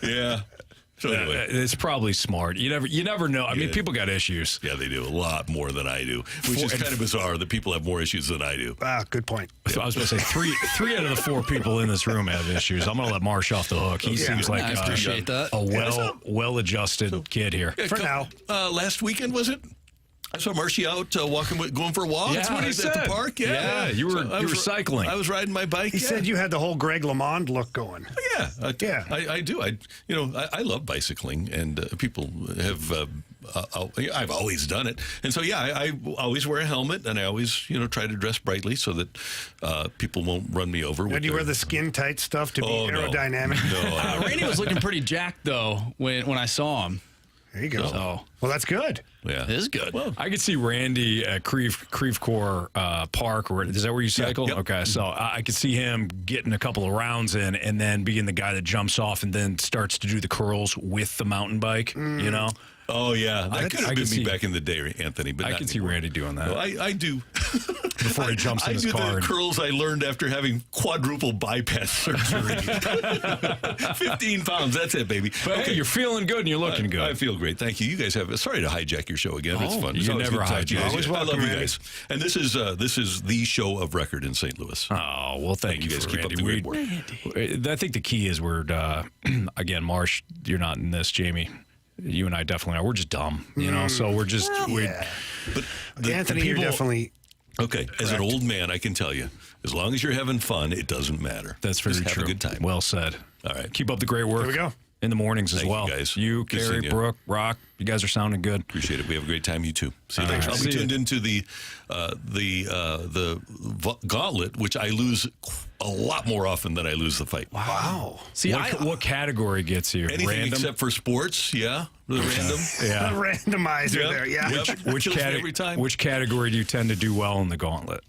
Yeah. So anyway, it's probably smart. You never know. I mean, people got issues. Yeah, they do a lot more than I do, which is kind of bizarre that people have more issues than I do. Good point. So I was going to say three out of the 4 people in this room have issues. I'm going to let Marsh off the hook. He seems like I appreciate that. A well-adjusted kid here. Yeah, for now. Last weekend was it? I saw Marshy out going for a walk. That's what he said. At the park. Yeah, you were cycling. I was riding my bike. He said you had the whole Greg LeMond look going. Yeah, I do. I love bicycling, and people have. I've always done it, and so I always wear a helmet, and I always try to dress brightly so that people won't run me over. And you wear the skin tight stuff to be aerodynamic. No, Randy was looking pretty jacked though when I saw him. There you go. So, well, that's good. Yeah, it is good. Well, I could see Randy at Creve Coeur Park. Is that where you cycle? Yeah, yep. Okay, so I could see him getting a couple of rounds in and then being the guy that jumps off and then starts to do the curls with the mountain bike, Oh, yeah. That could have been me back in the day, Anthony. But I can see Randy doing that. No, I do. Before he jumps in his car. I do the curls I learned after having quadruple bypass surgery. 15 pounds. That's it, baby. But hey, you're feeling good and you're looking good. I feel great. Thank you. You guys have. Sorry to hijack your show again. It's fun. You never hijack. I love you guys. And this is the show of record in St. Louis. Oh, well, thank you guys. For keep Randy. up the great work. I think the key is again, Marsh, you're not in this, Jamie. You and I definitely are. We're just dumb, so we're just. But Anthony, you're definitely. Okay, as an old man, I can tell you, as long as you're having fun, it doesn't matter. That's very just true. Have a good time. Well said. All right. Keep up the great work. Here we go. In the mornings as Thank well. You guys. You, Carrie, Brooke, Rock, you guys are sounding good. Appreciate it. We have a great time. You too. See you later. I'll be tuned into the Gauntlet, which I lose a lot more often than I lose the fight. Wow. See, what category gets you? Anything Random? except for sports, yeah. The random. Yeah. The randomizer there, yeah. Which category do you tend to do well in the Gauntlet?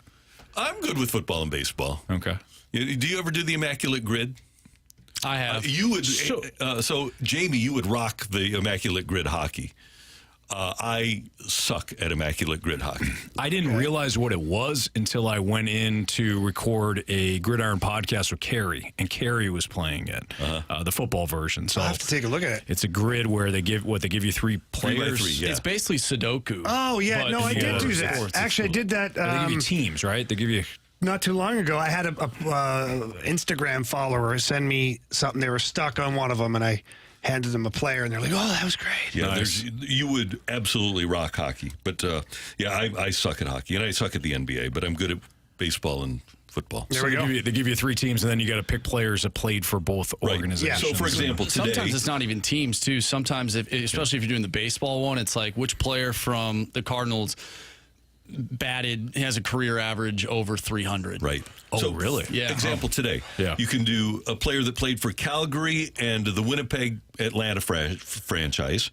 I'm good with football and baseball. Okay. Do you ever do the Immaculate Grid? I have. You would. So, Jamie, you would rock the Immaculate Grid hockey. I suck at immaculate grid hockey. I didn't realize what it was until I went in to record a Gridiron podcast with Carrie, and Carrie was playing it, the football version. So I'll have to take a look at it. It's a grid where they give you 3 players. 3x3, yeah. It's basically Sudoku. Oh, yeah. No, I did do that. Actually, I did that. They give you teams, right? They give you... Not too long ago, I had a Instagram follower send me something. They were stuck on one of them, and I handed them a player, and they're like, "Oh, that was great." Yeah, you would absolutely rock hockey, but I suck at hockey, and I suck at the NBA, but I'm good at baseball and football. There we go. They give you 3 teams, and then you got to pick players that played for both organizations. Yeah. So, for example, today, sometimes it's not even teams too. Sometimes, especially if you're doing the baseball one, it's like which player from the Cardinals has a career average over 300. Right. Oh, so, really? Yeah. Example today. Yeah. You can do a player that played for Calgary and the Winnipeg Atlanta franchise,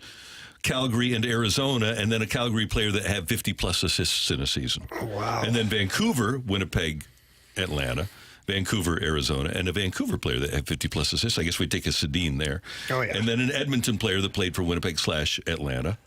Calgary and Arizona, and then a Calgary player that had 50-plus assists in a season. Oh, wow. And then Vancouver, Winnipeg, Atlanta, Vancouver, Arizona, and a Vancouver player that had 50-plus assists. I guess we'd take a Sedin there. Oh, yeah. And then an Edmonton player that played for Winnipeg/Atlanta.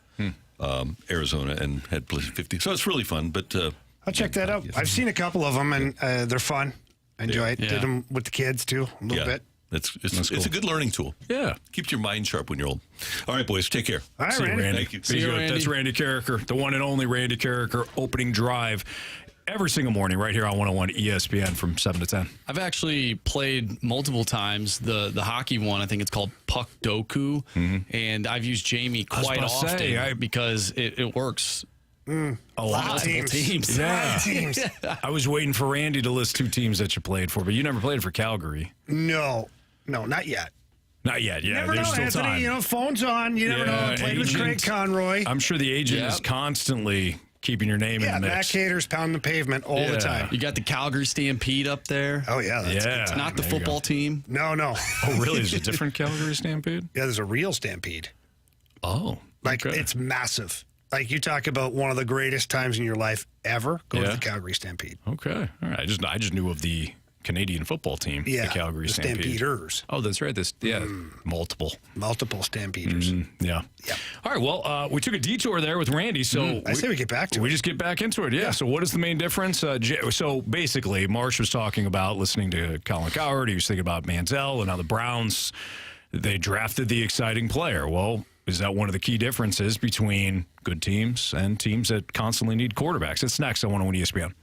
Arizona, and had 50. So it's really fun, but... I'll check that out. I've seen a couple of them, and they're fun. I enjoy it. Yeah. Did them with the kids, too, a little bit. It's cool. a good learning tool. Yeah. Keeps your mind sharp when you're old. All right, boys, take care. All right, See you, Randy. Randy. Thank you. See you, Randy. That's Randy Carricker, the one and only Randy Carricker, opening drive every single morning right here on 101 ESPN from 7 to 10. I've actually played multiple times the hockey one. I think it's called Puck Doku, and I've used Jamie quite often because it works. A lot of teams. Yeah. Teams. I was waiting for Randy to list 2 teams that you played for, but you never played for Calgary. No, not yet. Not yet. Yeah, Never there's know, still Anthony. time. Phone's on. You never know. I played with Craig Conroy. I'm sure the agent is constantly keeping your name in the mix. Matt Cater's pounding the pavement all the time. You got the Calgary Stampede up there. Oh, yeah. That's good. It's not the football team. No. Oh, really? There's a different Calgary Stampede? Yeah, there's a real Stampede. Oh. It's massive. Like, you talk about one of the greatest times in your life ever, go to the Calgary Stampede. Okay. All right. I just knew of the Canadian football team, the Calgary Stampede. Stampeders. Oh, that's right. Multiple Stampeders. Yeah. All right. Well, we took a detour there with Randy, so I say we get back to it. We just get back into it. Yeah. So what is the main difference? So basically, Marsh was talking about listening to Colin Cowherd. He was thinking about Manziel and how the Browns, they drafted the exciting player. Well, is that one of the key differences between good teams and teams that constantly need quarterbacks? It's next on 101 ESPN.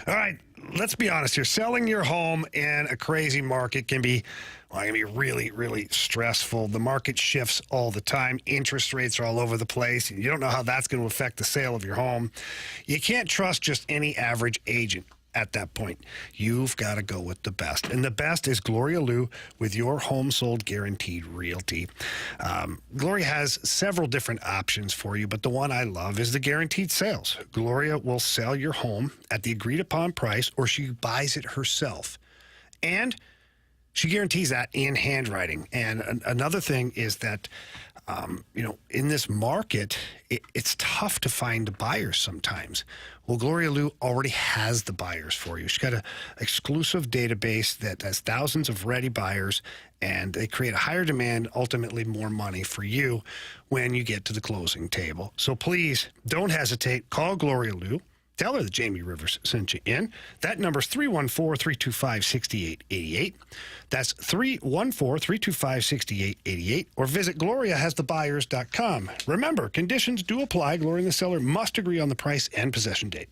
All right, let's be honest here. Selling your home in a crazy market can be really, really stressful. The market shifts all the time. Interest rates are all over the place. You don't know how that's going to affect the sale of your home. You can't trust just any average agent at that point. You've got to go with the best. And the best is Gloria Liu with Your Home Sold Guaranteed Realty. Gloria has several different options for you, but the one I love is the guaranteed sales. Gloria will sell your home at the agreed upon price, or she buys it herself. And She guarantees that in handwriting. And another thing is that, in this market, it's tough to find buyers sometimes. Well, Gloria Liu already has the buyers for you. She's got an exclusive database that has thousands of ready buyers, and they create a higher demand, ultimately more money for you when you get to the closing table. So please don't hesitate. Call Gloria Liu. Tell her that Jamie Rivers sent you in. That number is 314-325-6888. That's 314-325-6888. Or visit GloriaHasTheBuyers.com. Remember, conditions do apply. Gloria and the seller must agree on the price and possession date.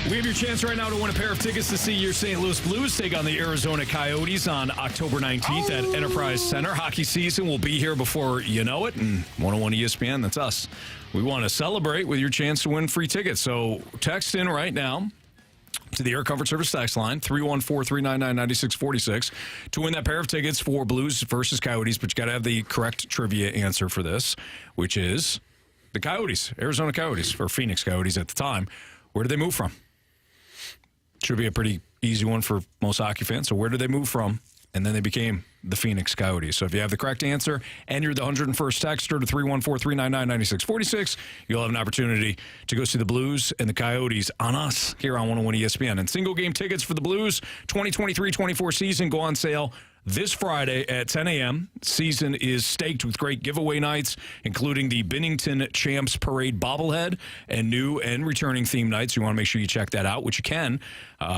We have your chance right now to win a pair of tickets to see your St. Louis Blues take on the Arizona Coyotes on October 19th at Enterprise Center. Hockey season will be here before you know it, and 101 ESPN, that's us. We want to celebrate with your chance to win free tickets. So text in right now to the Air Comfort Service text line, 314-399-9646, to win that pair of tickets for Blues versus Coyotes. But you got to have the correct trivia answer for this, which is the Coyotes, Arizona Coyotes, or Phoenix Coyotes at the time. Where did they move from? Should be a pretty easy one for most hockey fans. So where did they move from? And then they became the Phoenix Coyotes. So if you have the correct answer and you're the 101st texter to 314-399-9646, you'll have an opportunity to go see the Blues and the Coyotes on us here on 101 ESPN. And single game tickets for the Blues 2023-24 season go on sale this Friday at 10 a.m. Season is staked with great giveaway nights, including the Bennington Champs Parade bobblehead and new and returning theme nights. You want to make sure you check that out, which you can.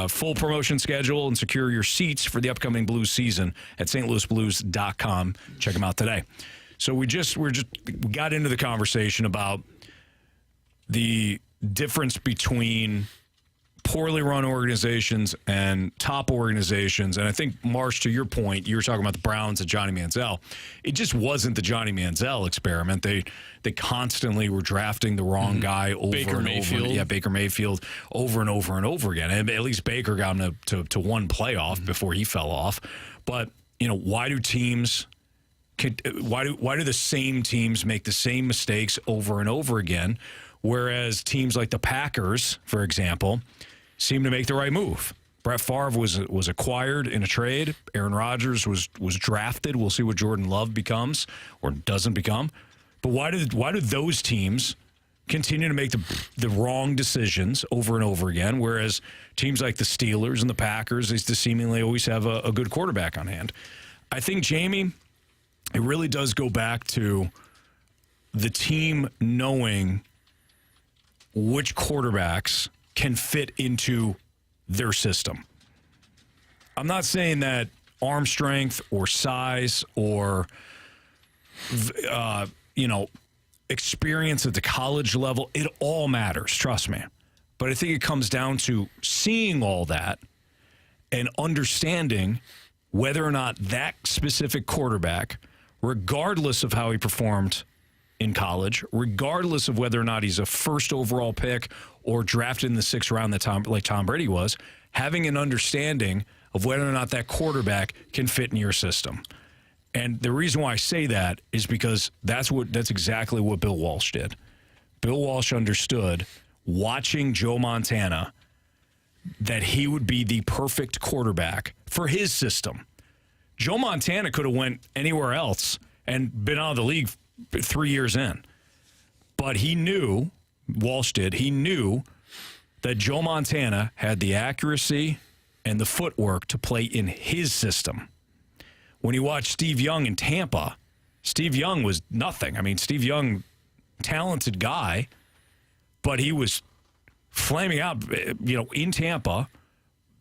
Full promotion schedule and secure your seats for the upcoming Blues season at stlouisblues.com. Check them out today. So we got into the conversation about the difference between poorly run organizations and top organizations. And I think, Marsh, to your point, you were talking about the Browns and Johnny Manziel. It just wasn't the Johnny Manziel experiment. They constantly were drafting the wrong guy over and over. Yeah, Baker Mayfield over and over and over again. And at least Baker got him to one playoff before he fell off. But, why do teams... Why do the same teams make the same mistakes over and over again, whereas teams like the Packers, for example, seem to make the right move? Brett Favre was acquired in a trade. Aaron Rodgers was drafted. We'll see what Jordan Love becomes or doesn't become. But why do those teams continue to make the wrong decisions over and over again, whereas teams like the Steelers and the Packers, they seemingly always have a good quarterback on hand? I think, Jamie, it really does go back to the team knowing which quarterbacks can fit into their system. I'm not saying that arm strength or size or experience at the college level, it all matters, trust me. But I think it comes down to seeing all that and understanding whether or not that specific quarterback, regardless of how he performed in college, regardless of whether or not he's a first overall pick or drafted in the 6th round like Tom Brady was, having an understanding of whether or not that quarterback can fit in your system. And the reason why I say that is because that's exactly what Bill Walsh did. Bill Walsh understood, watching Joe Montana, that he would be the perfect quarterback for his system. Joe Montana could have went anywhere else and been out of the league 3 years in. But he knew, Walsh did, he knew that Joe Montana had the accuracy and the footwork to play in his system. When you watch Steve Young in Tampa, Steve Young was nothing. I mean, Steve Young, talented guy, but he was flaming out, in Tampa.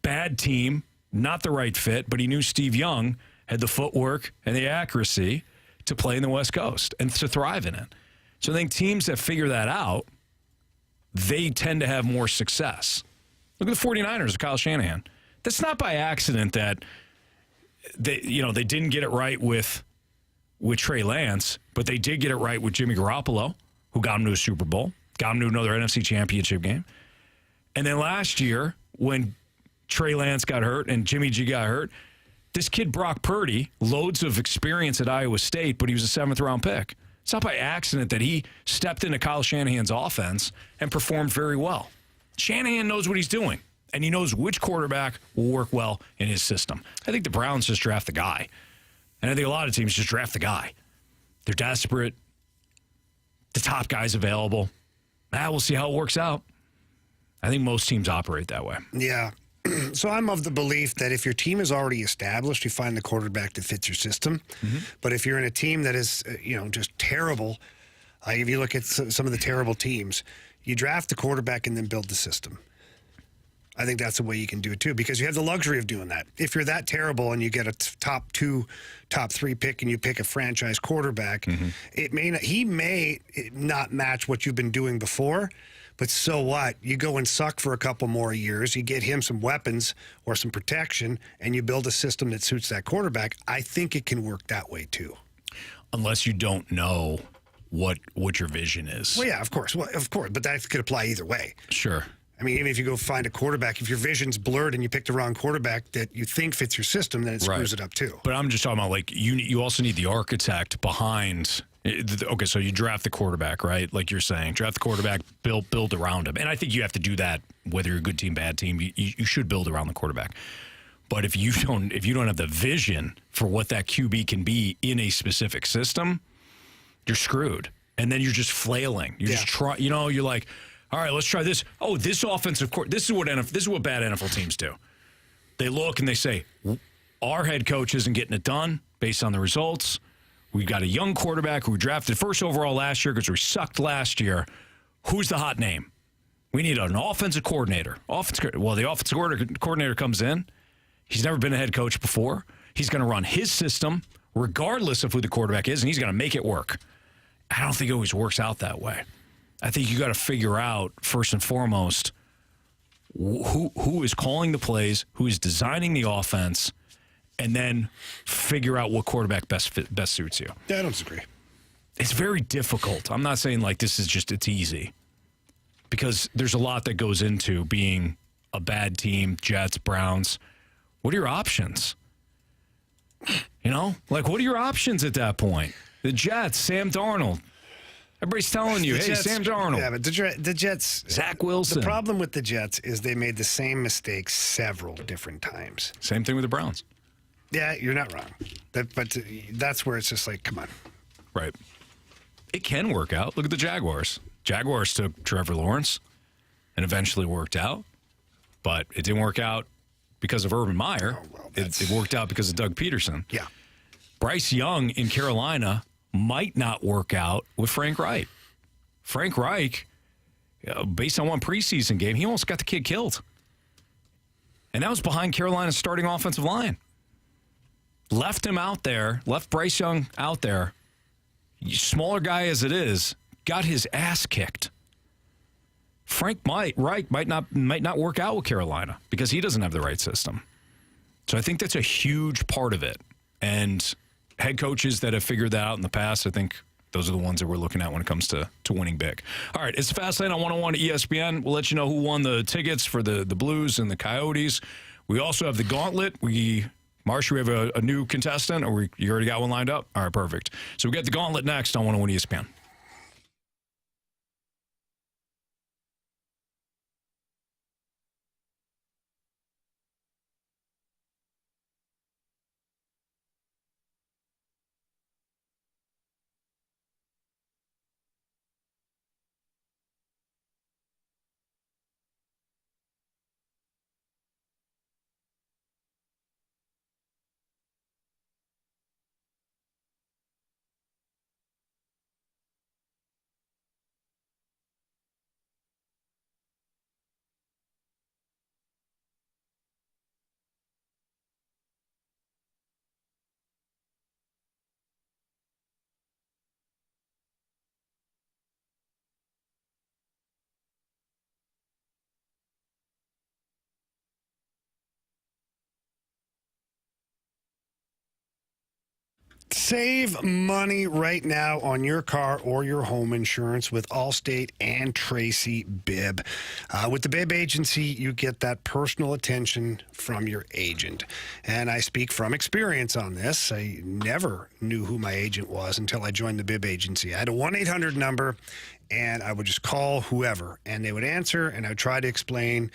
Bad team, not the right fit, but he knew Steve Young had the footwork and the accuracy to play in the West Coast and to thrive in it. So I think teams that figure that out, they tend to have more success. Look at the 49ers, Kyle Shanahan. That's not by accident that they didn't get it right with Trey Lance, but they did get it right with Jimmy Garoppolo, who got him to a Super Bowl, got him to another NFC Championship game. And then last year, when Trey Lance got hurt and Jimmy G got hurt, this kid Brock Purdy, loads of experience at Iowa State, but he was a 7th-round pick. It's not by accident that he stepped into Kyle Shanahan's offense and performed very well. Shanahan knows what he's doing, and he knows which quarterback will work well in his system. I think the Browns just draft the guy, and I think a lot of teams just draft the guy. They're desperate. The top guy's available. We'll see how it works out. I think most teams operate that way. Yeah. So I'm of the belief that if your team is already established, you find the quarterback that fits your system. Mm-hmm. But if you're in a team that is, just terrible, if you look at some of the terrible teams, you draft the quarterback and then build the system. I think that's the way you can do it too, because you have the luxury of doing that. If you're that terrible and you get a top 2, top 3 pick and you pick a franchise quarterback, mm-hmm. He may not match what you've been doing before. But so what? You go and suck for a couple more years. You get him some weapons or some protection, and you build a system that suits that quarterback. I think it can work that way too. Unless you don't know what your vision is. Well, yeah, of course. Well, of course. But that could apply either way. Sure. I mean, even if you go find a quarterback, if your vision's blurred and you pick the wrong quarterback that you think fits your system, then it screws it up too. But I'm just talking about, you also need the architect behind. Okay, so you draft the quarterback, right? Like you're saying, draft the quarterback, build around him. And I think you have to do that whether you're a good team, bad team. You should build around the quarterback. But if you don't have the vision for what that QB can be in a specific system, you're screwed. And then you're just flailing. You're just you're like, all right, let's try this. Oh, this offensive court. This is what bad NFL teams do. They look and they say, our head coach isn't getting it done based on the results. We've got a young quarterback who we drafted first overall last year because we sucked last year. Who's the hot name? We need an offensive coordinator. Well, the offensive coordinator comes in. He's never been a head coach before. He's going to run his system regardless of who the quarterback is, and he's going to make it work. I don't think it always works out that way. I think you got to figure out, first and foremost, who is calling the plays, who is designing the offense, and then figure out what quarterback best suits you. Yeah, I don't disagree. It's very difficult. I'm not saying it's easy, because there's a lot that goes into being a bad team, Jets, Browns. What are your options? What are your options at that point? The Jets, Sam Darnold. Everybody's telling you, hey, Sam Darnold. Yeah, but the Jets. Zach Wilson. The problem with the Jets is they made the same mistakes several different times. Same thing with the Browns. Yeah, you're not wrong. But that's where it's just like, come on. Right. It can work out. Look at the Jaguars. Jaguars took Trevor Lawrence and eventually worked out. But it didn't work out because of Urban Meyer. Oh, well, it worked out because of Doug Peterson. Yeah. Bryce Young in Carolina might not work out with Frank Reich. Frank Reich, based on one preseason game, he almost got the kid killed. And that was behind Carolina's starting offensive line. Left him out there, left Bryce Young out there. Smaller guy as it is, got his ass kicked. Frank Reich might not work out with Carolina because he doesn't have the right system. So I think that's a huge part of it. And head coaches that have figured that out in the past, I think those are the ones that we're looking at when it comes to winning big. All right, it's Fastlane on 101 ESPN. We'll let you know who won the tickets for the Blues and the Coyotes. We also have the Gauntlet. Marsha, we have a new contestant, or you already got one lined up? All right, perfect. So we got the Gauntlet next on 101 ESPN. Save money right now on your car or your home insurance with Allstate and Tracy Bibb. With the Bibb Agency, you get that personal attention from your agent. And I speak from experience on this. I never knew who my agent was until I joined the Bibb Agency. I had a 1-800 number, and I would just call whoever, and they would answer, and I would try to explain,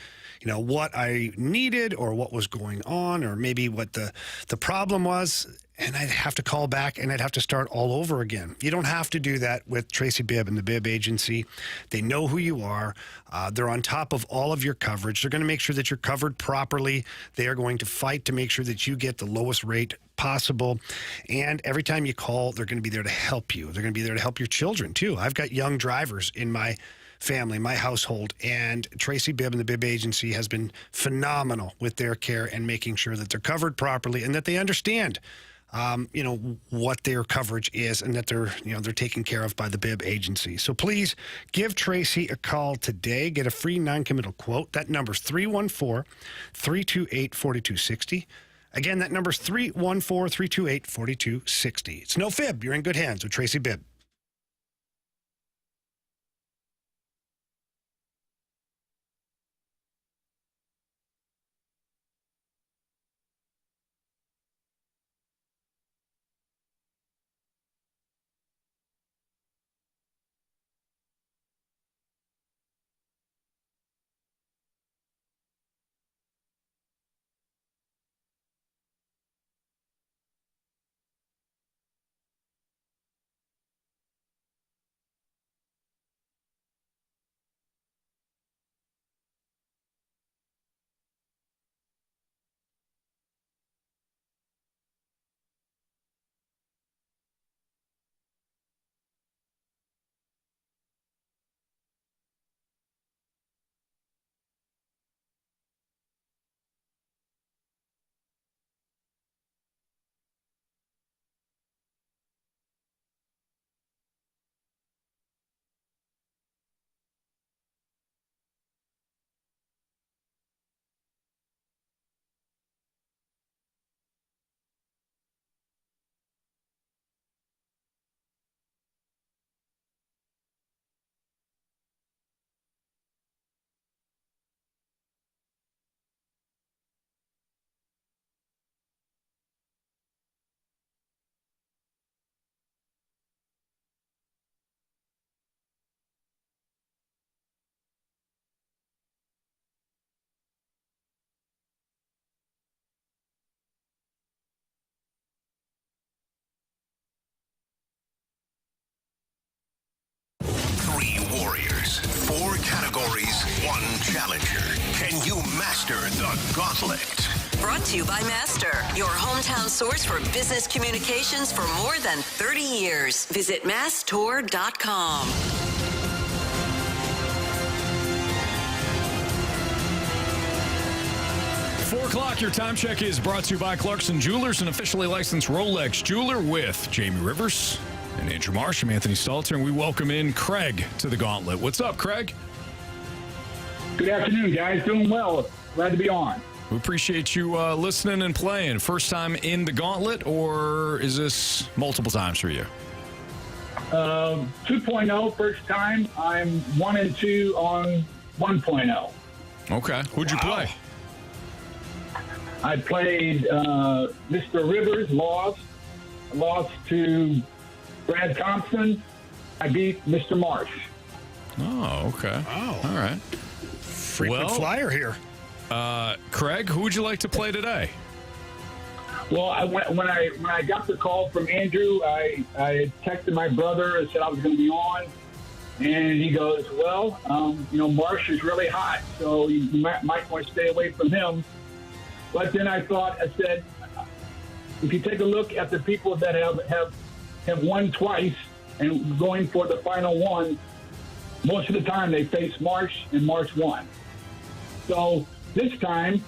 what I needed or what was going on or maybe what the problem was. And I'd have to call back and I'd have to start all over again. You don't have to do that with Tracy Bibb and the Bibb Agency. They know who you are. They're on top of all of your coverage. They're going to make sure that you're covered properly. They are going to fight to make sure that you get the lowest rate possible. And every time you call, they're going to be there to help you. They're going to be there to help your children, too. I've got young drivers in my family, my household, and Tracy Bibb and the Bibb Agency has been phenomenal with their care and making sure that they're covered properly and that they understand what their coverage is and that they're taken care of by the Bibb Agency. So please give Tracy a call today. Get a free non-committal quote. That number's 314-328-4260. Again, that number's 314-328-4260. It's no fib. You're in good hands with Tracy Bibb. warriors. 4 categories, 1 challenger. Can you master the Gauntlet? Brought to you by Master, your hometown source for business communications for more than 30 years. Visit masstour.com. 4 o'clock, your time check is brought to you by Clarkson Jewelers, an officially licensed Rolex jeweler, with Jamie Rivers and Andrew Marsh. I'm Anthony Stalter, and we welcome in Craig to the Gauntlet. What's up, Craig? Good afternoon, guys. Doing well. Glad to be on. We appreciate you listening and playing. First time in the Gauntlet, or is this multiple times for you? 2.0, first time. I'm 1 and 2 on 1.0. Okay. Who'd you play? I played Mr. Rivers, lost to Brad Thompson. I beat Mr. Marsh. Oh, okay. Oh. All right. Frequent flyer here. Craig, who would you like to play today? Well, when I got the call from Andrew, I texted my brother and said I was going to be on. And he goes, well, Marsh is really hot, so you might want to stay away from him. But then I said, if you take a look at the people that have won twice and going for the final one, most of the time they face Marsh, and Marsh won. So this time,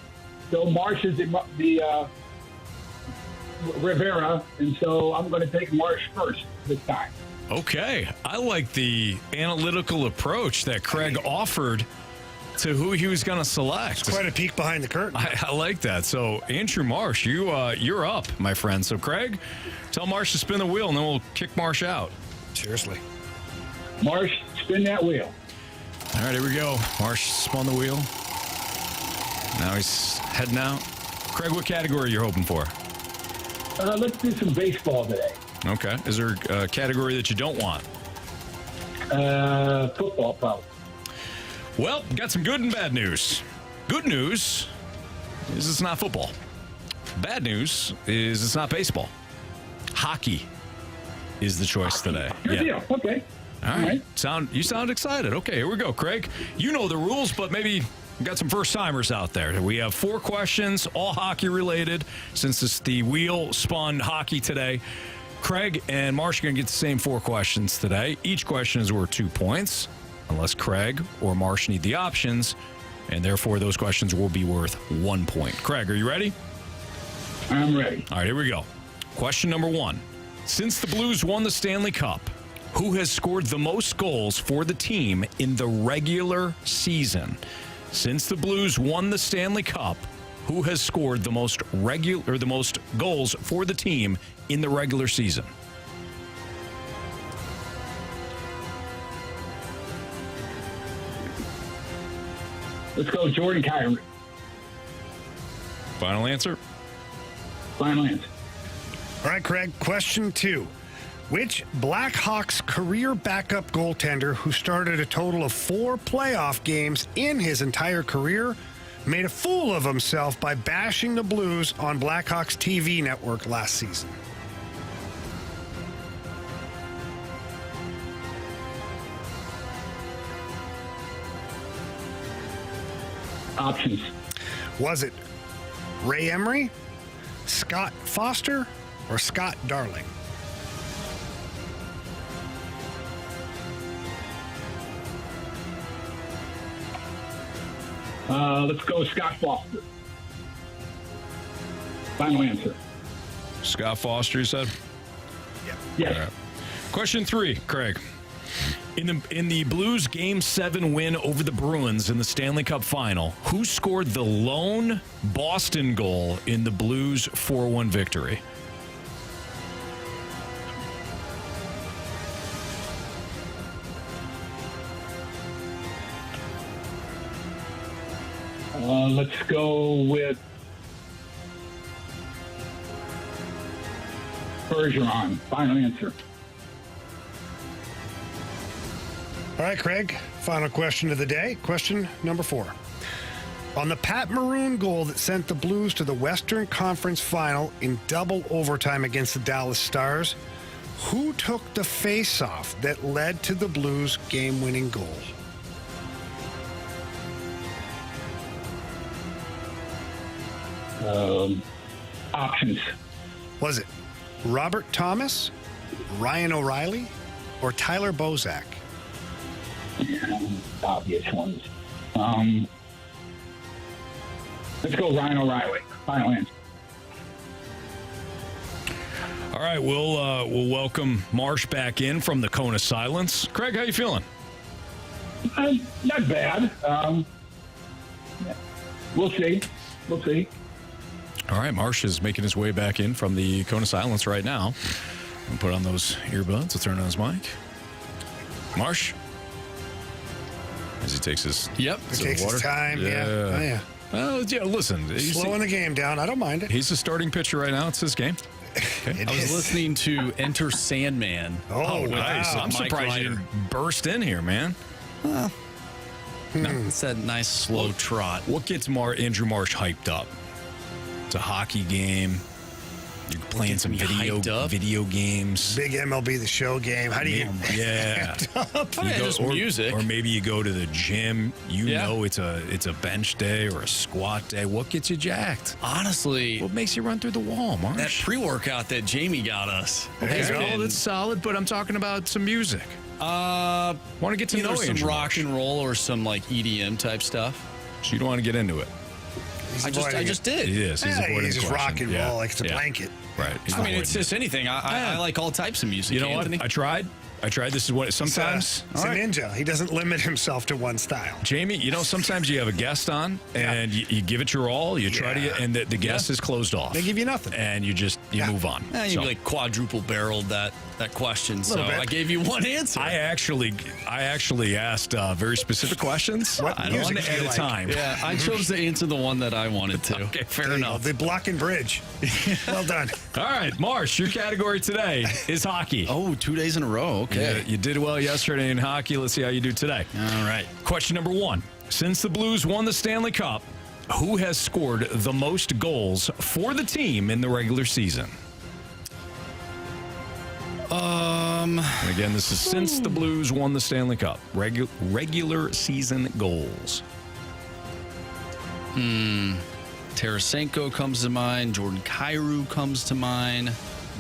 Marsh is the Rivera, and so I'm going to take Marsh first this time. Okay. I like the analytical approach that Craig offered to who he was going to select. It's quite a peek behind the curtain. I like that. So, Andrew Marsh, you're up, my friend. So, Craig, tell Marsh to spin the wheel, and then we'll kick Marsh out. Seriously. Marsh, spin that wheel. All right, here we go. Marsh spun the wheel. Now he's heading out. Craig, what category are you hoping for? Let's do some baseball today. Okay. Is there a category that you don't want? Football, probably. Well, got some good and bad news. Good news is it's not football. Bad news is it's not baseball. Hockey is the choice today. Good deal. Okay. All right. You sound excited. Okay, here we go, Craig. You know the rules, but maybe we got some first-timers out there. We have 4 questions, all hockey-related, since it's the wheel-spun hockey today. Craig and Marsh are going to get the same 4 questions today. Each question is worth 2 points, unless Craig or Marsh need the options, and therefore those questions will be worth 1 point. Craig, are you ready? I'm ready. All right, here we go. Question number 1. Since the Blues won the Stanley Cup, who has scored the most goals for the team in the regular season? Since the Blues won the Stanley Cup, who has scored the most goals for the team in the regular season? Let's go Jordan Kyrou. Final answer? Final answer. All right, Craig, question 2. Which Blackhawks career backup goaltender who started a total of 4 playoff games in his entire career made a fool of himself by bashing the Blues on Blackhawks TV network last season? Options. Was it Ray Emery, Scott Foster, or Scott Darling? Let's go Scott Foster. Final answer. Scott Foster, you said? Yes. Right. Question 3, Craig. In the Blues Game 7 win over the Bruins in the Stanley Cup Final, who scored the lone Boston goal in the Blues 4-1 victory? Let's go with Bergeron. Final answer. All right, Craig, final question of the day. Question number 4. On the Pat Maroon goal that sent the Blues to the Western Conference Final in double overtime against the Dallas Stars, Who took the face-off that led to the Blues' game-winning goal? Options. Was it Robert Thomas, Ryan O'Reilly, or Tyler Bozak? Obvious ones. Let's go Ryan O'Reilly. Final answer. All right, we'll welcome Marsh back in from the cone of silence. Craig, how you feeling? Not bad. We'll see. We'll see. All right, Marsh is making his way back in from the cone of silence right now. We'll put on those earbuds. We'll turn on his mic. Marsh, as he takes his He takes his time. Yeah. Oh, yeah. Well, yeah. Listen, slowing the game down. I don't mind it. He's the starting pitcher right now. It's his game. Okay. I was listening to Enter Sandman. Oh, nice. I'm surprised you didn't burst in here, man. No, it's that nice slow trot. What gets Andrew Marsh hyped up? It's a hockey game. You're playing some video games. Big MLB The Show game. How do you get just music. Or maybe you go to the gym. You know it's a bench day or a squat day. What gets you jacked? Honestly, what makes you run through the wall, Marsh? That pre-workout that Jamie got us. That's solid, but I'm talking about some music. Want to get to know some rock and roll or some like EDM type stuff. So you don't want to get into it. I just did. He is. He's just rock and roll like it's a blanket. Right. I mean, it's just anything. I like all types of music. You know Anthony. what? I tried. This is what sometimes. He's a ninja. He doesn't limit himself to one style. Jamie, sometimes you have a guest on and you give it your all. You try to get, and the guest is closed off. They give you nothing. And you move on. You like quadruple barreled that question. So I gave you one answer. I actually asked very specific questions. What music at a time. Yeah, I chose to answer the one that I wanted to. Okay, fair enough. The block and bridge. Well done. All right, Marsh, your category today is hockey. Oh, 2 days in a row. Okay. You did well yesterday in hockey. Let's see how you do today. All right. Question number 1. Since the Blues won the Stanley Cup, who has scored the most goals for the team in the regular season? And again, this is since the Blues won the Stanley Cup. Regular season goals. Tarasenko comes to mind. Jordan Kyrou comes to mind.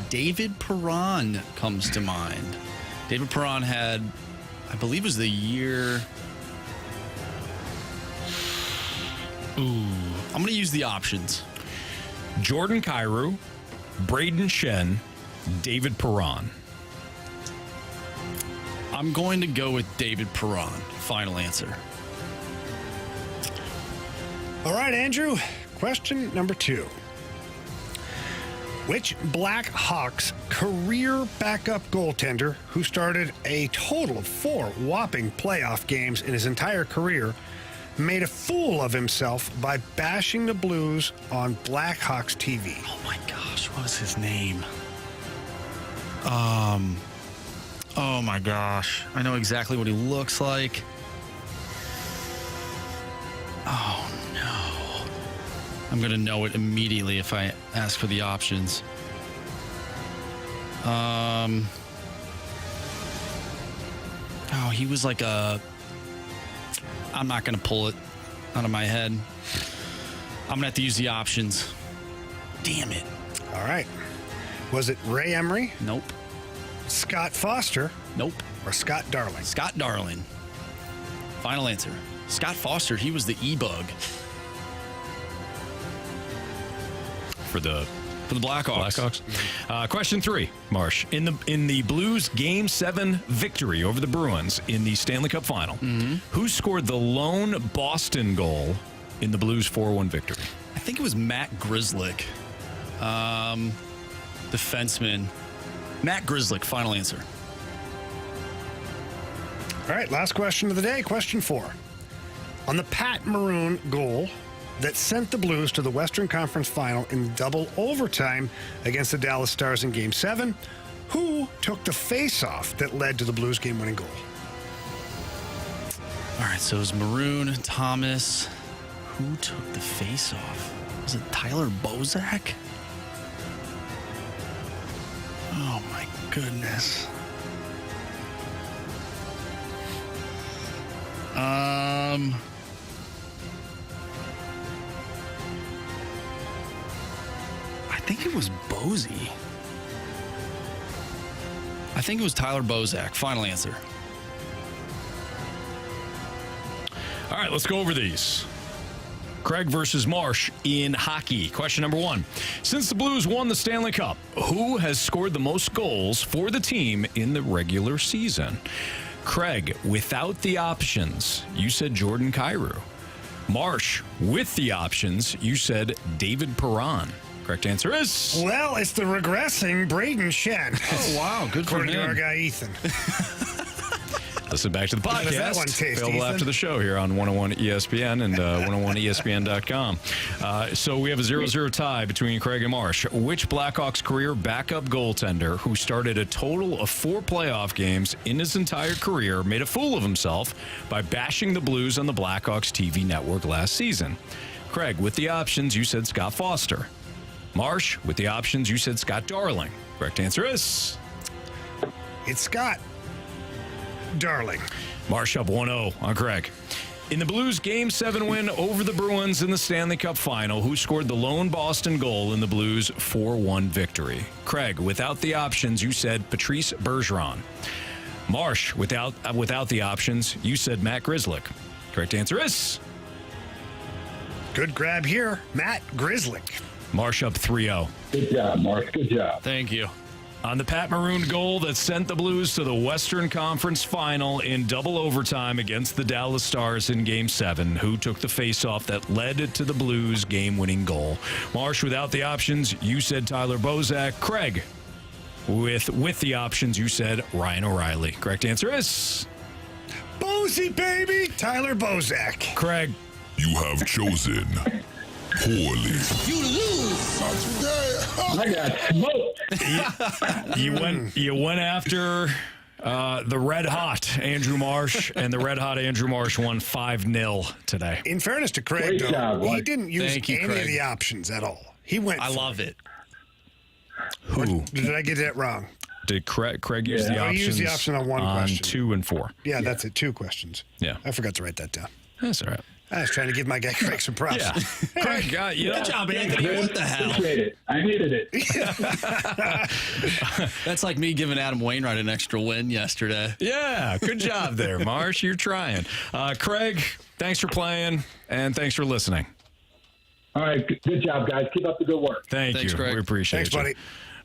David Perron comes to mind. David Perron had, I believe it was the year... I'm going to use the options. Jordan Kyrou, Braden Shen, David Perron. I'm going to go with David Perron. Final answer. All right, Andrew. Question number 2. Which Blackhawks career backup goaltender who started a total of 4 whopping playoff games in his entire career made a fool of himself by bashing the Blues on Blackhawks TV? Oh my gosh, what is his name? Oh my gosh. I know exactly what he looks like. Oh no. I'm going to know it immediately if I ask for the options. Oh, he was like I'm not going to pull it out of my head. I'm going to have to use the options. Damn it. All right. Was it Ray Emery? Nope. Scott Foster? Nope. Or Scott Darling? Scott Darling. Final answer. Scott Foster, he was the E-bug. For the Blackhawks. Question 3, Marsh. In the Blues Game 7 victory over the Bruins in the Stanley Cup Final, who scored the lone Boston goal in the Blues 4-1 victory? I think it was Matt Grzelcyk. Defenseman. Matt Grzelcyk. Final answer. All right, last question of the day. Question 4. On the Pat Maroon goal that sent the Blues to the Western Conference Final in double overtime against the Dallas Stars in Game 7, who took the face-off that led to the Blues game-winning goal? All right, so it was Maroon, Thomas. Who took the face-off? Was it Tyler Bozak? Oh, my goodness. I think it was Bozy. I think it was Tyler Bozak. Final answer. All right, let's go over these. Craig versus Marsh in hockey. Question number 1. Since the Blues won the Stanley Cup, who has scored the most goals for the team in the regular season? Craig, without the options, you said Jordan Kyrou. Marsh, with the options, you said David Perron. Correct answer is... Well, it's the regressing Braden Shen. Oh, wow. Good for him. According to our guy, Ethan. Listen back to the podcast. How does that one taste, available Ethan? after the show here on 101 ESPN and 101ESPN.com. So we have a 0-0 tie between Craig and Marsh. Which Blackhawks career backup goaltender who started a total of 4 playoff games in his entire career made a fool of himself by bashing the Blues on the Blackhawks TV network last season? Craig, with the options, you said Scott Foster. Marsh, with the options, you said Scott Darling. Correct answer is... It's Scott Darling. Marsh up 1-0 on Craig. In the Blues' Game 7 win over the Bruins in the Stanley Cup Final, who scored the lone Boston goal in the Blues' 4-1 victory? Craig, without the options, you said Patrice Bergeron. Marsh, without the options, you said Matt Grzelcyk. Correct answer is... Good grab here, Matt Grzelcyk. Marsh up 3-0. Good job, Mark. Good job. Thank you. On the Pat Maroon goal that sent the Blues to the Western Conference Final in double overtime against the Dallas Stars in Game 7, who took the faceoff that led to the Blues' game-winning goal? Marsh, without the options, you said Tyler Bozak. Craig, with the options, you said Ryan O'Reilly. Correct answer is... Bozy, baby! Tyler Bozak. Craig. You have chosen poorly. You lose. Not today. I got smoked. You went after the red hot Andrew Marsh, and the red hot Andrew Marsh won 5-0 today. In fairness to Craig, Great job, he Mike. didn't use Thank you, any Craig. of the options at all. He went. I love it. Who? Did I get that wrong? Did Craig use the Yeah. options? He used the option on one question. 2 and 4. Yeah, that's it. 2 questions. Yeah. I forgot to write that down. That's all right. I was trying to give my guy Craig some props. Yeah. Craig, good job, Anthony. Good. What the hell? Appreciate it. I needed it. That's like me giving Adam Wainwright an extra win yesterday. Yeah, good job there, Marsh. You're trying. Craig, thanks for playing, and thanks for listening. All right. Good job, guys. Keep up the good work. Thanks, Thanks, Craig. We appreciate Thanks, you.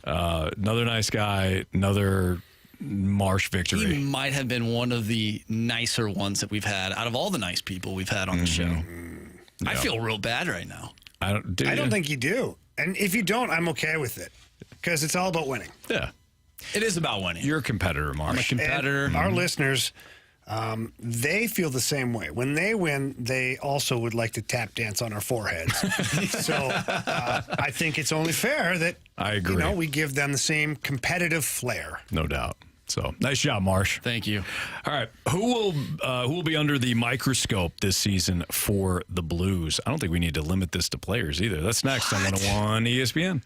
buddy. Another nice guy, another Marsh victory. He might have been one of the nicer ones that we've had out of all the nice people we've had on the show. I feel real bad right now. I don't think you do. And if you don't, I'm okay with it because it's all about winning. Yeah. It is about winning. You're a competitor, Marsh. I'm a competitor. And our listeners, they feel the same way. When they win, they also would like to tap dance on our foreheads. So I think it's only fair that I agree. we give them the same competitive flair. No doubt. So nice job, Marsh. Thank you. All right, who will be under the microscope this season for the Blues? I don't think we need to limit this to players either. That's next on 101 ESPN.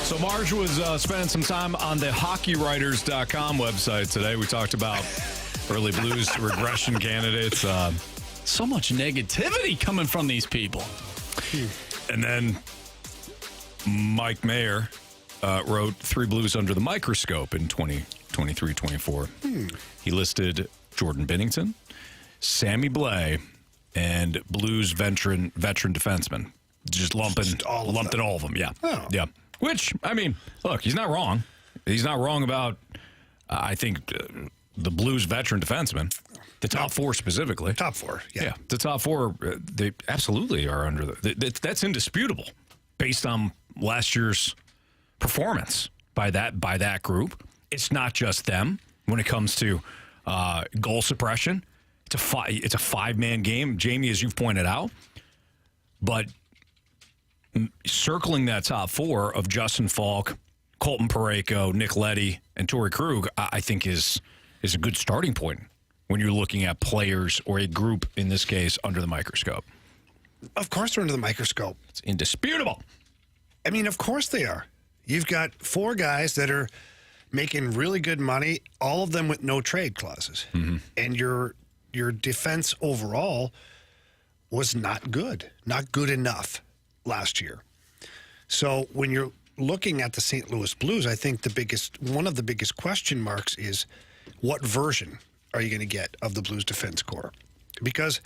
So Marge was spending some time on the hockeywriters.com website today. We talked about early Blues regression candidates. So much negativity coming from these people. And then Mike Mayer wrote 3 Blues under the microscope in 2023-24. He listed Jordan Binnington, Sammy Blais, and Blues veteran defenseman. Just lumping all of them. Yeah. Oh. Yeah. Which, I mean, look, he's not wrong. He's not wrong about, I think, the Blues veteran defenseman. The top 4 specifically. Top 4, yeah. The top 4, they absolutely are under that's indisputable based on last year's performance by that group. It's not just them when it comes to goal suppression. It's a 5-man game, Jamie, as you've pointed out. But circling that top 4 of Justin Falk, Colton Parayko, Nick Leddy, and Torrey Krug, I think is a good starting point when you're looking at players or a group, in this case, under the microscope. Of course they're under the microscope. It's indisputable. I mean, of course they are. You've got 4 guys that are making really good money, all of them with no trade clauses. Mm-hmm. And your defense overall was not good enough last year. So when you're looking at the St. Louis Blues, I think one of the biggest question marks is what version are you going to get of the Blues defense corps? Because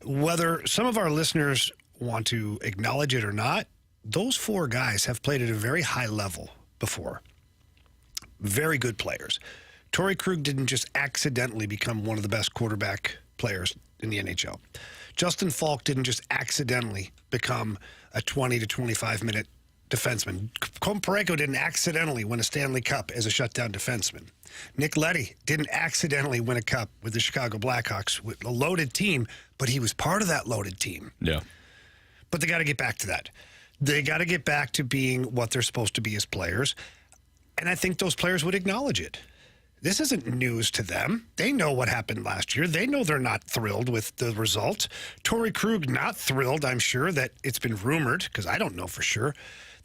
whether some of our listeners want to acknowledge it or not, those 4 guys have played at a very high level before. Very good players. Torrey Krug didn't just accidentally become one of the best quarterback players in the NHL. Justin Falk didn't just accidentally become a 20 to 25 minute defenseman. Colton Parayko didn't accidentally win a Stanley Cup as a shutdown defenseman. Nick Leddy didn't accidentally win a cup with the Chicago Blackhawks with a loaded team, but he was part of that loaded team. Yeah. But they got to get back to that. They got to get back to being what they're supposed to be as players. And I think those players would acknowledge it. This isn't news to them. They know what happened last year. They know they're not thrilled with the result. Torrey Krug not thrilled, I'm sure, that it's been rumored, because I don't know for sure,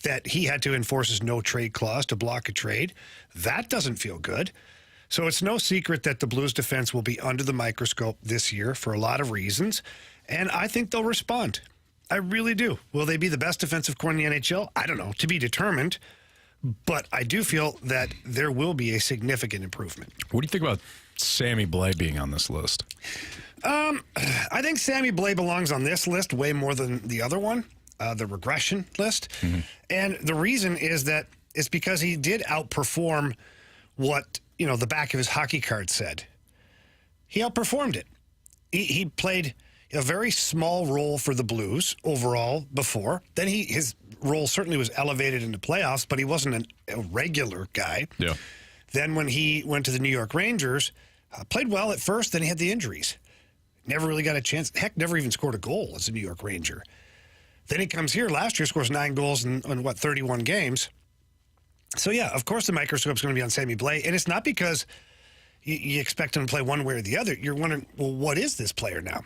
that he had to enforce his no-trade clause to block a trade. That doesn't feel good. So it's no secret that the Blues defense will be under the microscope this year for a lot of reasons, and I think they'll respond. I really do. Will they be the best defensive corps in the NHL? I don't know. To be determined. But I do feel that there will be a significant improvement. What do you think about Sammy Blais being on this list? I think Sammy Blais belongs on this list way more than the other one, the regression list. Mm-hmm. And the reason is that it's because he did outperform what, the back of his hockey card said. He outperformed it. He played a very small role for the Blues overall before. Then his role certainly was elevated in the playoffs, but he wasn't a regular guy. Yeah. Then when he went to the New York Rangers, played well at first, then he had the injuries. Never really got a chance. Heck, never even scored a goal as a New York Ranger. Then he comes here last year, scores 9 goals in 31 games. So, yeah, of course the microscope's going to be on Sammy Blais, and it's not because you expect him to play one way or the other. You're wondering, well, what is this player now?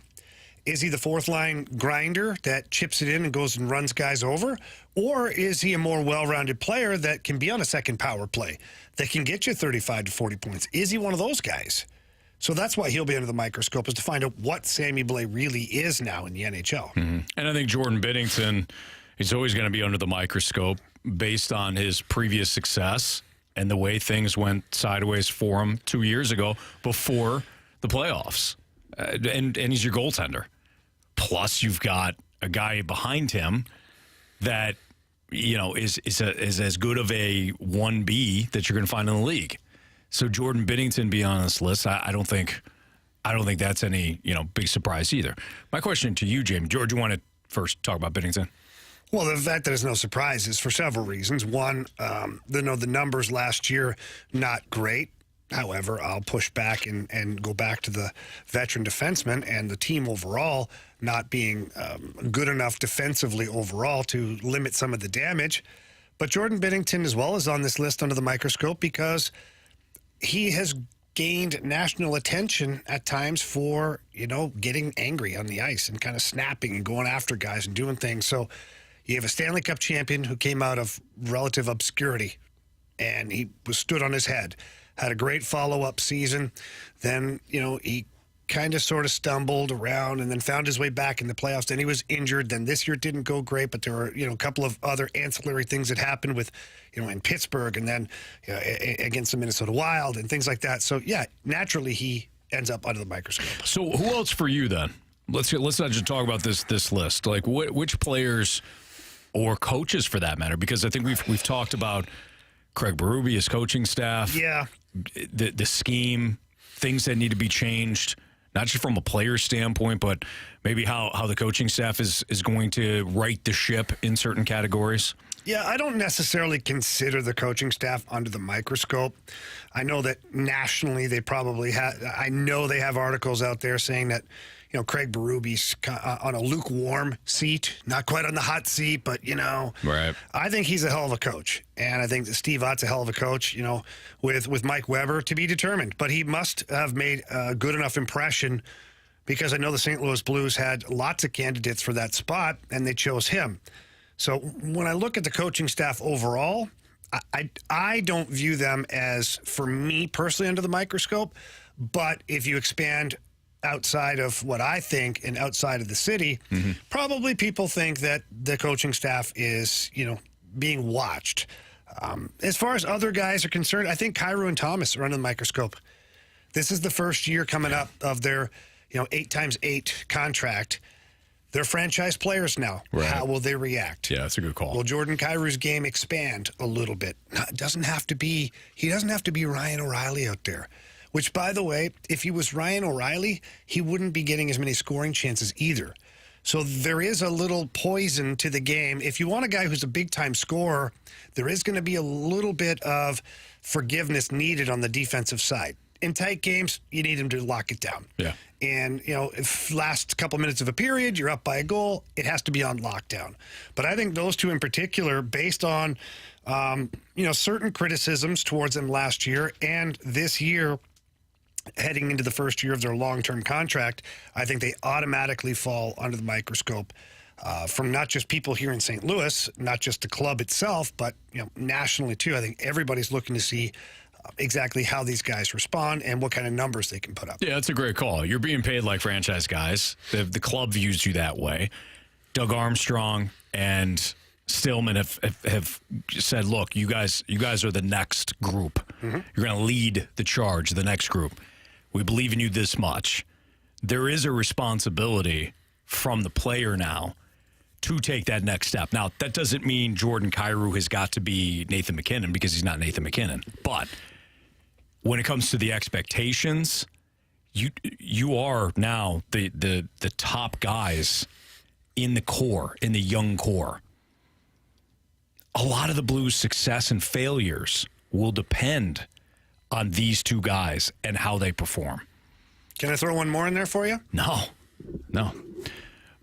Is he the 4th-line grinder that chips it in and goes and runs guys over? Or is he a more well-rounded player that can be on a second power play, that can get you 35 to 40 points? Is he one of those guys? So that's why he'll be under the microscope, is to find out what Sammy Blais really is now in the NHL. Mm-hmm. And I think Jordan Binnington is always going to be under the microscope based on his previous success and the way things went sideways for him 2 years ago before the playoffs. And he's your goaltender. Plus, you've got a guy behind him that is as good of a 1B that you're going to find in the league. So Jordan Binnington being on this list, I don't think that's any big surprise either. My question to you, Jamie, George, you want to first talk about Binnington? Well, the fact that it's no surprise is for several reasons. One, the numbers last year not great. However, I'll push back and go back to the veteran defenseman and the team overall not being good enough defensively overall to limit some of the damage. But Jordan Binnington as well is on this list under the microscope because he has gained national attention at times for, getting angry on the ice and kind of snapping and going after guys and doing things. So, You have a Stanley Cup champion who came out of relative obscurity, and he stood on his head, had a great follow-up season. Then, he kind of sort of stumbled around and then found his way back in the playoffs. Then he was injured. Then this year didn't go great, but there were, a couple of other ancillary things that happened with, in Pittsburgh and then against the Minnesota Wild and things like that. So, yeah, naturally he ends up under the microscope. So who else for you then? Let's not just talk about this list. Like which players or coaches for that matter, because I think we've talked about Craig Berube, his coaching staff. Yeah. The scheme, things that need to be changed. Not just from a player standpoint, but maybe how the coaching staff is going to right the ship in certain categories? Yeah, I don't necessarily consider the coaching staff under the microscope. I know that nationally they probably have – I know they have articles out there saying that, Craig Berube's on a lukewarm seat, not quite on the hot seat, but, Right. I think he's a hell of a coach. And I think that Steve Ott's a hell of a coach, with Mike Weber to be determined. But he must have made a good enough impression because I know the St. Louis Blues had lots of candidates for that spot, and they chose him. So when I look at the coaching staff overall, I don't view them as, for me personally, under the microscope. But if you expand outside of what I think and outside of the city, probably people think that the coaching staff is, being watched. As far as other guys are concerned, I think Kyrou and Thomas are under the microscope. This is the first year coming up of their, 8x8 contract. They're franchise players now. Right. How will they react? Yeah, that's a good call. Will Jordan Kyrou's game expand a little bit? He doesn't have to be Ryan O'Reilly out there. Which, by the way, if he was Ryan O'Reilly, he wouldn't be getting as many scoring chances either. So there is a little poison to the game. If you want a guy who's a big-time scorer, there is going to be a little bit of forgiveness needed on the defensive side. In tight games, you need him to lock it down. Yeah. And, if last couple minutes of a period, you're up by a goal, it has to be on lockdown. But I think those two in particular, based on, certain criticisms towards them last year and this year, heading into the first year of their long-term contract, I think they automatically fall under the microscope from not just people here in St. Louis, not just the club itself, but nationally too. I think everybody's looking to see exactly how these guys respond and what kind of numbers they can put up. Yeah, that's a great call. You're being paid like franchise guys. The club views you that way. Doug Armstrong and Stillman have said, look, you guys are the next group. You're going to lead the charge, the next group. We believe in you this much. There is a responsibility from the player now to take that next step. Now, that doesn't mean Jordan Kyrou has got to be Nathan MacKinnon because he's not Nathan MacKinnon. But when it comes to the expectations, you are now the top guys in the core, in the young core. A lot of the Blues' success and failures will depend on these two guys and how they perform. Can I throw one more in there for you? No.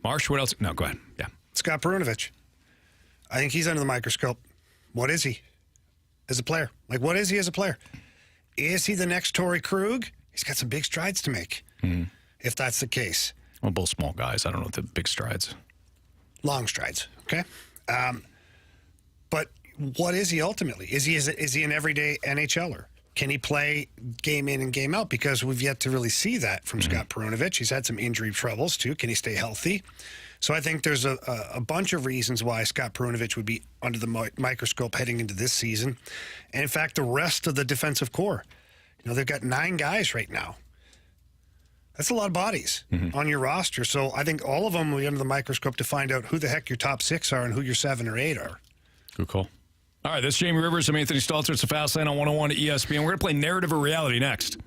Marsh, what else? No, go ahead. Yeah. Scott Perunovich. I think he's under the microscope. What is he as a player? What is he as a player? Is he the next Torrey Krug? He's got some big strides to make, if that's the case. Well, both small guys. I don't know the big strides. Long strides, okay? But what is he ultimately? Is he an everyday NHLer? Can he play game in and game out? Because we've yet to really see that from Scott Perunovich. He's had some injury troubles, too. Can he stay healthy? So I think there's a bunch of reasons why Scott Perunovich would be under the microscope heading into this season. And, in fact, the rest of the defensive core. They've got 9 guys right now. That's a lot of bodies on your roster. So I think all of them will be under the microscope to find out who the heck your top 6 are and who your 7 or 8 are. Good call. All right, this is Jamie Rivers. I'm Anthony Stalter. It's the Fast Lane on 101 at ESPN. We're going to play Narrative or Reality next.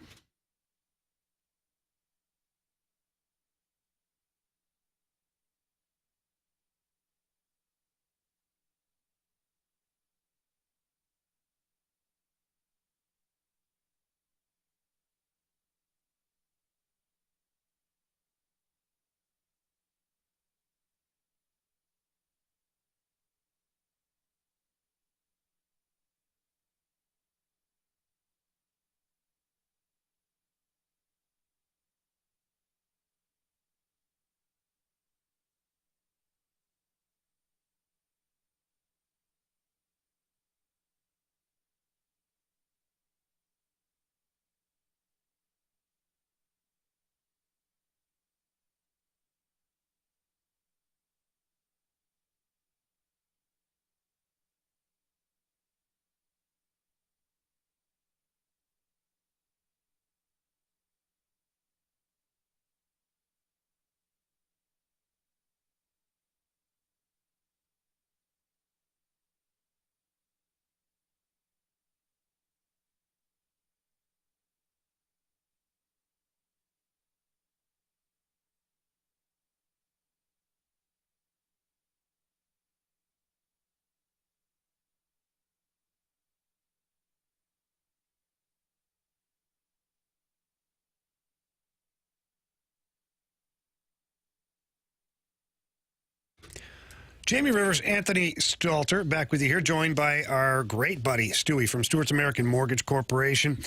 Jamie Rivers, Anthony Stalter, back with you here, joined by our great buddy, Stewie, from Stewart's American Mortgage Corporation.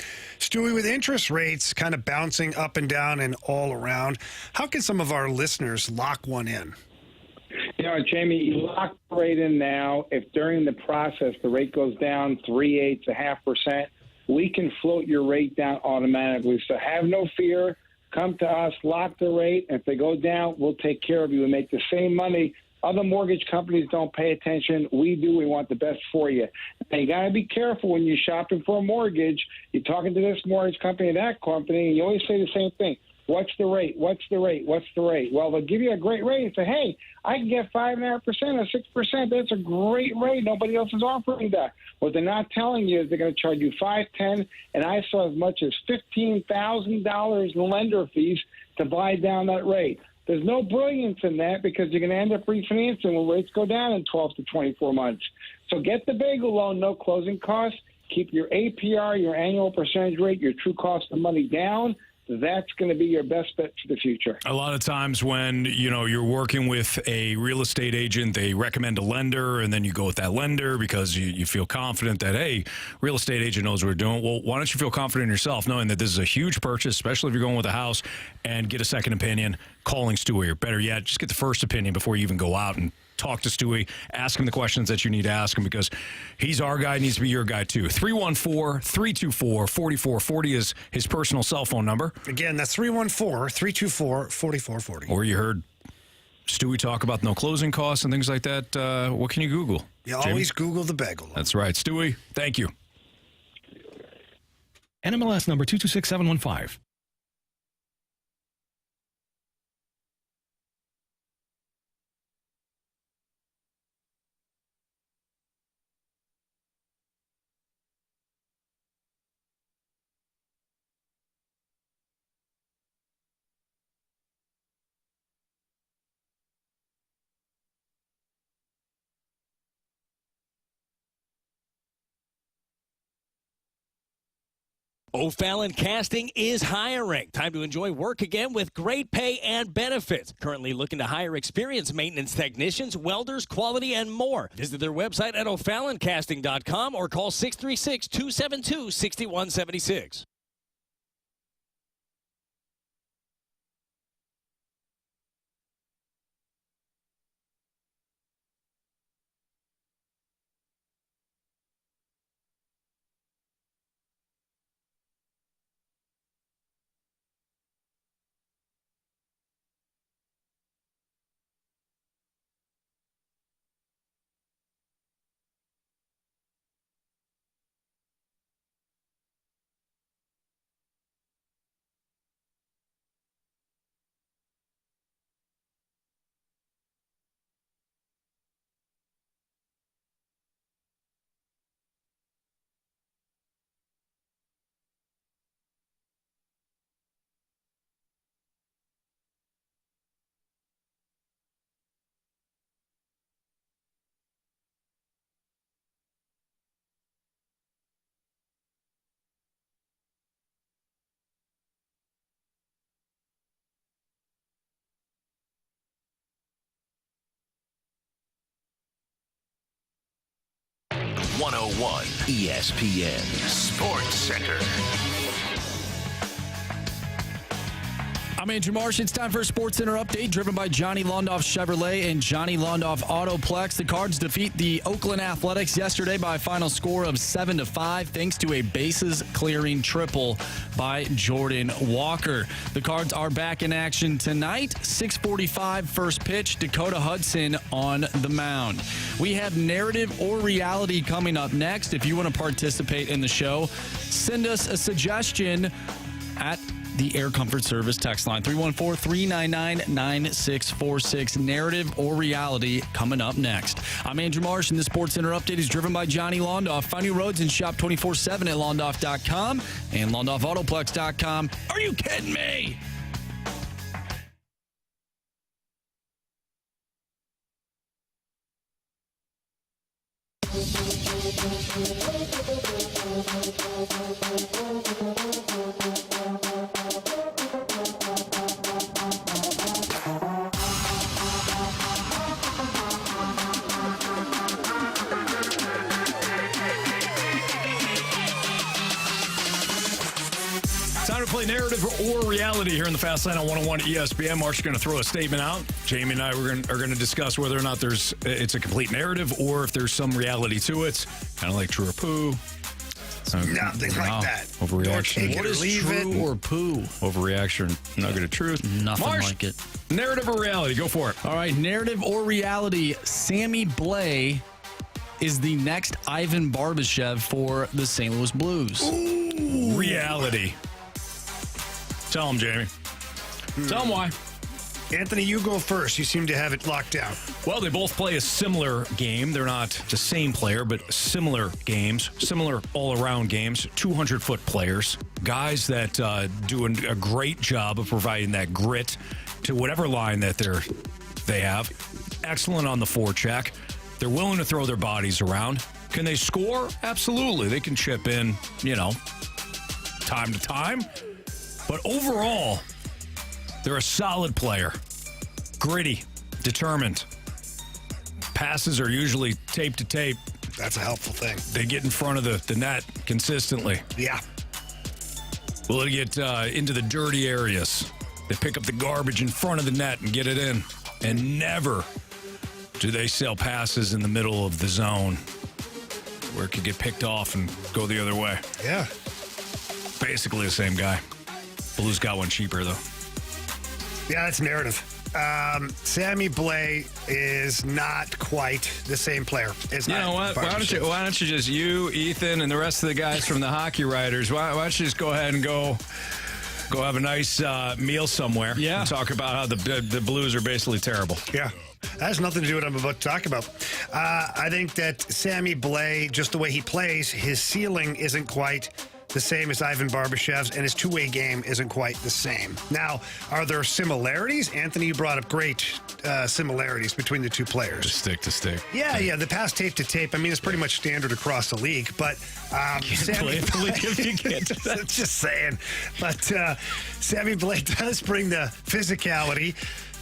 Stewie, with interest rates kind of bouncing up and down and all around, how can some of our listeners lock one in? You know, Jamie, you lock the rate in now. If during the process the rate goes down 0.375%, we can float your rate down automatically. So have no fear. Come to us, lock the rate. If they go down, we'll take care of you and make the same money. Other mortgage companies don't pay attention. We do. We want the best for you. And you got to be careful when you're shopping for a mortgage. You're talking to this mortgage company, that company, and you always say the same thing. What's the rate? What's the rate? What's the rate? Well, they'll give you a great rate and say, hey, I can get 5.5% or 6%. That's a great rate. Nobody else is offering that. What they're not telling you is they're going to charge you $5, $10, and I saw as much as $15,000 in lender fees to buy down that rate. There's no brilliance in that because you're going to end up refinancing when rates go down in 12 to 24 months. So get the bagel loan, no closing costs. Keep your APR, your annual percentage rate, your true cost of money down. That's going to be your best bet for the future. A lot of times when, you're working with a real estate agent, they recommend a lender, and then you go with that lender because you feel confident that, hey, real estate agent knows what we're doing. Well, why don't you feel confident in yourself knowing that this is a huge purchase, especially if you're going with a house, and get a second opinion, calling Stewie, or better yet, just get the first opinion before you even go out and talk to Stewie, ask him the questions that you need to ask him because he's our guy, needs to be your guy too. 314-324-4440 is his personal cell phone number. Again, that's 314-324-4440. Or you heard Stewie talk about no closing costs and things like that. What can you Google? You always Google the bagel. That's right. Stewie, thank you. NMLS number 226715. O'Fallon Casting is hiring. Time to enjoy work again with great pay and benefits. Currently looking to hire experienced maintenance technicians, welders, quality, and more. Visit their website at o'falloncasting.com or call 636-272-6176. ESPN Sports Center. I'm Andrew Marsh. It's time for a Sports Center update driven by Johnny Londoff Chevrolet and Johnny Londoff Autoplex. The Cards defeat the Oakland Athletics yesterday by a final score of 7-5 thanks to a bases-clearing triple by Jordan Walker. The Cards are back in action tonight. 6:45 first pitch. Dakota Hudson on the mound. We have narrative or reality coming up next. If you want to participate in the show, send us a suggestion at the Air Comfort Service text line, 314-399-9646. Narrative or reality coming up next. I'm Andrew Marsh, and the Sports Center update is driven by Johnny Londoff. Find new roads and shop 24/7 at londoff.com and londoffautoplex.com. Are you kidding me? Time to play narrative or reality here in the Fast Lane on 101 ESPN. Mark's going to throw a statement out. Jamie and I are going to discuss whether or not it's a complete narrative or if there's some reality to it. Kind of like true or poo. Nothing like that. Overreaction. What is true or poo? Overreaction. Nugget of truth. Nothing Marsh, like it. Narrative or reality? Go for it. All right, narrative or reality. Sammy Blais is the next Ivan Barbashev for the St. Louis Blues. Ooh. Reality. Tell him, Jamie. Tell him why. Anthony, you go first. You seem to have it locked down. Well, they both play a similar game. They're not the same player, but similar games, similar all-around games, 200-foot players, guys that do a great job of providing that grit to whatever line that they have. Excellent on the forecheck. They're willing to throw their bodies around. Can they score? Absolutely. They can chip in, time to time. But overall, they're a solid player. Gritty, determined. Passes are usually tape to tape. That's a helpful thing. They get in front of the net consistently. Yeah. Will they get into the dirty areas? They pick up the garbage in front of the net and get it in. And never do they sell passes in the middle of the zone where it could get picked off and go the other way. Yeah. Basically the same guy. Blues got one cheaper, though. Yeah, that's narrative. Sammy Blais is not quite the same player. You know what? Why don't you just, you, Ethan, and the rest of the guys from the Hockey Writers, why don't you just go ahead and go have a nice meal somewhere and talk about how the Blues are basically terrible. Yeah. That has nothing to do with what I'm about to talk about. I think that Sammy Blais, just the way he plays, his ceiling isn't quite the same as Ivan Barbashev's, and his two-way game isn't quite the same. Now, are there similarities? Anthony, you brought up great similarities between the two players. Just stick to stick. Yeah, the pass tape to tape, I mean, it's pretty much standard across the league, but Sammy Blais, just saying. But Sammy Blais does bring the physicality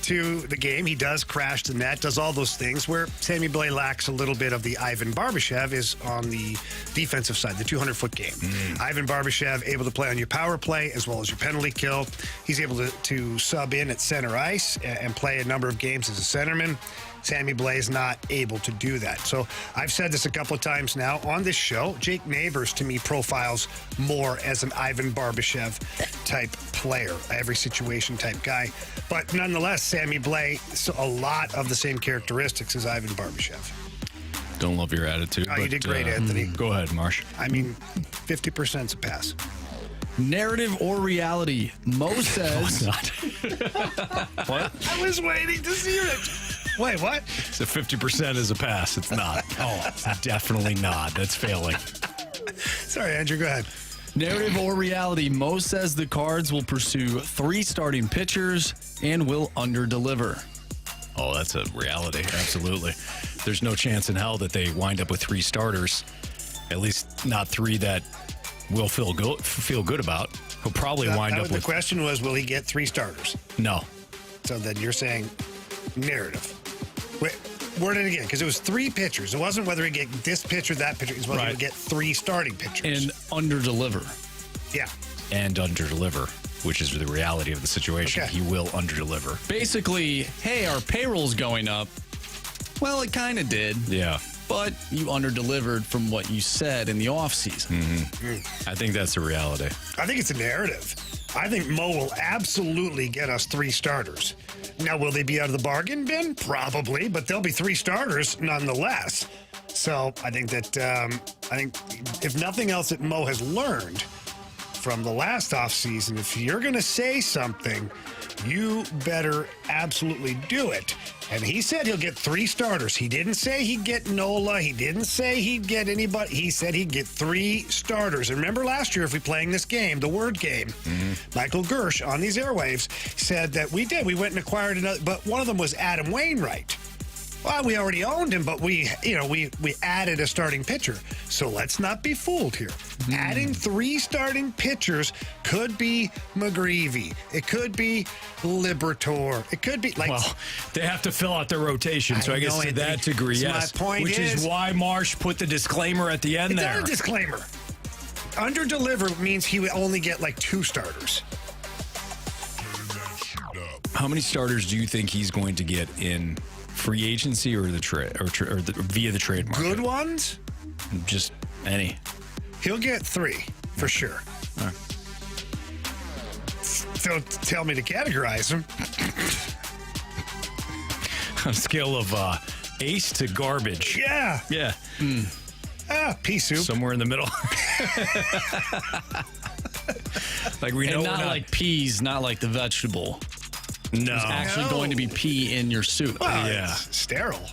to the game. He does crash the net, does all those things where Sammy Blais lacks a little bit of the Ivan Barbashev is on the defensive side, the 200-foot game. Ivan Barbashev able to play on your power play as well as your penalty kill. He's able to sub in at center ice and play a number of games as a centerman. Sammy Blais not able to do that. So I've said this a couple of times now on this show. Jake Neighbors, to me, profiles more as an Ivan Barbashev type player, every situation type guy. But nonetheless, Sammy Blais, a lot of the same characteristics as Ivan Barbashev. Don't love your attitude. Oh, you did great, Anthony. Go ahead, Marsh. I mean, 50%'s a pass. Narrative or reality? Mo says... No, it's not. What? I was waiting to see it. Wait, what? So 50% is a pass. It's not. Oh, it's definitely not. That's failing. Sorry, Andrew. Go ahead. Narrative or reality? Mo says the Cards will pursue 3 starting pitchers and will underdeliver. Oh, that's a reality. Absolutely. There's no chance in hell that they wind up with 3 starters. At least not 3 that will feel good about. He'll probably wind up with... The question was, will he get 3 starters? No. So then you're saying narrative. Wait, word it again, because it was 3 pitchers. It wasn't whether he get this pitcher, that pitcher. It's whether he would get 3 starting pitchers. And underdeliver. Yeah. And underdeliver, which is the reality of the situation. Okay. He will underdeliver. Basically, hey, our payroll's going up. Well, it kind of did. Yeah. But you underdelivered from what you said in the offseason. I think that's the reality. I think it's a narrative. I think Mo will absolutely get us 3 starters. Now, will they be out of the bargain bin? Probably, but they'll be 3 starters nonetheless. So I think that, if nothing else that Mo has learned from the last offseason, if you're going to say something, you better absolutely do it. And he said he'll get 3 starters. He didn't say he'd get Nola. He didn't say he'd get anybody. He said he'd get 3 starters. And remember last year, if we playing this game, the word game, Michael Gersh on these airwaves said that we did. We went and acquired another, but one of them was Adam Wainwright. Well, we already owned him, but we added a starting pitcher. So let's not be fooled here. Adding 3 starting pitchers could be McGreevy. It could be Liberatore. It could be like. Well, they have to fill out their rotation, so I guess to that degree, so yes. My point which is why Marsh put the disclaimer at the end there. It's not a disclaimer. Under-deliver means he would only get like 2 starters. How many starters do you think he's going to get in free agency or the trade or via the trade market? Good ones? Just any. He'll get 3 for sure. All right. Don't tell me to categorize him. On a scale of ace to garbage. Yeah. Yeah. Pea soup. Somewhere in the middle. Like we know, and not like peas, not like the vegetable. No. There's actually going to be pea in your soup. Well, yeah. It's sterile.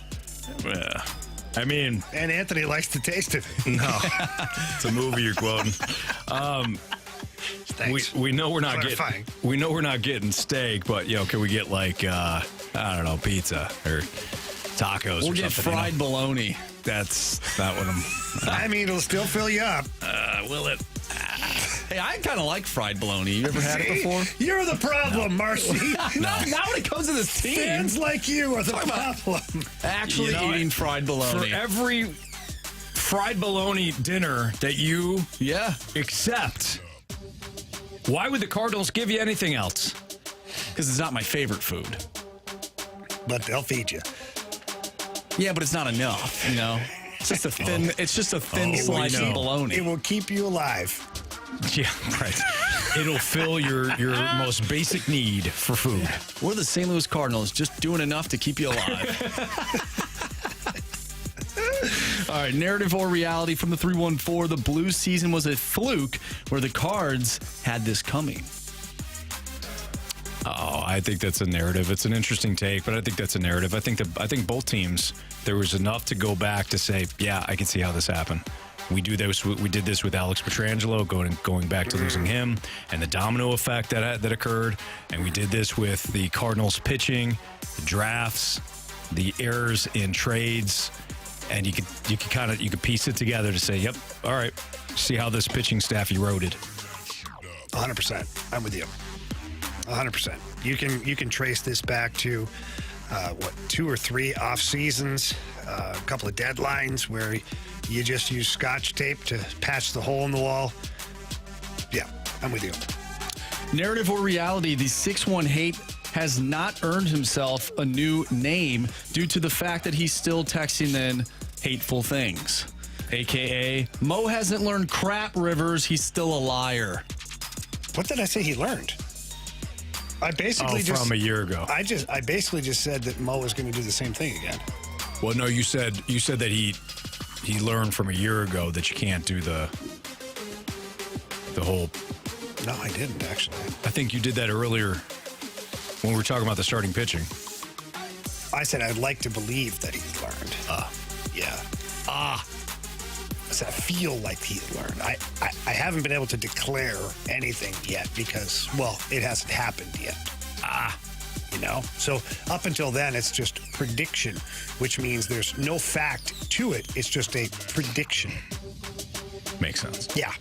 Yeah. I mean, and Anthony likes the taste of it. No, it's a movie you're quoting. We know we're not getting steak, but can we get like I don't know, pizza or tacos? We'll or get something, fried bologna. That's not what I'm. I mean, it'll still fill you up. Will it? Hey, I kind of like fried bologna. You ever had it before? You're the problem, Marcy. Not when it comes to this team. Fans like you are the problem. Actually eating fried bologna. For every fried bologna dinner that you accept, why would the Cardinals give you anything else? Because it's not my favorite food. But they'll feed you. Yeah, but it's not enough, It's just a thin. It's just a thin slice of bologna. It will keep you alive. Yeah, right. It'll fill your most basic need for food. We're the St. Louis Cardinals, just doing enough to keep you alive. All right, narrative or reality from the 314. The Blues season was a fluke where the Cards had this coming. Oh, I think that's a narrative. It's an interesting take, but I think that's a narrative. I think both teams, there was enough to go back to say, yeah, I can see how this happened. We did this with Alex Pietrangelo, going back to losing him, and the domino effect that occurred. And we did this with the Cardinals pitching, the drafts, the errors in trades, and you could piece it together to say, yep, all right, see how this pitching staff eroded. 100%. I'm with you. 100%. You can trace this back to 2 or 3 off seasons, a couple of deadlines where you just use Scotch tape to patch the hole in the wall. Yeah, I'm with you. Narrative or reality, the 618 has not earned himself a new name due to the fact that he's still texting in hateful things. AKA, Mo hasn't learned crap, Rivers. He's still a liar. What did I say he learned? I basically from a year ago. I basically just said that Mo was going to do the same thing again. Well, no, you said that he learned from a year ago that you can't do the whole. No, I didn't actually. I think you did that earlier when we were talking about the starting pitching. I said I'd like to believe that he's learned. Yeah. I said I feel like he's learned. I haven't been able to declare anything yet because, well, it hasn't happened yet. So up until then, it's just prediction, which means there's no fact to it. It's just a prediction. Makes sense. Yeah.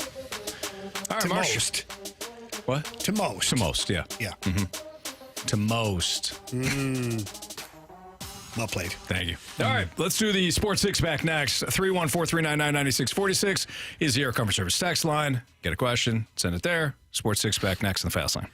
All right, to Marsh. most. What? To most. To most, yeah. Yeah. Mm-hmm. To most. Well played. Thank you. All right, let's do the Sports Six-Pack next. 314-399-9646 is the Air Comfort Service text line. Get a question, send it there. Sports Six-Pack next on the Fast Line.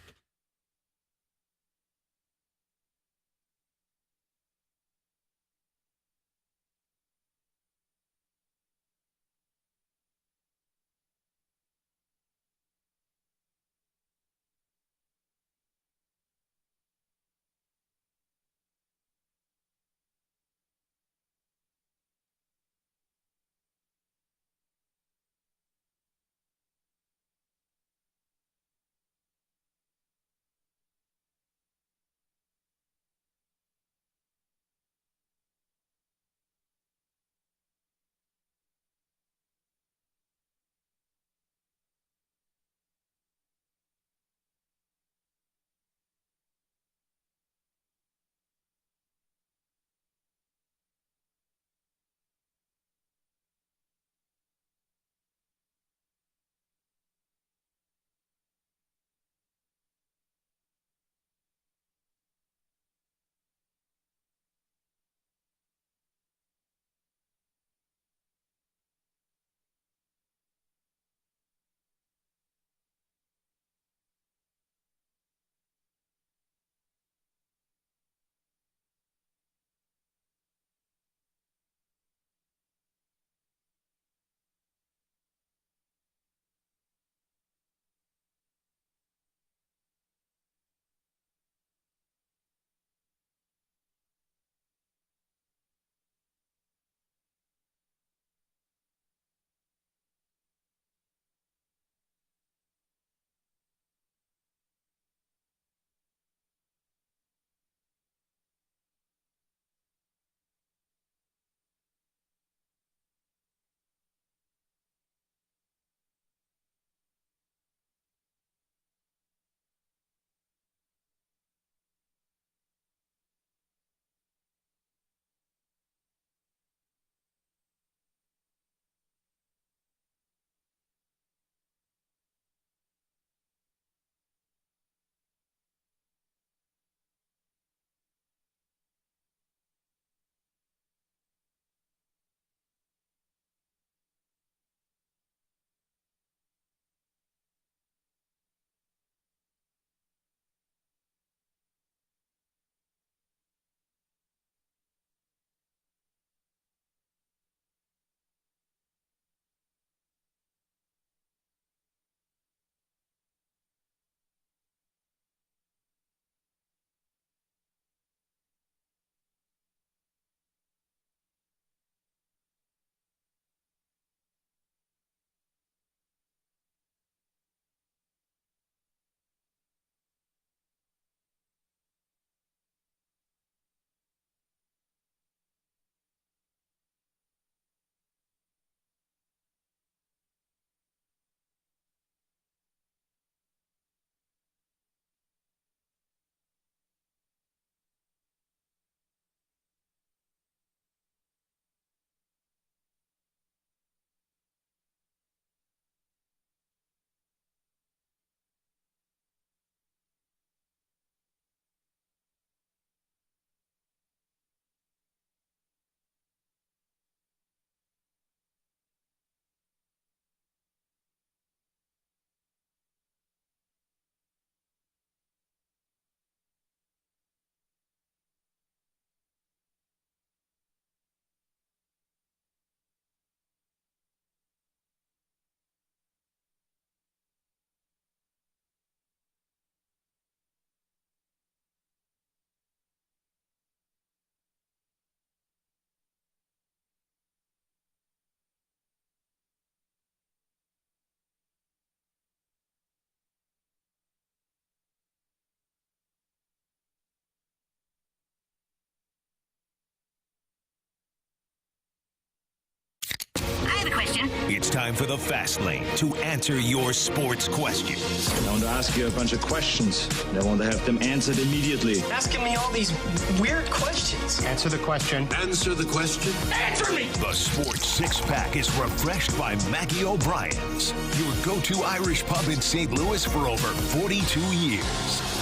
It's time for the Fast Lane to answer your sports questions. I want to ask you a bunch of questions. I want to have them answered immediately. Asking me all these weird questions. Answer the question. Answer the question. Answer me! The Sports Six-Pack is refreshed by Maggie O'Brien's, your go-to Irish pub in St. Louis for over 42 years.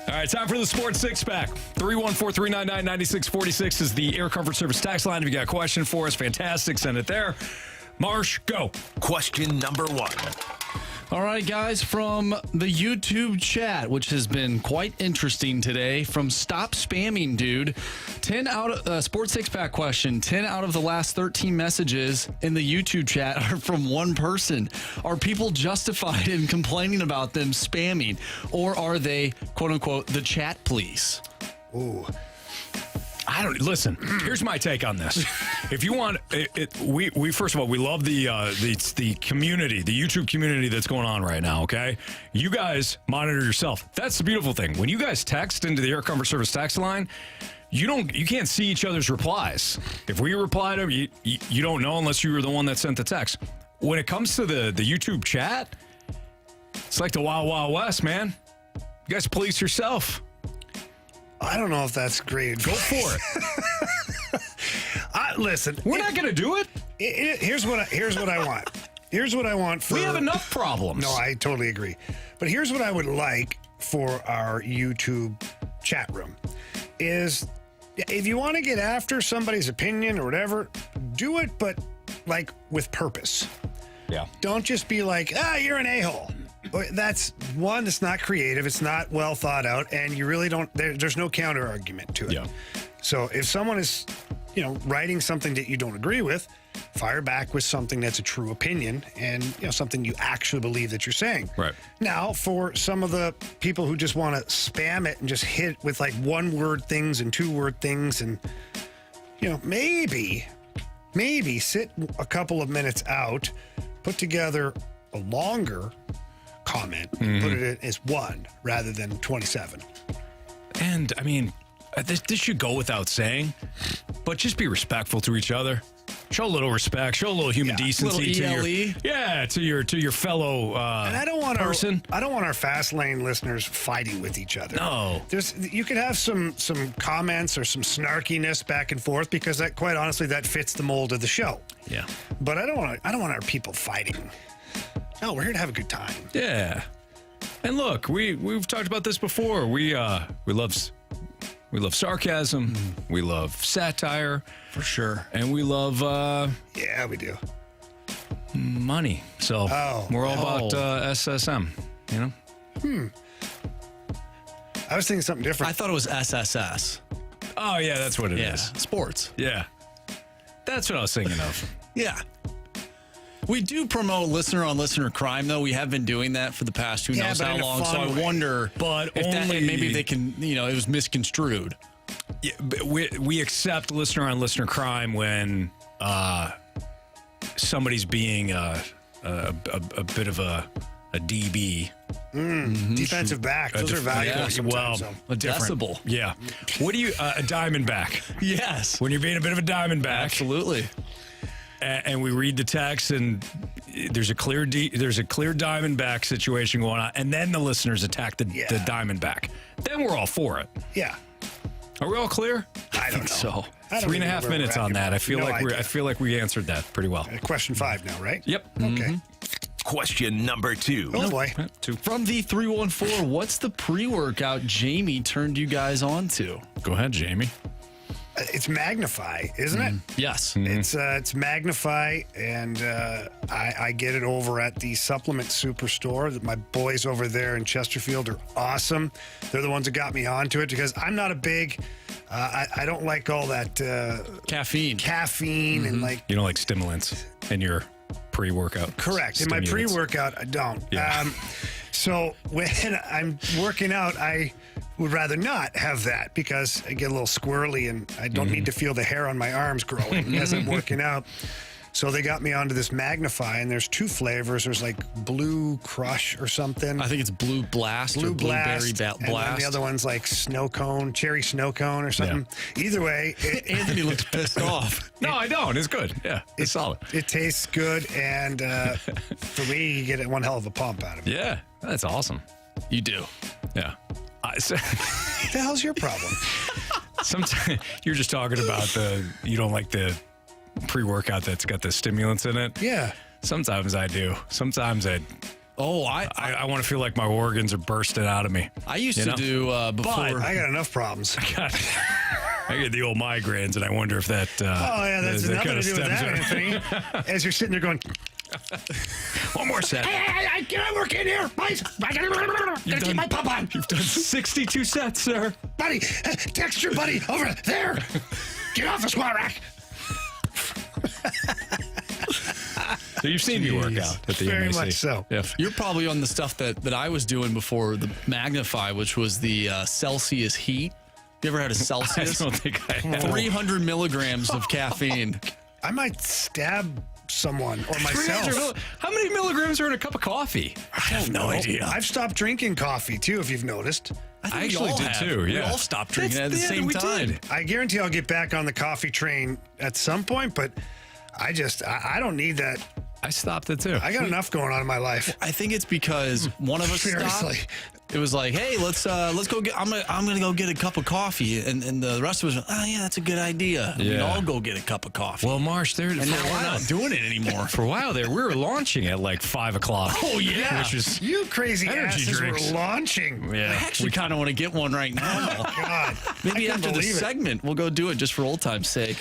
All right, time for the Sports Six-Pack. 314-399-9646 is the Air Comfort Service tax line. If you got a question for us, fantastic. Send it there. Marsh, go. Question number 1. All right, guys, from the YouTube chat, which has been quite interesting today, from Stop Spamming Dude, 10 out of Sports Six-Pack question, 10 out of the last 13 messages in the YouTube chat are from one person. Are people justified in complaining about them spamming, or are they, quote unquote, the chat police? Ooh. I don't listen. Here's my take on this. If you want, we first of all, we love the community, the YouTube community that's going on right now. Okay, you guys monitor yourself. That's the beautiful thing. When you guys text into the Air Comfort Service text line, you can't see each other's replies. If we reply to them, you don't know unless you were the one that sent the text. When it comes to the YouTube chat, it's like the Wild Wild West, man. You guys police yourself. I don't know if that's great. Go for it. Listen, we're not going to do it. Here's what I want. Here's what I want we have enough problems. No, I totally agree. But here's what I would like for our YouTube chat room is if you want to get after somebody's opinion or whatever, do it, but like with purpose. Yeah. Don't just be like, you're an a-hole. That's one, that's not creative. It's not well thought out. And you really don't, there's no counter argument to it. Yeah. So if someone is, writing something that you don't agree with, fire back with something that's a true opinion and, something you actually believe that you're saying. Right. Now, for some of the people who just want to spam it and just hit with like 1-word things and 2-word things and, maybe sit a couple of minutes out, put together a longer comment, put it in as 1 rather than 27. And I mean, this should go without saying, but just be respectful to each other. Show a little respect. Show a little human decency to your fellow and I don't want person. I don't want our fast lane listeners fighting with each other. No, you could have some comments or some snarkiness back and forth because that, quite honestly, that fits the mold of the show. Yeah, but I don't want our people fighting. No, we're here to have a good time. Yeah, and look, we've talked about this before. We love sarcasm. We love satire. For sure. And we love... yeah, we do. Money. So we're all about SSM, I was thinking something different. I thought it was SSS. Oh, yeah, that's what it is. Sports. Yeah. That's what I was thinking of. Yeah. We do promote listener-on-listener crime, though. We have been doing that for the past who knows how long. So I wonder if maybe they can, it was misconstrued. Yeah, but we accept listener-on-listener crime when somebody's being a bit of a DB. Defensive back. Those are valuable sometimes. A decibel. Yeah. What do you... a diamondback. Yes. When you're being a bit of a diamondback. Absolutely. And we read the text, and there's a clear diamondback situation going on, and then the listeners attack the diamondback. Then we're all for it. Yeah. Are we all clear? I don't know. So 3.5 minutes on that. I feel like we answered that pretty well. Question 5 now, right? Yep. Okay. Question number 2. Oh boy. From the 314, what's the pre-workout Jamie turned you guys on to? Go ahead, Jamie. It's Magnify, isn't it? Yes. It's Magnify, and I get it over at the Supplement Superstore. My boys over there in Chesterfield are awesome. They're the ones that got me onto it because I'm not a big... I don't like all that... caffeine. And like... You don't like stimulants in your pre-workout? Correct. In my pre-workout, I don't. Yeah. So when I'm working out, I would rather not have that because I get a little squirrely and I don't need to feel the hair on my arms growing as I'm working out. So they got me onto this Magnify, and there's 2 flavors. There's like Blue Crush or something. I think it's Blue Blast or Blueberry Blast. And then the other one's like Snow Cone, Cherry Snow Cone or something. Yeah. Either way. Anthony looks pissed off. No, I don't. It's good. Yeah, it's solid. It tastes good, and for me, you get one hell of a pump out of it. Yeah, that's awesome. You do. Yeah. What the hell's your problem? Sometimes you're just talking about you don't like the pre-workout that's got the stimulants in it. Yeah. Sometimes I do. Sometimes I want to feel like my organs are bursting out of me. I used to do before. But I got enough problems. I get the old migraines, and I wonder if that. That's nothing to do with that, Anthony. As you're sitting there going, one more set. Hey, get out work in here, please. I gotta keep my pump on. You've done 62 sets, sir. Buddy, text your buddy over there. Get off the squat rack. So you've seen me work out at the Very MAC. much so. Yeah. You're probably on the stuff that I was doing before the Magnify, which was the Celsius Heat. You ever had a Celsius? I don't think I have. 300 milligrams of caffeine. I might stab someone or myself. How many milligrams are in a cup of coffee? I have no idea. I've stopped drinking coffee too, if you've noticed. I actually did too. Yeah, we all stopped drinking at the same time. I guarantee I'll get back on the coffee train at some point, but I don't need that. I stopped it too. I got enough going on in my life. I think it's because one of us stopped. It was like, hey, let's go get. I'm gonna go get a cup of coffee, and the rest of us, oh yeah, that's a good idea. Yeah. We'd all go get a cup of coffee. Well, Marsh, and now we're not doing it anymore. For a while there, we were launching at like 5 o'clock. Oh yeah, which is you crazy energy asses drinks. were launching. Yeah, I actually kind of want to get one right now. Oh God, maybe after the segment, we'll go do it just for old time's sake.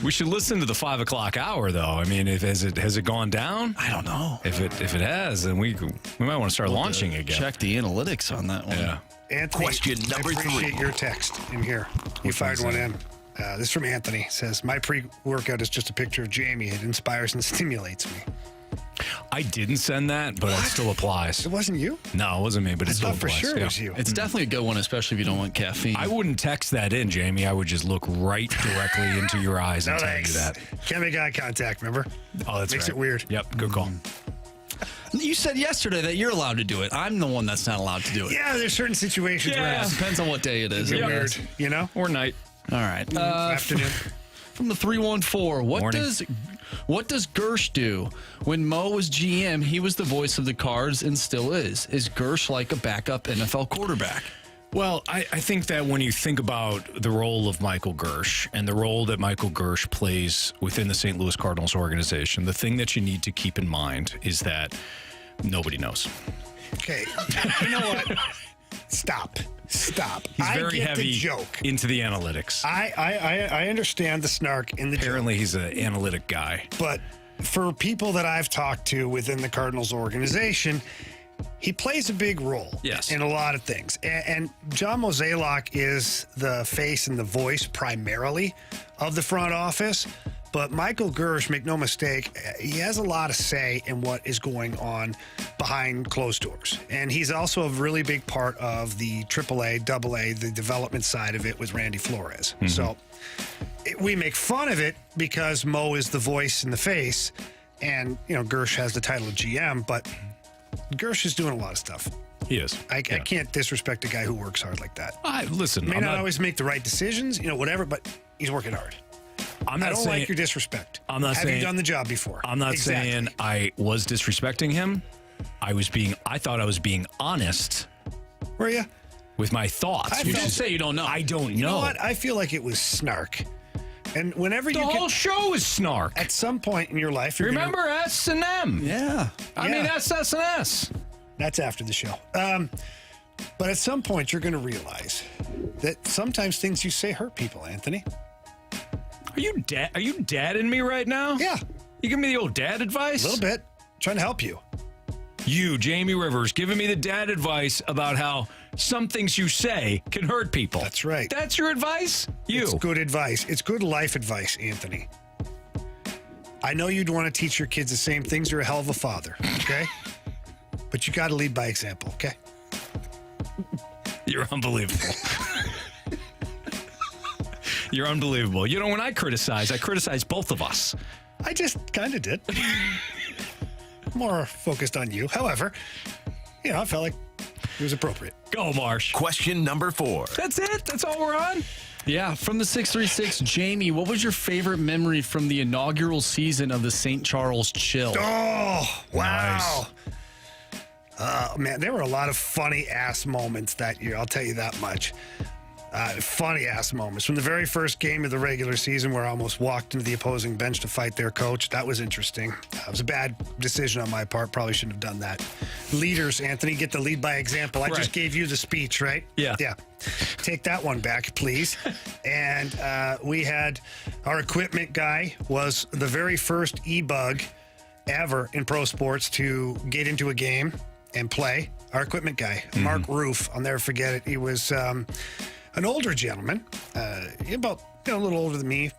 We should listen to the 5 o'clock hour, though. I mean, has it gone down? I don't know. If it has, then we might want to start launching again. Check the analytics on that one. Yeah. Anthony, Question number 3. I appreciate your text in here. You fired one in. This is from Anthony. Says, my pre-workout is just a picture of Jamie. It inspires and stimulates me. I didn't send that, but it still applies. It wasn't you? No, it wasn't me, but it still applies. For sure it was you. It's definitely a good one, especially if you don't want caffeine. I wouldn't text that in, Jamie. I would just look right directly into your eyes and tell you that. Can't make eye contact, remember? Oh, that's Makes right. it weird. Yep, good call. You said yesterday that you're allowed to do it. I'm the one that's not allowed to do it. Yeah, there's certain situations where it depends on what day it is. it's weird, you know? Or night. All right. Afternoon. From the 314, what does Gersh do? When Mo was GM, he was the voice of the Cards and still is. Is Gersh like a backup NFL quarterback? Well, I think that when you think about the role of Michael Gersh and the role that Michael Gersh plays within the St. Louis Cardinals organization, the thing that you need to keep in mind is that nobody knows. Okay. You know what? Stop. He's very heavy the joke. into the analytics. I understand the snark in the Apparently, he's an analytic guy. But for people that I've talked to within the Cardinals organization, he plays a big role in a lot of things. And John Mozeliak is the face and the voice primarily of the front office. But Michael Gersh, make no mistake, he has a lot of say in what is going on behind closed doors. And he's also a really big part of the AAA, AA, the development side of it with Randy Flores. Mm-hmm. So we make fun of it because Mo is the voice and the face. And, Gersh has the title of GM, but Gersh is doing a lot of stuff. He is. I can't disrespect a guy who works hard like that. Listen, May not always make the right decisions, whatever, but he's working hard. I don't like your disrespect. Have you done the job before? I'm not saying I was disrespecting him. I thought I was being honest. Were you? With my thoughts. You just say you don't know. I don't know. You know what? I feel like it was snark. And whenever the whole show is snark. At some point in your life, remember S&M? Yeah. I mean, that's S&S. That's after the show. But at some point, you're going to realize that sometimes things you say hurt people, Anthony. Are you dadding me right now? Yeah. You give me the old dad advice? A little bit. Trying to help you. You, Jamie Rivers, giving me the dad advice about how some things you say can hurt people. That's right. That's your advice? It's good advice. It's good life advice, Anthony. I know you'd want to teach your kids the same things. You're a hell of a father, okay? But you got to lead by example, okay? You're unbelievable. You're unbelievable. When I criticize both of us. I just kind of did. More focused on you. However, I felt like it was appropriate. Go, Marsh. Question number 4. That's it? That's all we're on? Yeah, from the 636, Jamie, what was your favorite memory from the inaugural season of the St. Charles Chill? Oh, wow. Nice. Man, there were a lot of funny-ass moments that year. I'll tell you that much. Funny-ass moments. From the very first game of the regular season where I almost walked into the opposing bench to fight their coach. That was interesting. It was a bad decision on my part. Probably shouldn't have done that. Leaders, Anthony, get to lead by example. I just gave you the speech, right? Yeah. Yeah. Take that one back, please. And we had our equipment guy was the very first e-bug ever in pro sports to get into a game and play. Our equipment guy, Mark Roof. I'll never forget it. He was an older gentleman, about a little older than me.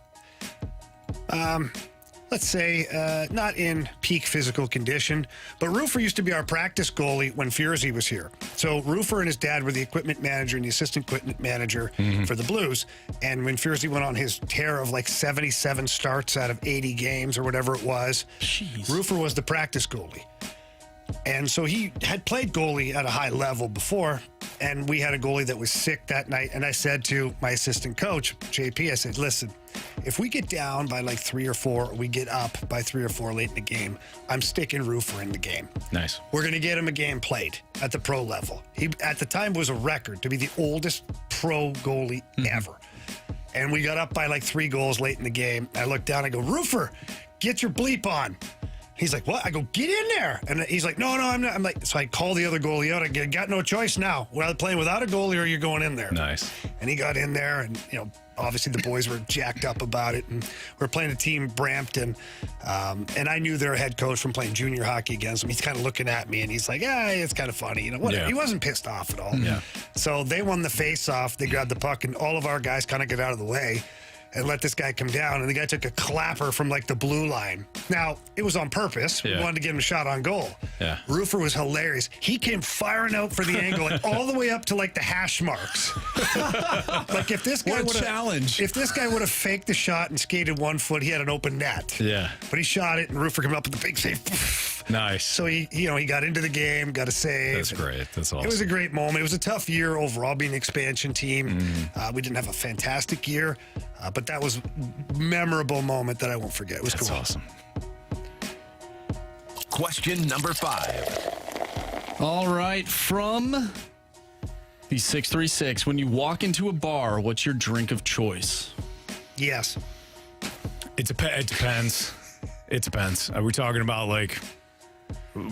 Let's say not in peak physical condition, but Roofer used to be our practice goalie when Furzy was here. So Roofer and his dad were the equipment manager and the assistant equipment manager for the Blues. And when Furzy went on his tear of like 77 starts out of 80 games or whatever it was, Roofer was the practice goalie. And so he had played goalie at a high level before, and we had a goalie that was sick that night. And I said to my assistant coach, JP, I said, listen, if we get down by like 3 or 4, or we get up by 3 or 4 late in the game, I'm sticking Roofer in the game. Nice. We're going to get him a game played at the pro level. He, at the time, was a record to be the oldest pro goalie ever. And we got up by like 3 goals late in the game. I looked down, I go, Roofer, get your bleep on. He's like, what? I go, get in there. And he's like, no, I'm not. I'm like, so I call the other goalie out. I got no choice now. We're either playing without a goalie or you're going in there. Nice. And he got in there, and, obviously the boys were jacked up about it. And we're playing a team, Brampton. And I knew their head coach from playing junior hockey against them. He's kind of looking at me, and he's like, it's kind of funny. Whatever. Yeah. He wasn't pissed off at all. Yeah. So they won the face-off. They grabbed the puck, and all of our guys kind of get out of the way and let this guy come down. And the guy took a clapper from like the blue line. Now, it was on purpose. We wanted to get him a shot on goal. Yeah. Roofer was hilarious. He came firing out for the angle, like all the way up to like the hash marks. Like if this guy would if this guy would have faked the shot and skated 1 foot, he had an open net. Yeah. But he shot it, and Roofer came up with the big save. Nice. So he got into the game, got a save. That's great. That's awesome. It was a great moment. It was a tough year overall, being an expansion team. We didn't have a fantastic year, but that was a memorable moment that I won't forget. It was cool. Awesome. Question number 5. All right, from the 636, when you walk into a bar, what's your drink of choice? Yes. It depends. It depends. Are we talking about like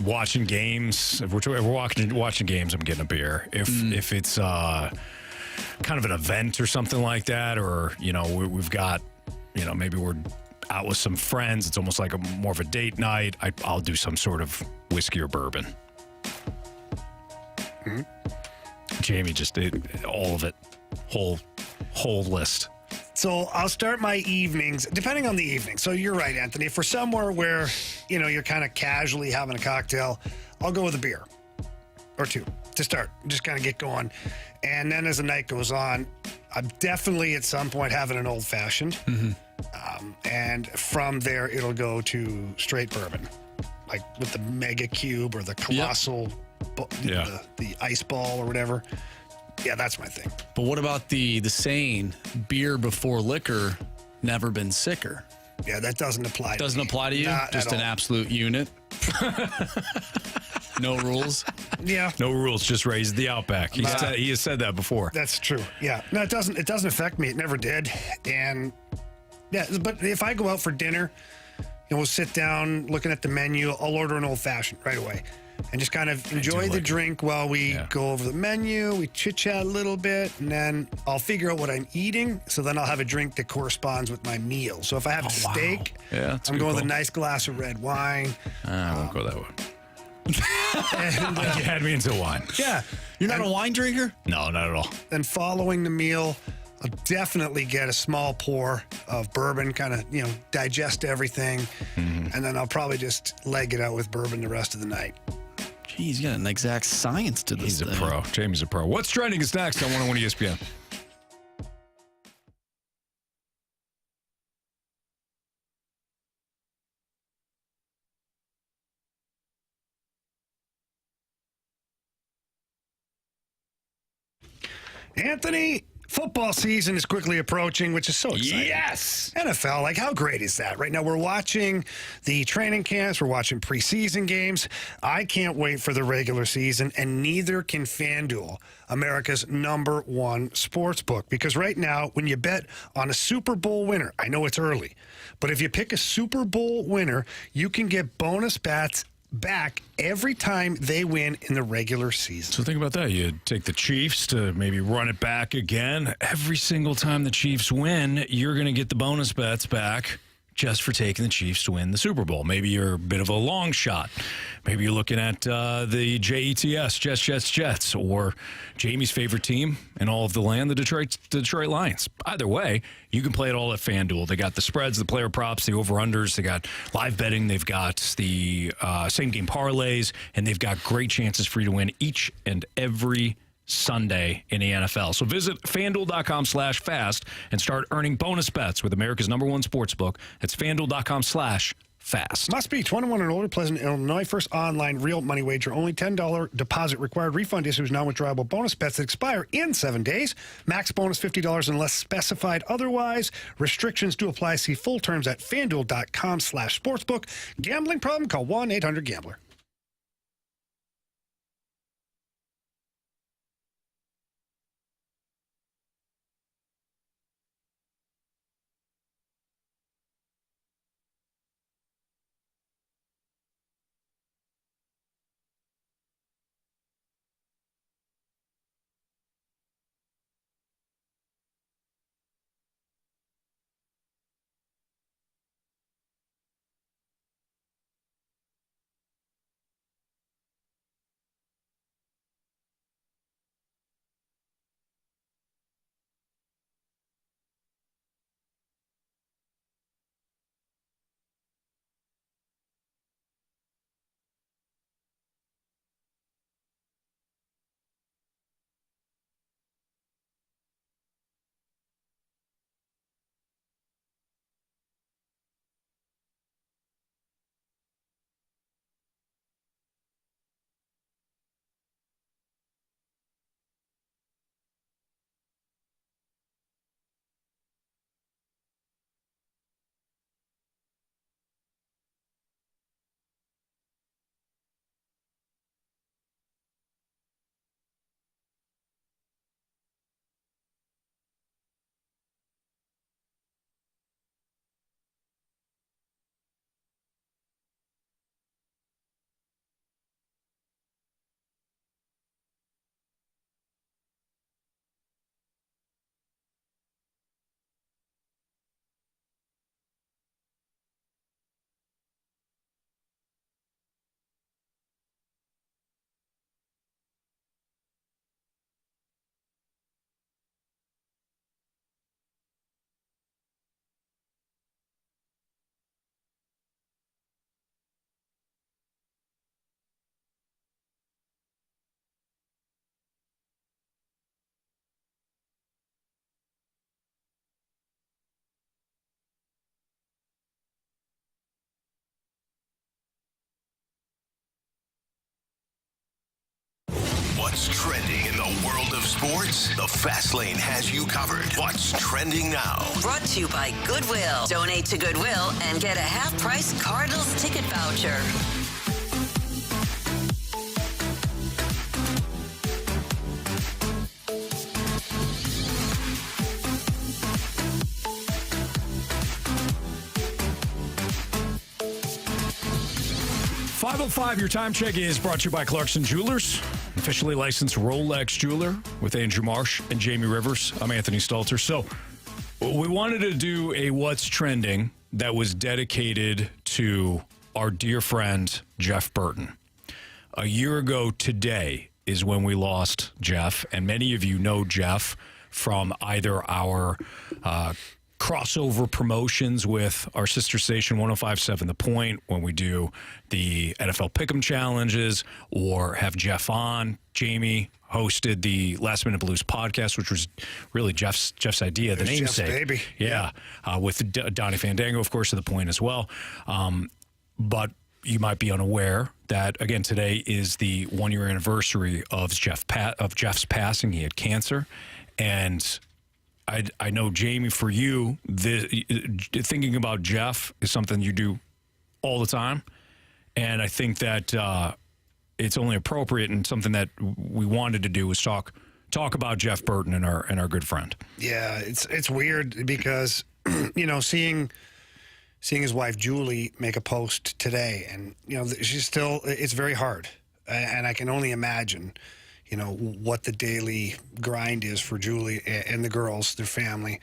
watching games? If we're watching games, I'm getting a beer. If it's kind of an event or something like that, or we've got maybe we're out with some friends, it's almost like more of a date night, I'll do some sort of whiskey or bourbon. Jamie just did all of it, whole list. So I'll start my evenings, depending on the evening. So you're right, Anthony. If we're somewhere where, you're kind of casually having a cocktail, I'll go with a beer or 2 to start. Just kind of get going. And then as the night goes on, I'm definitely at some point having an old-fashioned. And from there, it'll go to straight bourbon, like with the mega cube or the colossal, the ice ball or whatever. Yeah, that's my thing. But what about the saying, beer before liquor, never been sicker? Yeah, that doesn't apply to me. Doesn't apply to you? Not Just at an all. absolute unit? No rules? Yeah. No rules, just raise the Outback. He has said that before. That's true. Yeah. No, it doesn't affect me. It never did. And yeah, but if I go out for dinner, we'll sit down looking at the menu, I'll order an old-fashioned right away. And just kind of enjoy the drink while we go over the menu. We chit-chat a little bit, and then I'll figure out what I'm eating. So then I'll have a drink that corresponds with my meal. So if I have a steak, I'm going with a nice glass of red wine. I won't go that way. And, you had me into wine. Yeah. You're not a wine drinker? No, not at all. Then following the meal, I'll definitely get a small pour of bourbon, kind of, digest everything. And then I'll probably just leg it out with bourbon the rest of the night. He's got an exact science to this. He's a pro. Jamie's a pro. What's trending is next on 101 ESPN. Anthony, football season is quickly approaching, which is so exciting. Yes! NFL, like, how great is that? Right now, we're watching the training camps. We're watching preseason games. I can't wait for the regular season, and neither can FanDuel, America's #1 sports book. Because right now, when you bet on a Super Bowl winner, I know it's early, but if you pick a Super Bowl winner, you can get bonus bets back every time they win in the regular season. So think about that. You take the Chiefs to maybe run it back again. Every single time the Chiefs win, you're going to get the bonus bets back just for taking the Chiefs to win the Super Bowl. Maybe you're a bit of a long shot. Maybe you're looking at the JETS, Jets, or Jamie's favorite team in all of the land, the Detroit Lions. Either way, you can play it all at FanDuel. They got the spreads, the player props, the over-unders. They got live betting. They've got the same-game parlays, and they've got great chances for you to win each and every Sunday in the NFL. So visit FanDuel.com/fast and start earning bonus bets with America's #1 sportsbook. That's FanDuel.com/fast. Must be 21 and older, Pleasant, Illinois. First online real money wager. Only $10 deposit required. Refund issues non-withdrawable bonus bets that expire in 7 days. Max bonus $50 unless specified otherwise. Restrictions do apply. See full terms at FanDuel.com/sportsbook. Gambling problem? Call 1-800-GAMBLER. What's trending in the world of sports? The Fast Lane has you covered. What's trending now? Brought to you by Goodwill. Donate to Goodwill and get a half-price Cardinals ticket voucher. .505, your time check is brought to you by Clarkson Jewelers, officially licensed Rolex jeweler with Andrew Marsh and Jamie Rivers. I'm Anthony Stalter. So we wanted to do a What's Trending that was dedicated to our dear friend, Jeff Burton. A year ago today is when we lost Jeff, and many of you know Jeff from either our crossover promotions with our sister station 105.7 The Point when we do the NFL Pick'em challenges or have Jeff on. Jamie hosted the Last Minute Blues podcast, which was really Jeff's idea, the namesake. Jeff's baby. Yeah. With Donnie Fandango, of course, to The Point as well. But you might be unaware that, again, today is the 1-year anniversary of Jeff's passing. He had cancer. And I know, Jamie, for you, thinking about Jeff is something you do all the time. And I think that it's only appropriate, and something that we wanted to do was talk about Jeff Burton and our good friend. Yeah, it's weird because, seeing his wife Julie make a post today, and she's still, it's very hard, and I can only imagine what the daily grind is for Julie and the girls, their family.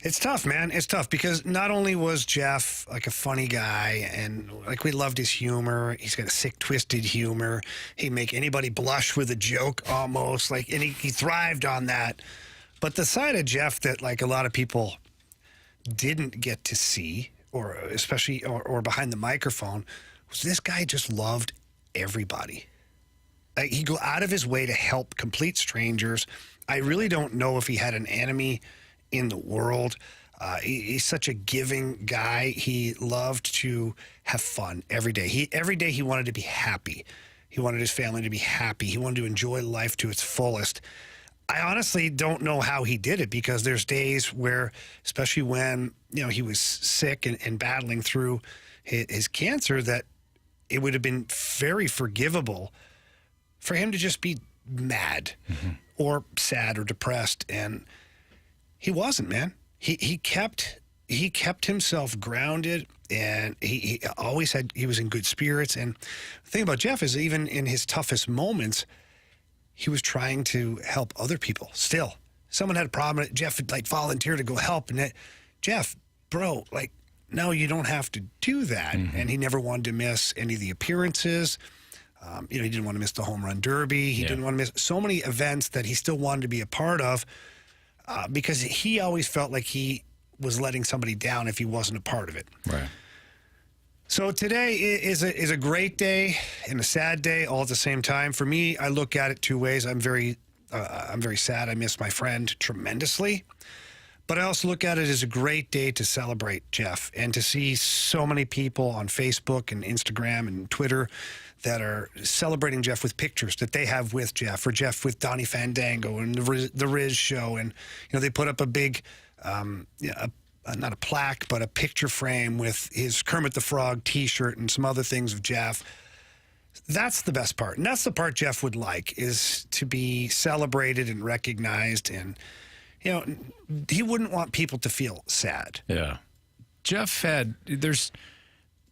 It's tough, man. It's tough because not only was Jeff like a funny guy, and like we loved his humor. He's got a sick, twisted humor. He'd make anybody blush with a joke almost, and he thrived on that. But the side of Jeff that like a lot of people didn't get to see, or especially or behind the microphone, was this guy just loved everybody. He'd go out of his way to help complete strangers. I really don't know if he had an enemy in the world. He's such a giving guy. He loved to have fun every day. Every day he wanted to be happy. He wanted his family to be happy. He wanted to enjoy life to its fullest. I honestly don't know how he did it, because there's days where, especially when he was sick and battling through his cancer, that it would have been very forgivable for him to just be mad or sad or depressed. And he wasn't, man. He kept himself grounded, and he always he was in good spirits. And the thing about Jeff is, even in his toughest moments, he was trying to help other people. Still, someone had a problem, Jeff would like volunteer to go help, and Jeff, bro, like, no, you don't have to do that. And he never wanted to miss any of the appearances. He didn't want to miss the home run derby. He didn't want to miss so many events that he still wanted to be a part of, because he always felt like he was letting somebody down if he wasn't a part of it. Right. So today is a great day and a sad day all at the same time. For me, I look at it two ways. I'm very sad. I miss my friend tremendously. But I also look at it as a great day to celebrate Jeff, and to see so many people on Facebook and Instagram and Twitter that are celebrating Jeff with pictures that they have with Jeff, or Jeff with Donnie Fandango and the Riz show. And, they put up a big, not a plaque, but a picture frame with his Kermit the Frog T-shirt and some other things of Jeff. That's the best part. And that's the part Jeff would like, is to be celebrated and recognized. And, he wouldn't want people to feel sad. Yeah. Jeff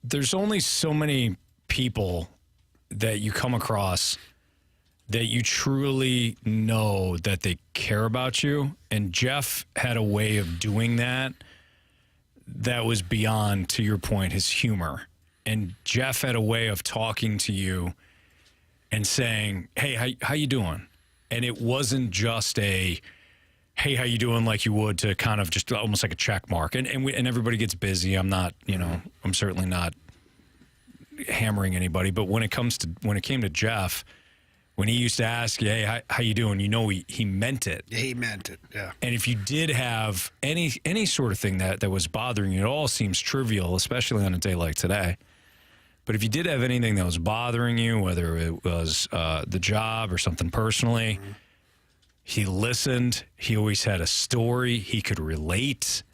there's only so many people that you come across that you truly know that they care about you. And Jeff had a way of doing that was beyond, to your point, his humor. And Jeff had a way of talking to you and saying, hey, how you doing? And it wasn't just a, hey, how you doing, like you would to kind of just almost like a check mark. And everybody gets busy. I'm not, I'm certainly not hammering anybody. But when it came to Jeff, when he used to ask you, hey, how you doing? He meant it. He meant it, yeah. And if you did have any sort of thing that was bothering you, it all seems trivial, especially on a day like today. But if you did have anything that was bothering you, whether it was the job or something personally, he listened. He always had a story. He could relate.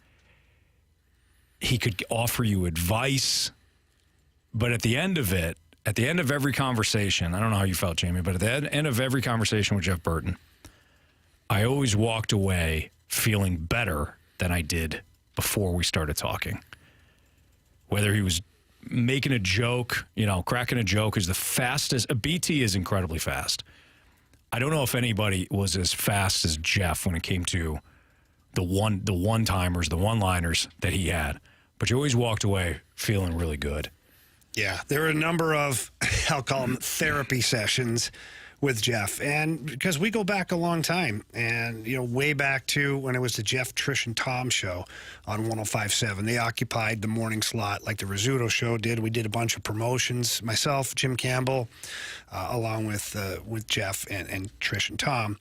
He could offer you advice. But at the end of it, at the end of every conversation, I don't know how you felt, Jamie, but at the end of every conversation with Jeff Burton, I always walked away feeling better than I did before we started talking. Whether he was making a joke, cracking a joke is the fastest. A BT is incredibly fast. I don't know if anybody was as fast as Jeff when it came to the one-timers, the one-liners that he had. But you always walked away feeling really good. Yeah, there were a number of, I'll call them therapy sessions with Jeff. And because we go back a long time, and, way back to when it was the Jeff, Trish, and Tom show on 105.7. They occupied the morning slot like the Rizzuto show did. We did a bunch of promotions, myself, Jim Campbell, along with Jeff and Trish and Tom.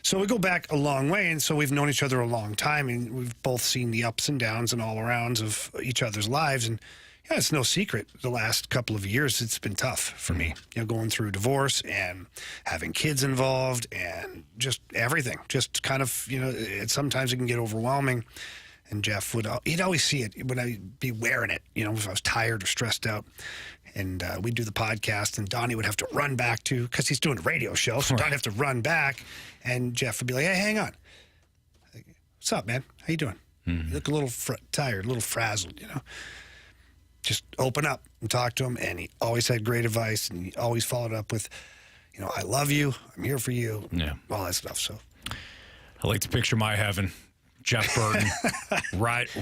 So we go back a long way, and so we've known each other a long time, and we've both seen the ups and downs and all arounds of each other's lives. And Yeah, it's no secret. The last couple of years, it's been tough for me. Going through divorce and having kids involved and just everything. Just kind of, sometimes it can get overwhelming. And Jeff he'd always see it when I'd be wearing it, if I was tired or stressed out. And we'd do the podcast, and Donnie would have to run back because he's doing a radio show. So Donnie would have to run back, and Jeff would be like, hey, hang on. What's up, man? How you doing? You look a little tired, a little frazzled, Just open up and talk to him. And he always had great advice, and he always followed up with, I love you. I'm here for you. Yeah. All that stuff. So I like to picture my heaven. Jeff Burton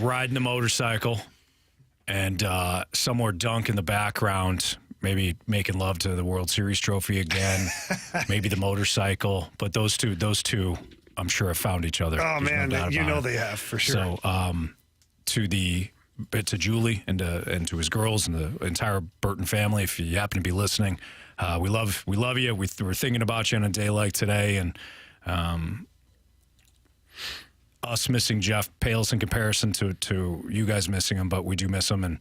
riding the motorcycle and somewhere Dunk in the background, maybe making love to the World Series trophy again, maybe the motorcycle. But those two, I'm sure have found each other. Oh, There's man, no doubt about it. they have for sure. So to Julie and to his girls and the entire Burton family, if you happen to be listening, we love you. We're thinking about you on a day like today, and us missing Jeff pales in comparison to you guys missing him, but we do miss him, and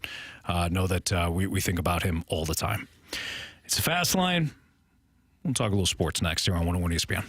know that we think about him all the time. It's a Fast Line. We'll talk a little sports next here on 101 ESPN.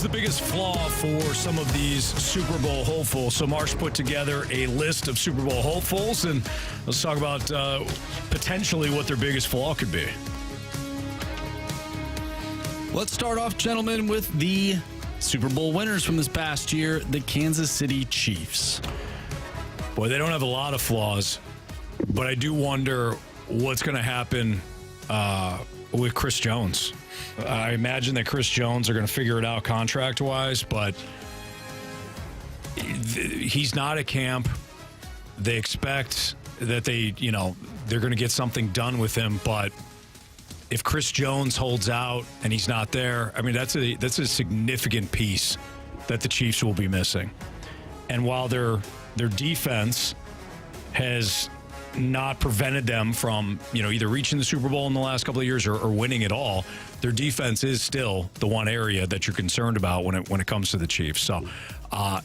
the biggest flaw for some of these Super Bowl hopefuls? So Marsh put together a list of Super Bowl hopefuls, and let's talk about potentially what their biggest flaw could be. Let's start off, gentlemen, with the Super Bowl winners from this past year, the Kansas City Chiefs. Boy, they don't have a lot of flaws, but I do wonder what's going to happen with Chris Jones. I imagine that Chris Jones are going to figure it out contract-wise, but he's not at camp. They expect that they're going to get something done with him, but if Chris Jones holds out and he's not there, I mean, that's a significant piece that the Chiefs will be missing. And while their defense has not prevented them from, either reaching the Super Bowl in the last couple of years or winning it all, their defense is still the one area that you're concerned about when it comes to the Chiefs. So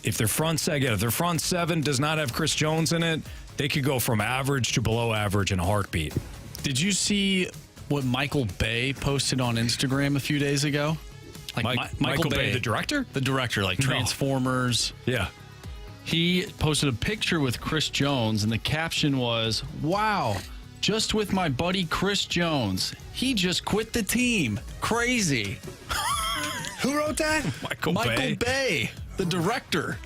if their front seven does not have Chris Jones in it, they could go from average to below average in a heartbeat. Did you see what Michael Bay posted on Instagram a few days ago? Michael Bay, the director? The director, Transformers. Yeah. He posted a picture with Chris Jones, and the caption was, "Wow, just with my buddy Chris Jones. He just quit the team. Crazy." Who wrote that? Michael Bay, the director.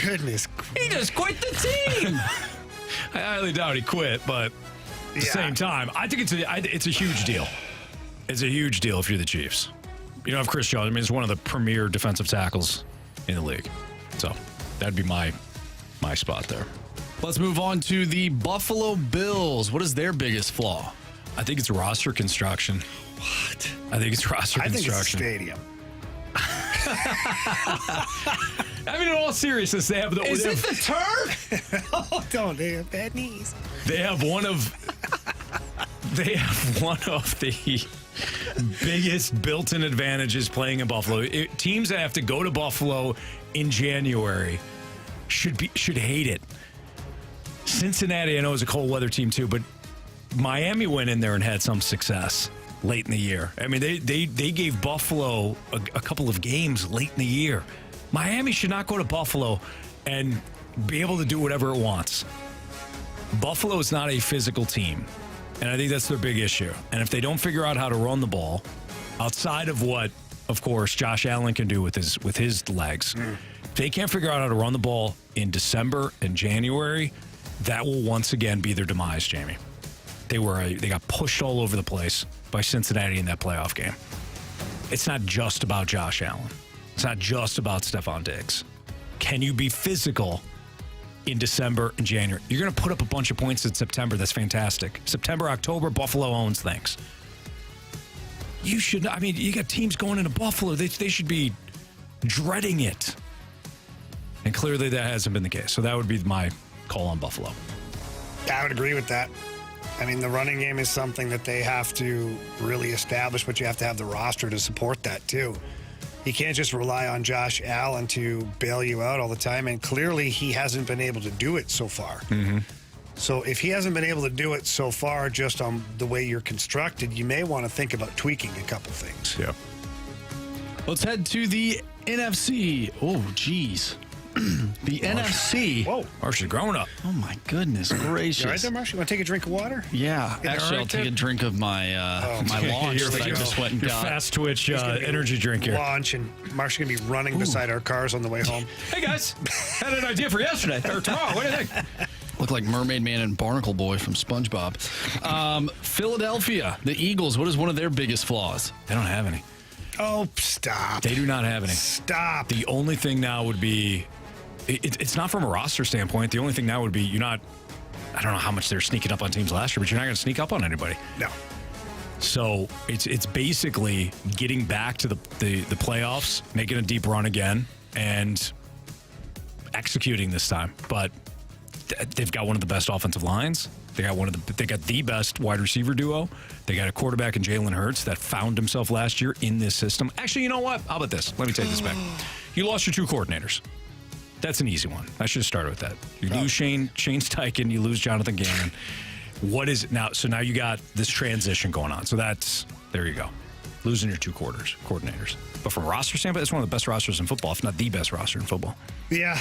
Goodness. He just quit the team. I highly doubt he quit, but at the same time, I think it's a huge deal. It's a huge deal if you're the Chiefs. You don't have Chris Jones. I mean, he's one of the premier defensive tackles in the league. So that'd be my spot there. Let's move on to the Buffalo Bills. What is their biggest flaw? I think it's roster construction. What? I think it's roster construction. I think it's stadium. I mean, in all seriousness, they have the. Is it the turf? Oh, don't. They have bad knees. They have one of the biggest built-in advantages playing in Buffalo. Teams that have to go to Buffalo in January should hate it. Cincinnati, I know, is a cold weather team too, but Miami went in there and had some success late in the year. I mean, they gave Buffalo a couple of games late in the year. Miami should not go to Buffalo and be able to do whatever it wants. Buffalo is not a physical team, and I think that's their big issue. And if they don't figure out how to run the ball, outside of what, of course, Josh Allen can do with his legs, if they can't figure out how to run the ball in December and January, that will once again be their demise, Jamie. They got pushed all over the place by Cincinnati in that playoff game. It's not just about Josh Allen. It's not just about Stephon Diggs. Can you be physical in December and January? You're going to put up a bunch of points in September. That's fantastic. September, October, Buffalo owns things. You should. I mean, you got teams going into Buffalo. They should be dreading it. And clearly that hasn't been the case. So that would be my call on Buffalo. I would agree with that. I mean, the running game is something that they have to really establish, but you have to have the roster to support that too. You can't just rely on Josh Allen to bail you out all the time, and clearly he hasn't been able to do it so far. Mm-hmm. So if he hasn't been able to do it so far just on the way you're constructed, you may want to think about tweaking a couple things. Yeah. Let's head to the NFC. Oh, geez. The NFC. Whoa. Marsh is growing up. Oh, my goodness gracious. You all right there, Marsh? You want to take a drink of water? Yeah. Actually, I'll take a drink of my my launch that I just went and got. Fast twitch energy drink here. Launch, and Marsh is going to be running beside our cars on the way home. Hey, guys. Had an idea for yesterday or tomorrow. What do you think? Look like Mermaid Man and Barnacle Boy from SpongeBob. Philadelphia, the Eagles, what is one of their biggest flaws? They don't have any. Oh, stop. They do not have any. Stop. The only thing now would be, it's not from a roster standpoint. The only thing now would be I don't know how much they're sneaking up on teams last year, but you're not going to sneak up on anybody. No. So it's basically getting back to the playoffs, making a deep run again, and executing this time. But they've got one of the best offensive lines. They got the best wide receiver duo. They got a quarterback in Jalen Hurts that found himself last year in this system. Actually, you know what? How about this? Let me take this back. You lost your two coordinators. That's an easy one. I should have started with that. You lose Shane Steichen, you lose Jonathan Gannon. What is it now? So now you got this transition going on. So there you go. losing your two coordinators. But from a roster standpoint, it's one of the best rosters in football, if not the best roster in football. Yeah.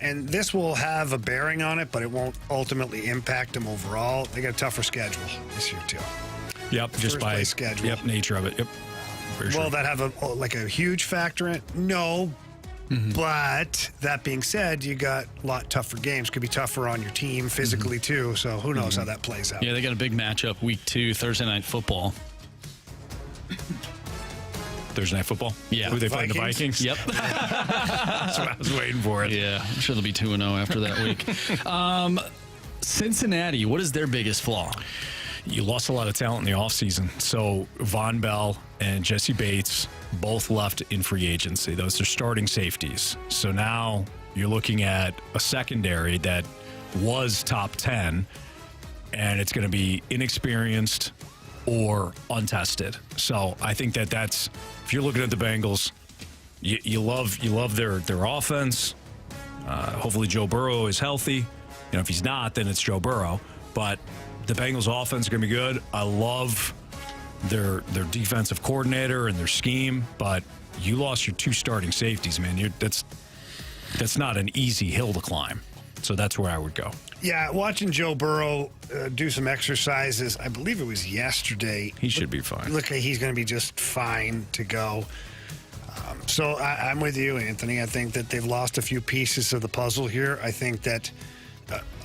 And this will have a bearing on it, but it won't ultimately impact them overall. They got a tougher schedule this year, too. Yep, just by schedule. Yep, nature of it. Yep. Will that have a huge factor in it? No. Mm-hmm. But that being said, you got a lot tougher games. Could be tougher on your team physically, too. So who knows how that plays out. Yeah, they got a big matchup week 2, Thursday Night Football. Thursday Night Football? Yeah. Who they playing, the Vikings? Yep. That's what I was waiting for it. Yeah, I'm sure they'll be 2-0 after that week. Cincinnati, what is their biggest flaw? You lost a lot of talent in the offseason. So Von Bell and Jesse Bates both left in free agency. Those are starting safeties. So now you're looking at a secondary that was top 10, and it's going to be inexperienced or untested. So I think that's, if you're looking at the Bengals, you love their offense. Hopefully Joe Burrow is healthy. If he's not, then it's Joe Burrow. But the Bengals offense is going to be good. I love their defensive coordinator and their scheme, but you lost your 2 starting safeties, man. That's not an easy hill to climb. So that's where I would go. Yeah, watching Joe Burrow do some exercises, I believe it was yesterday. He should be fine. Look like he's going to be just fine to go. So I'm with you, Anthony. I think that they've lost a few pieces of the puzzle here. I think that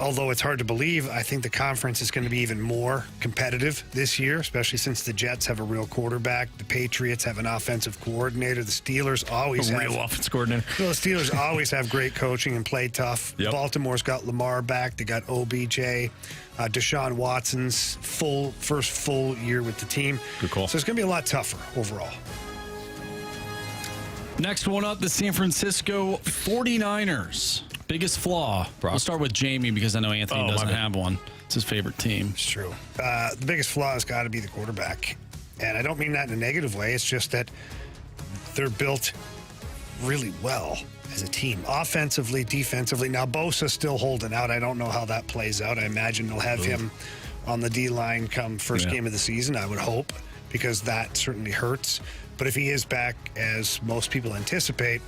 although it's hard to believe, I think the conference is going to be even more competitive this year, especially since the Jets have a real quarterback. The Patriots have an offensive coordinator. The Steelers always have a real offense coordinator. Well, the Steelers always have great coaching and play tough. Yep. Baltimore's got Lamar back. They got OBJ. Deshaun Watson's first full year with the team. Good call. So it's going to be a lot tougher overall. Next one up, the San Francisco 49ers. Biggest flaw. We'll start with Jamie because I know Anthony doesn't have one. It's his favorite team. It's true. The biggest flaw has got to be the quarterback. And I don't mean that in a negative way. It's just that they're built really well as a team. Offensively, defensively. Now, Bosa's still holding out. I don't know how that plays out. I imagine they'll have him on the D-line come first game of the season, I would hope, because that certainly hurts. But if he is back, as most people anticipate,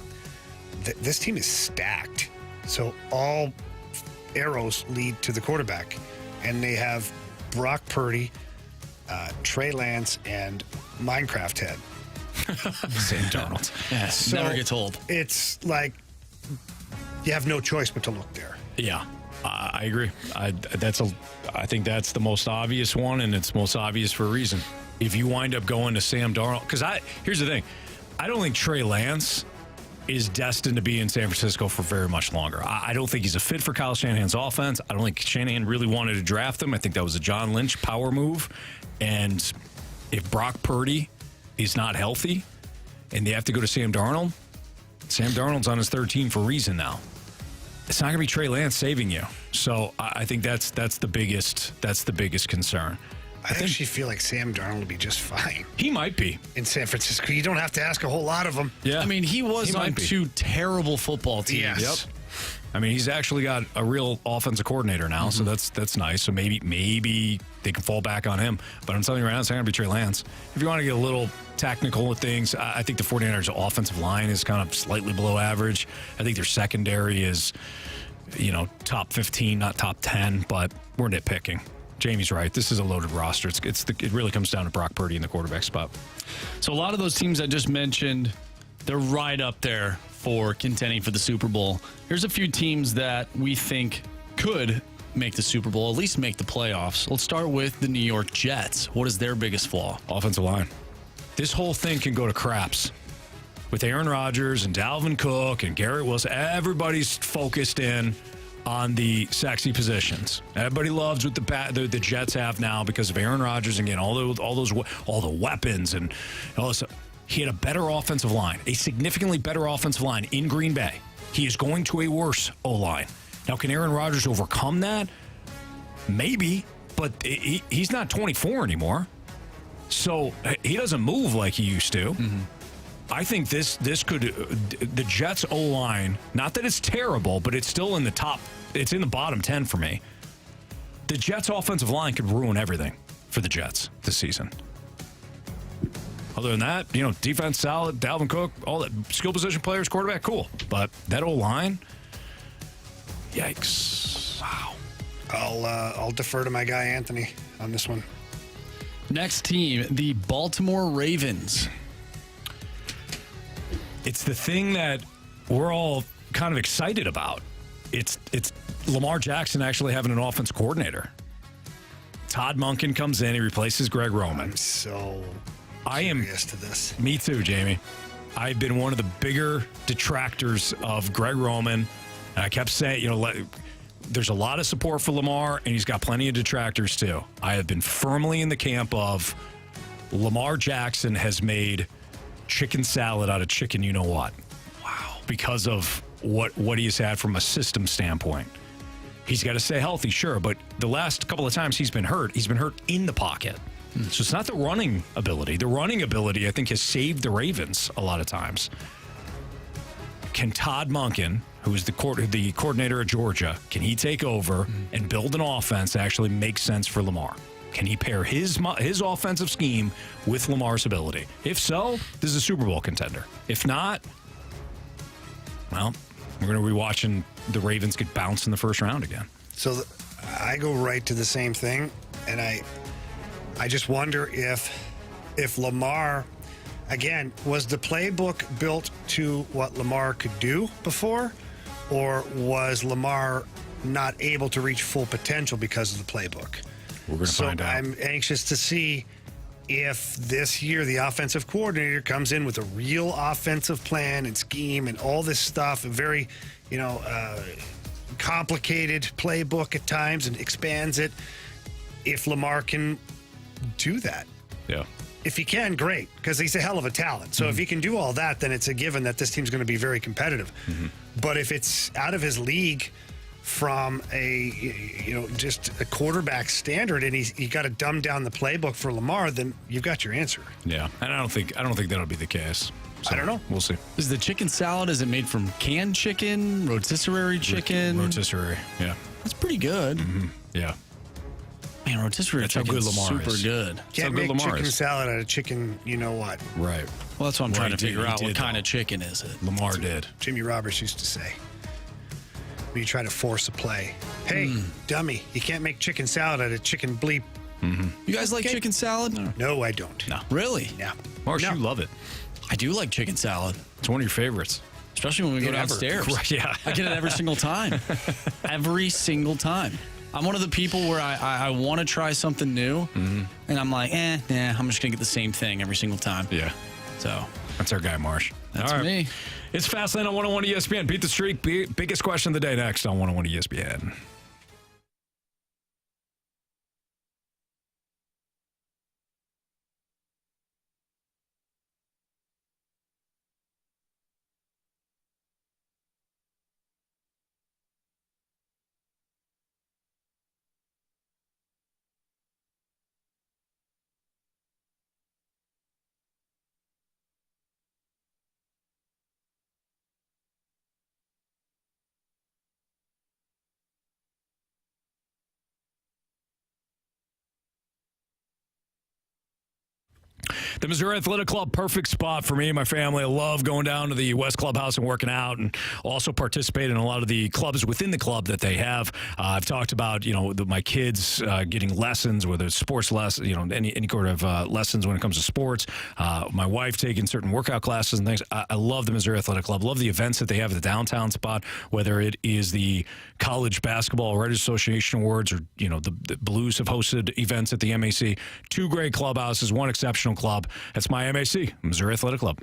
this team is stacked. So all arrows lead to the quarterback. And they have Brock Purdy, Trey Lance, and Minecraft Head. Sam Darnold. Yeah, So never gets old. It's like you have no choice but to look there. Yeah, I agree. I think that's the most obvious one, and it's most obvious for a reason. If you wind up going to Sam Darnold, because here's the thing. I don't think Trey Lance is destined to be in San Francisco for very much longer. I don't think he's a fit for Kyle Shanahan's offense. I don't think Shanahan really wanted to draft him. I think that was a John Lynch power move. And if Brock Purdy is not healthy and they have to go to Sam Darnold's on his third team for a reason now. It's not going to be Trey Lance saving you. So I think that's the biggest concern. I actually feel like Sam Darnold will be just fine. He might be. In San Francisco. You don't have to ask a whole lot of him. Yeah. I mean, he was on 2 terrible football teams. Yes. Yep. I mean, he's actually got a real offensive coordinator now, so that's nice. So maybe they can fall back on him. But I'm telling you right now, it's not going to be Trey Lance. If you want to get a little technical with things, I think the 49ers' offensive line is kind of slightly below average. I think their secondary is, top 15, not top 10, but we're nitpicking. Jamie's right. This is a loaded roster. It really comes down to Brock Purdy in the quarterback spot. So a lot of those teams I just mentioned, they're right up there for contending for the Super Bowl. Here's a few teams that we think could make the Super Bowl, at least make the playoffs. Let's start with the New York Jets. What is their biggest flaw? Offensive line. This whole thing can go to craps. With Aaron Rodgers and Dalvin Cook and Garrett Wilson, everybody's focused in on the sexy positions. Everybody loves what the Jets have now because of Aaron Rodgers and again all the weapons and all this. He had a better offensive line, a significantly better offensive line in Green Bay. He is going to a worse O-line. Now, can Aaron Rodgers overcome that? Maybe, but he's not 24 anymore. So he doesn't move like he used to. Mm-hmm. I think this could, the Jets O-line, not that it's terrible, but it's still in the bottom 10 for me. The Jets offensive line could ruin everything for the Jets this season. Other than that, defense solid, Dalvin Cook, all that skill position players, quarterback, cool. But that O-line, yikes. Wow. I'll defer to my guy Anthony on this one. Next team, the Baltimore Ravens. It's the thing that we're all kind of excited about. It's Lamar Jackson actually having an offense coordinator. Todd Monken comes in. He replaces Greg Roman. I'm so curious to this. Me too, Jamie. I've been one of the bigger detractors of Greg Roman. And I kept saying, there's a lot of support for Lamar, and he's got plenty of detractors too. I have been firmly in the camp of Lamar Jackson has made chicken salad out of chicken you-know-what. Wow. Because of what he's had from a system standpoint. He's got to stay healthy, sure, but the last couple of times he's been hurt in the pocket. So it's not the running ability. The running ability, I think, has saved the Ravens a lot of times. Can Todd Monken, who is the coordinator of Georgia, can he take over and build an offense that actually makes sense for Lamar? Can he pair his offensive scheme with Lamar's ability? If so, this is a Super Bowl contender. If not, well, we're going to be watching the Ravens get bounced in the first round again. So I go right to the same thing, and I just wonder if Lamar, again, was the playbook built to what Lamar could do before, or was Lamar not able to reach full potential because of the playbook? We're going to find out. I'm anxious to see if this year the offensive coordinator comes in with a real offensive plan and scheme and all this stuff, a very, complicated playbook at times, and expands it. If Lamar can do that. Yeah. If he can, great, because he's a hell of a talent. So if he can do all that, then it's a given that this team's going to be very competitive. But if it's out of his league from just a quarterback standard, and he got to dumb down the playbook for Lamar, then you've got your answer. Yeah, and I don't think that'll be the case. So I don't know. We'll see. Is the chicken salad, is it made from canned chicken, rotisserie chicken? Rotisserie, yeah. That's pretty good. Yeah. Man, rotisserie chicken is super good. Can't make chicken salad out of chicken, you know what? Right. Well, that's what I'm trying to figure out. What kind of chicken is it? Lamar did. Jimmy Roberts used to say, when you try to force a play, hey, dummy, you can't make chicken salad out of chicken bleep. You guys like chicken salad? No, I don't. No. Really? No. Marsh, you love it. I do like chicken salad. It's one of your favorites. Especially when we go downstairs. Right, yeah. I get it every single time. Every single time. I'm one of the people where I want to try something new, and I'm like, I'm just going to get the same thing every single time. Yeah. So that's our guy, Marsh. That's me. It's Fastlane on 101 ESPN. Beat the streak. Biggest question of the day next on 101 ESPN. The Missouri Athletic Club, perfect spot for me and my family. I love going down to the West Clubhouse and working out, and also participate in a lot of the clubs within the club that they have. I've talked about, my kids getting lessons, whether it's sports lessons, any sort of lessons when it comes to sports. My wife taking certain workout classes and things. I love the Missouri Athletic Club. Love the events that they have at the downtown spot, whether it is the College Basketball Writers Association Awards or, the Blues have hosted events at the MAC. Two great clubhouses, one exceptional club. That's my MAC, Missouri Athletic Club.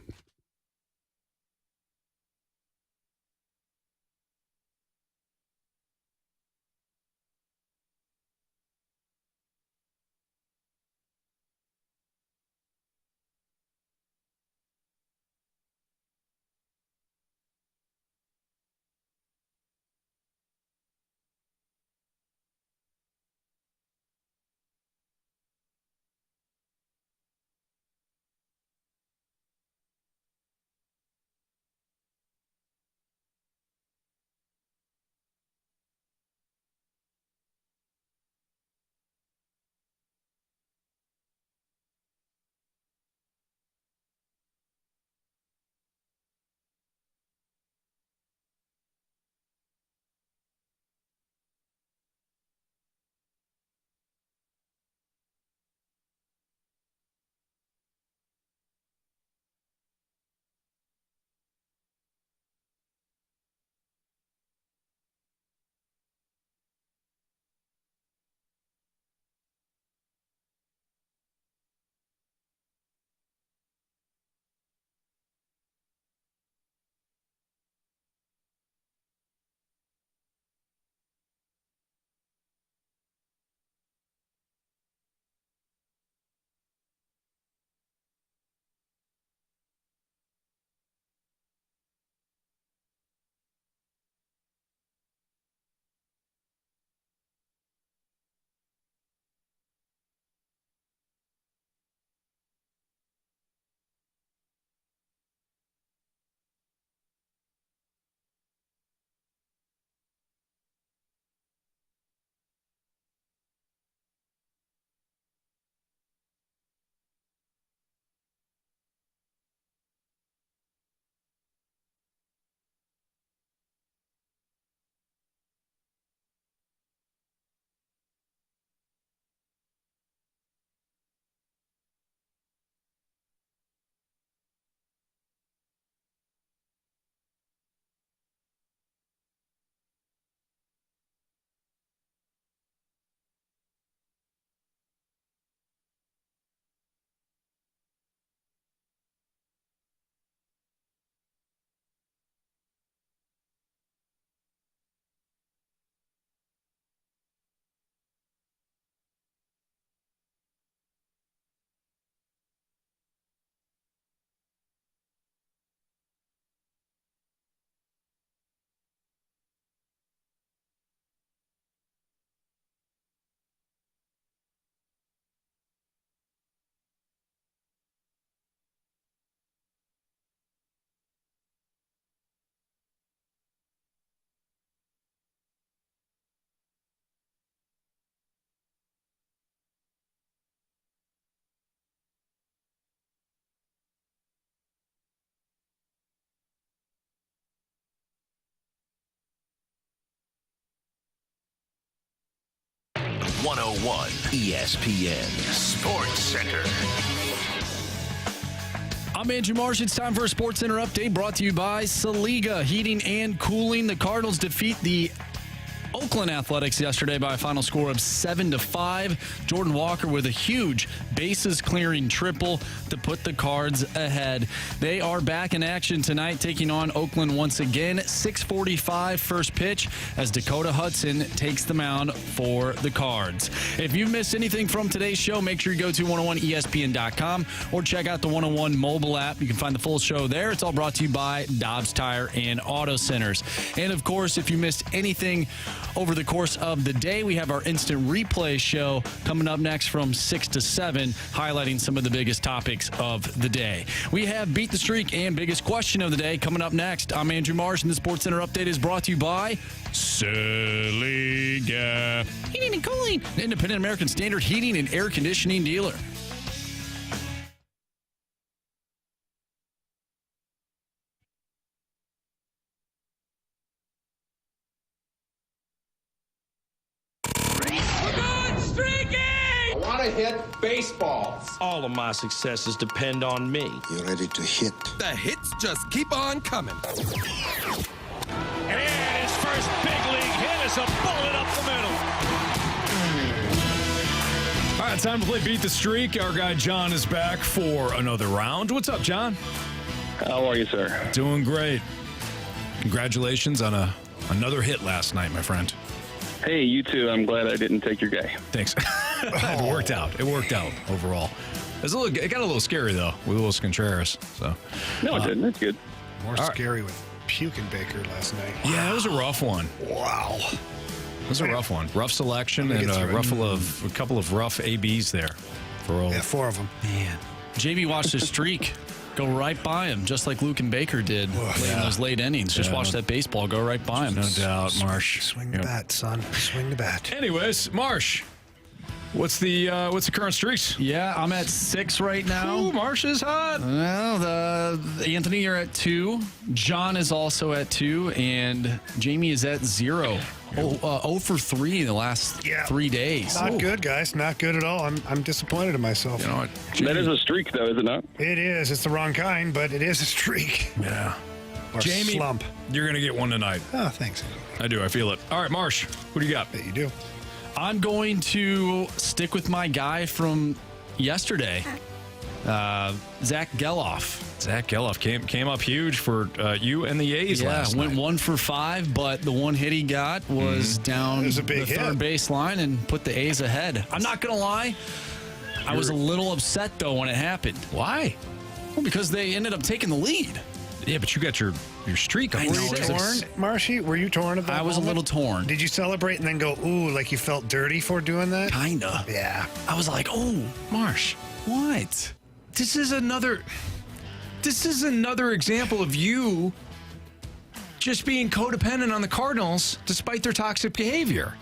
101 ESPN Sports Center. I'm Andrew Marsh. It's time for a Sports Center update brought to you by Saliga Heating and Cooling. The Cardinals defeat the Oakland Athletics yesterday by a final score of 7-5. Jordan Walker with a huge bases-clearing triple to put the Cards ahead. They are back in action tonight, taking on Oakland once again. 6:45 first pitch as Dakota Hudson takes the mound for the Cards. If you've missed anything from today's show, make sure you go to 101ESPN.com or check out the 101 mobile app. You can find the full show there. It's all brought to you by Dobbs Tire and Auto Centers. And, of course, if you missed anything over the course of the day, we have our instant replay show coming up next from 6 to 7, highlighting some of the biggest topics of the day. We have Beat the Streak and Biggest Question of the Day coming up next. I'm Andrew Marsh, and the Sports Center update is brought to you by Saliga Heating and Cooling, an independent American Standard heating and air conditioning dealer. Hit baseballs. All of my successes depend on me. You're ready to hit. The hits just keep on coming. And his first big league hit is a bullet up the middle. All right, time to play Beat the Streak. Our guy John is back for another round. What's up, John? How are you, sir? Doing great. Congratulations on another hit last night, my friend. Hey, you too. I'm glad I didn't take your guy. Thanks. It worked out. It worked out overall. It got a little scary, though, with Willis Contreras. So. No, it didn't. It's good. More scary with Pukin Baker last night. Yeah, it was a rough one. Wow. It was a rough one. Rough selection and a couple of rough ABs there. Four of them. Man. JB watched his streak go right by him, just like Luke and Baker did in those late innings. Just watch that baseball go right by him. No doubt, Marsh. Swing the bat, son. Swing the bat. Anyways, Marsh, what's the current streaks? Yeah, I'm at 6 right now. Ooh, Marsh is hot. Well, Anthony, you're at 2. John is also at 2, and Jamie is at 0. 0 for 3 in the last 3 days. Not good, guys. Not good at all. I'm disappointed in myself. You know what? That is a streak, though, is it not? It is. It's the wrong kind, but it is a streak. Yeah. Or Jamie, slump. You're going to get one tonight. Oh, thanks. I do. I feel it. All right, Marsh, what do you got? Bet you do. I'm going to stick with my guy from yesterday, Zach Geloff. Zach Geloff came up huge for you and the A's last night. Went 1 for 5, but the one hit he got was down was a big the third base line and put the A's ahead. I'm not going to lie. I was a little upset, though, when it happened. Why? Well, because they ended up taking the lead. Yeah, but you got your streak. Were you torn, Marshy? Were you torn at that I was moment? a little torn. Did you celebrate and then go, ooh, like you felt dirty for doing that? Kinda. Yeah. I was like, oh, Marsh, what? This is another example of you just being codependent on the Cardinals despite their toxic behavior.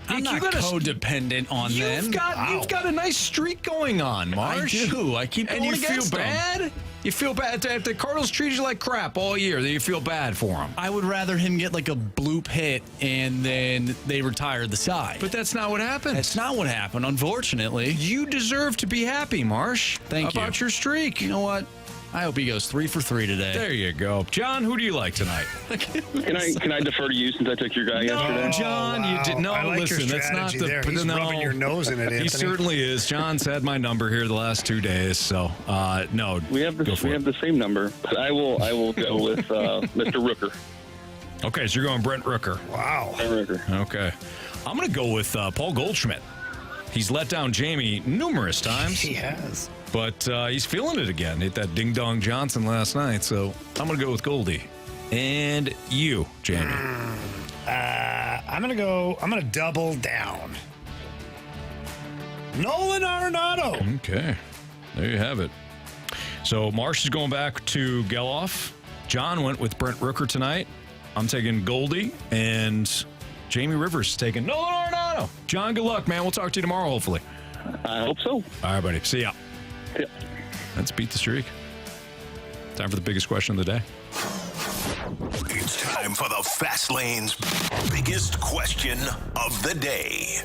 I'm not codependent on them. You've got a nice streak going on, Marsh. I do. I keep going and you against feel bad? them. You feel bad if the Cardinals treated you like crap all year. Then you feel bad for them. I would rather him get like a bloop hit and then they retire the side. But that's not what happened. That's not what happened, unfortunately. You deserve to be happy, Marsh. Thank you. About your streak. You know what? I hope he goes 3 for 3 today. There you go. John, who do you like tonight? Can I defer to you since I took your guy yesterday? John, you did no. I like listen, your that's not strategy the. there. He's rubbing your nose in it, Anthony. He certainly is. John's had my number here the last 2 days, so no. We have the same number. But I will go with Mr. Rooker. Okay, so you're going Brent Rooker. Wow. Brent Rooker. Okay, I'm going to go with Paul Goldschmidt. He's let down Jamie numerous times. He has. But he's feeling it again. Hit that Ding Dong Johnson last night, so I'm going to go with Goldie. And you, Jamie. I'm going to double down. Nolan Arenado. Okay, there you have it. So Marsh is going back to Geloff. John went with Brent Rooker tonight. I'm taking Goldie, and Jamie Rivers is taking Nolan Arenado. John, good luck, man. We'll talk to you tomorrow, hopefully. I hope so. All right, buddy. See ya. Yep. Let's beat the streak. Time for the biggest question of the day. It's time for the Fast Lane's biggest question of the day.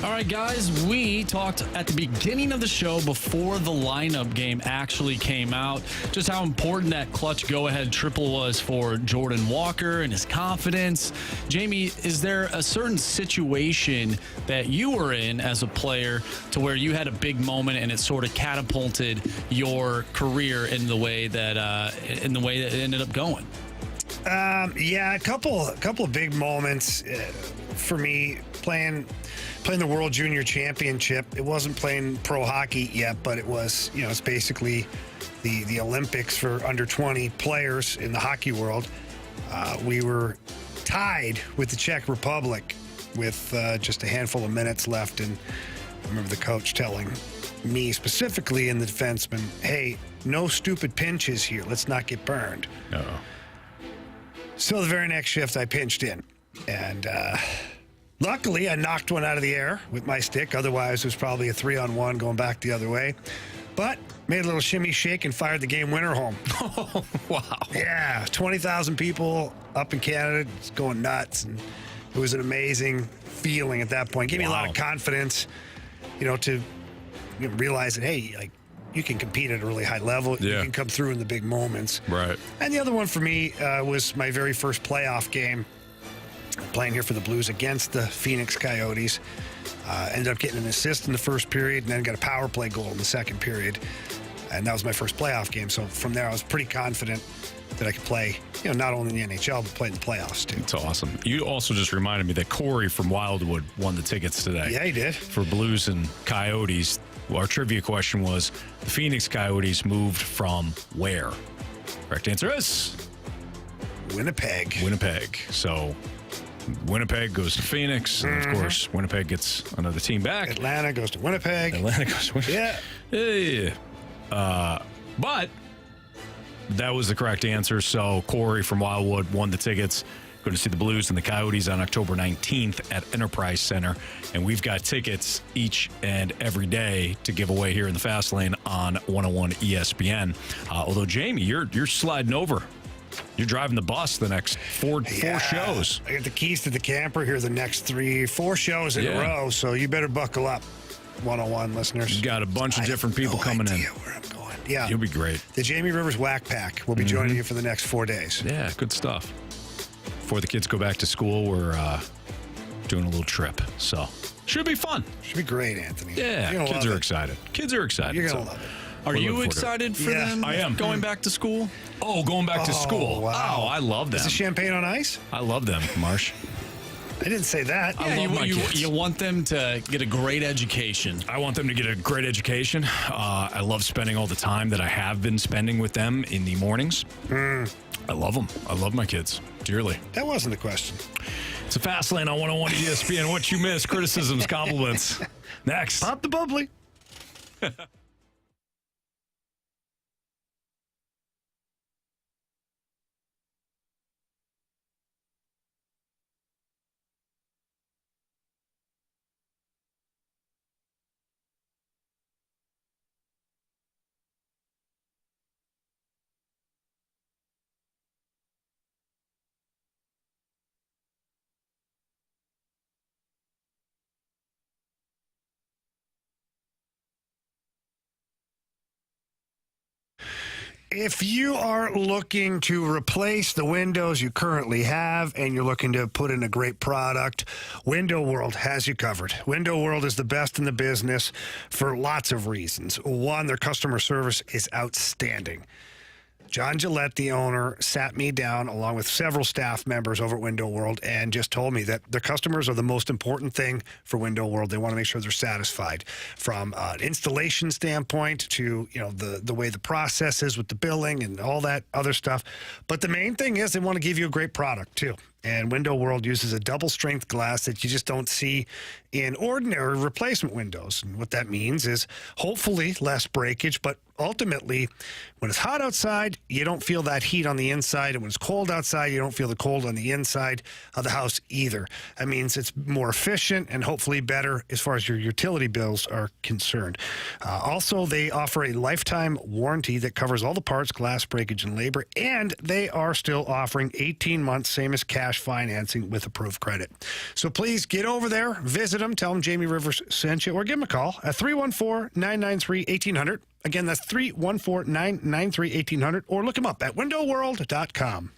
All right, guys, we talked at the beginning of the show before the lineup game actually came out, just how important that clutch go-ahead triple was for Jordan Walker and his confidence. Jamie, is there a certain situation that you were in as a player to where you had a big moment and it sort of catapulted your career in the way that it ended up going? Yeah, a couple of big moments for me playing the World Junior Championship. It wasn't playing pro hockey yet, but it was, it's basically the Olympics for under 20 players in the hockey world. We were tied with the Czech Republic with just a handful of minutes left, and I remember the coach telling me specifically and the defenseman, "Hey, no stupid pinches here. Let's not get burned." Uh-oh. So the very next shift, I pinched in, and luckily, I knocked one out of the air with my stick. Otherwise, it was probably a 3-on-1 going back the other way. But made a little shimmy shake and fired the game winner home. Oh, wow. Yeah, 20,000 people up in Canada just going nuts. And it was an amazing feeling at that point. Gave me a lot of confidence, to realize that, hey, like, you can compete at a really high level. Yeah. You can come through in the big moments. Right. And the other one for me was my very first playoff game. Playing here for the Blues against the Phoenix Coyotes. Ended up getting an assist in the first period and then got a power play goal in the second period. And that was my first playoff game. So from there, I was pretty confident that I could play, not only in the NHL, but play in the playoffs too. It's awesome. You also just reminded me that Corey from Wildwood won the tickets today. Yeah, he did. For Blues and Coyotes. Our trivia question was, the Phoenix Coyotes moved from where? Correct answer is Winnipeg. So Winnipeg goes to Phoenix, and of course, Winnipeg gets another team back. Atlanta goes to Winnipeg. Yeah. Hey. But that was the correct answer. So Corey from Wildwood won the tickets. Going to see the Blues and the Coyotes on October 19th at Enterprise Center. And we've got tickets each and every day to give away here in the Fast Lane on 101 ESPN. Although, Jamie, you're sliding over. You're driving the bus the next four shows. I got the keys to the camper here the next 4 shows in a row, so you better buckle up, 101 listeners. You got a bunch of different people coming in. Where I'm going. Yeah. You'll be great. The Jamie Rivers Whack Pack will be joining you for the next 4 days. Yeah, good stuff. Before the kids go back to school, we're doing a little trip, so should be fun. Should be great, Anthony. Yeah, kids are excited. You're going to love it. Are you excited for them I am. going back to school? Oh, going back to school. Wow. Oh, I love them. Is it champagne on ice? I love them, Marsh. I didn't say that. I love my kids. You want them to get a great education. I want them to get a great education. I love spending all the time that I have been spending with them in the mornings. I love them. I love my kids dearly. That wasn't the question. It's a Fast Lane on 101 ESPN. What you miss, criticisms, compliments. Next. Pop the bubbly. If you are looking to replace the windows you currently have and you're looking to put in a great product, Window World has you covered. Window World is the best in the business for lots of reasons. One, their customer service is outstanding. John Gillette, the owner, sat me down along with several staff members over at Window World and just told me that their customers are the most important thing for Window World. They want to make sure they're satisfied from an installation standpoint to, the way the process is with the billing and all that other stuff. But the main thing is they want to give you a great product too. And Window World uses a double strength glass that you just don't see in ordinary replacement windows. And what that means is hopefully less breakage, but ultimately, when it's hot outside, you don't feel that heat on the inside. And when it's cold outside, you don't feel the cold on the inside of the house either. That means it's more efficient and hopefully better as far as your utility bills are concerned. Also, they offer a lifetime warranty that covers all the parts, glass, breakage, and labor. And they are still offering 18 months, same as cash financing with approved credit. So please get over there, visit them, tell them Jamie Rivers sent you, or give them a call at 314-993-1800. Again, that's 314-993-1800, or look them up at windowworld.com.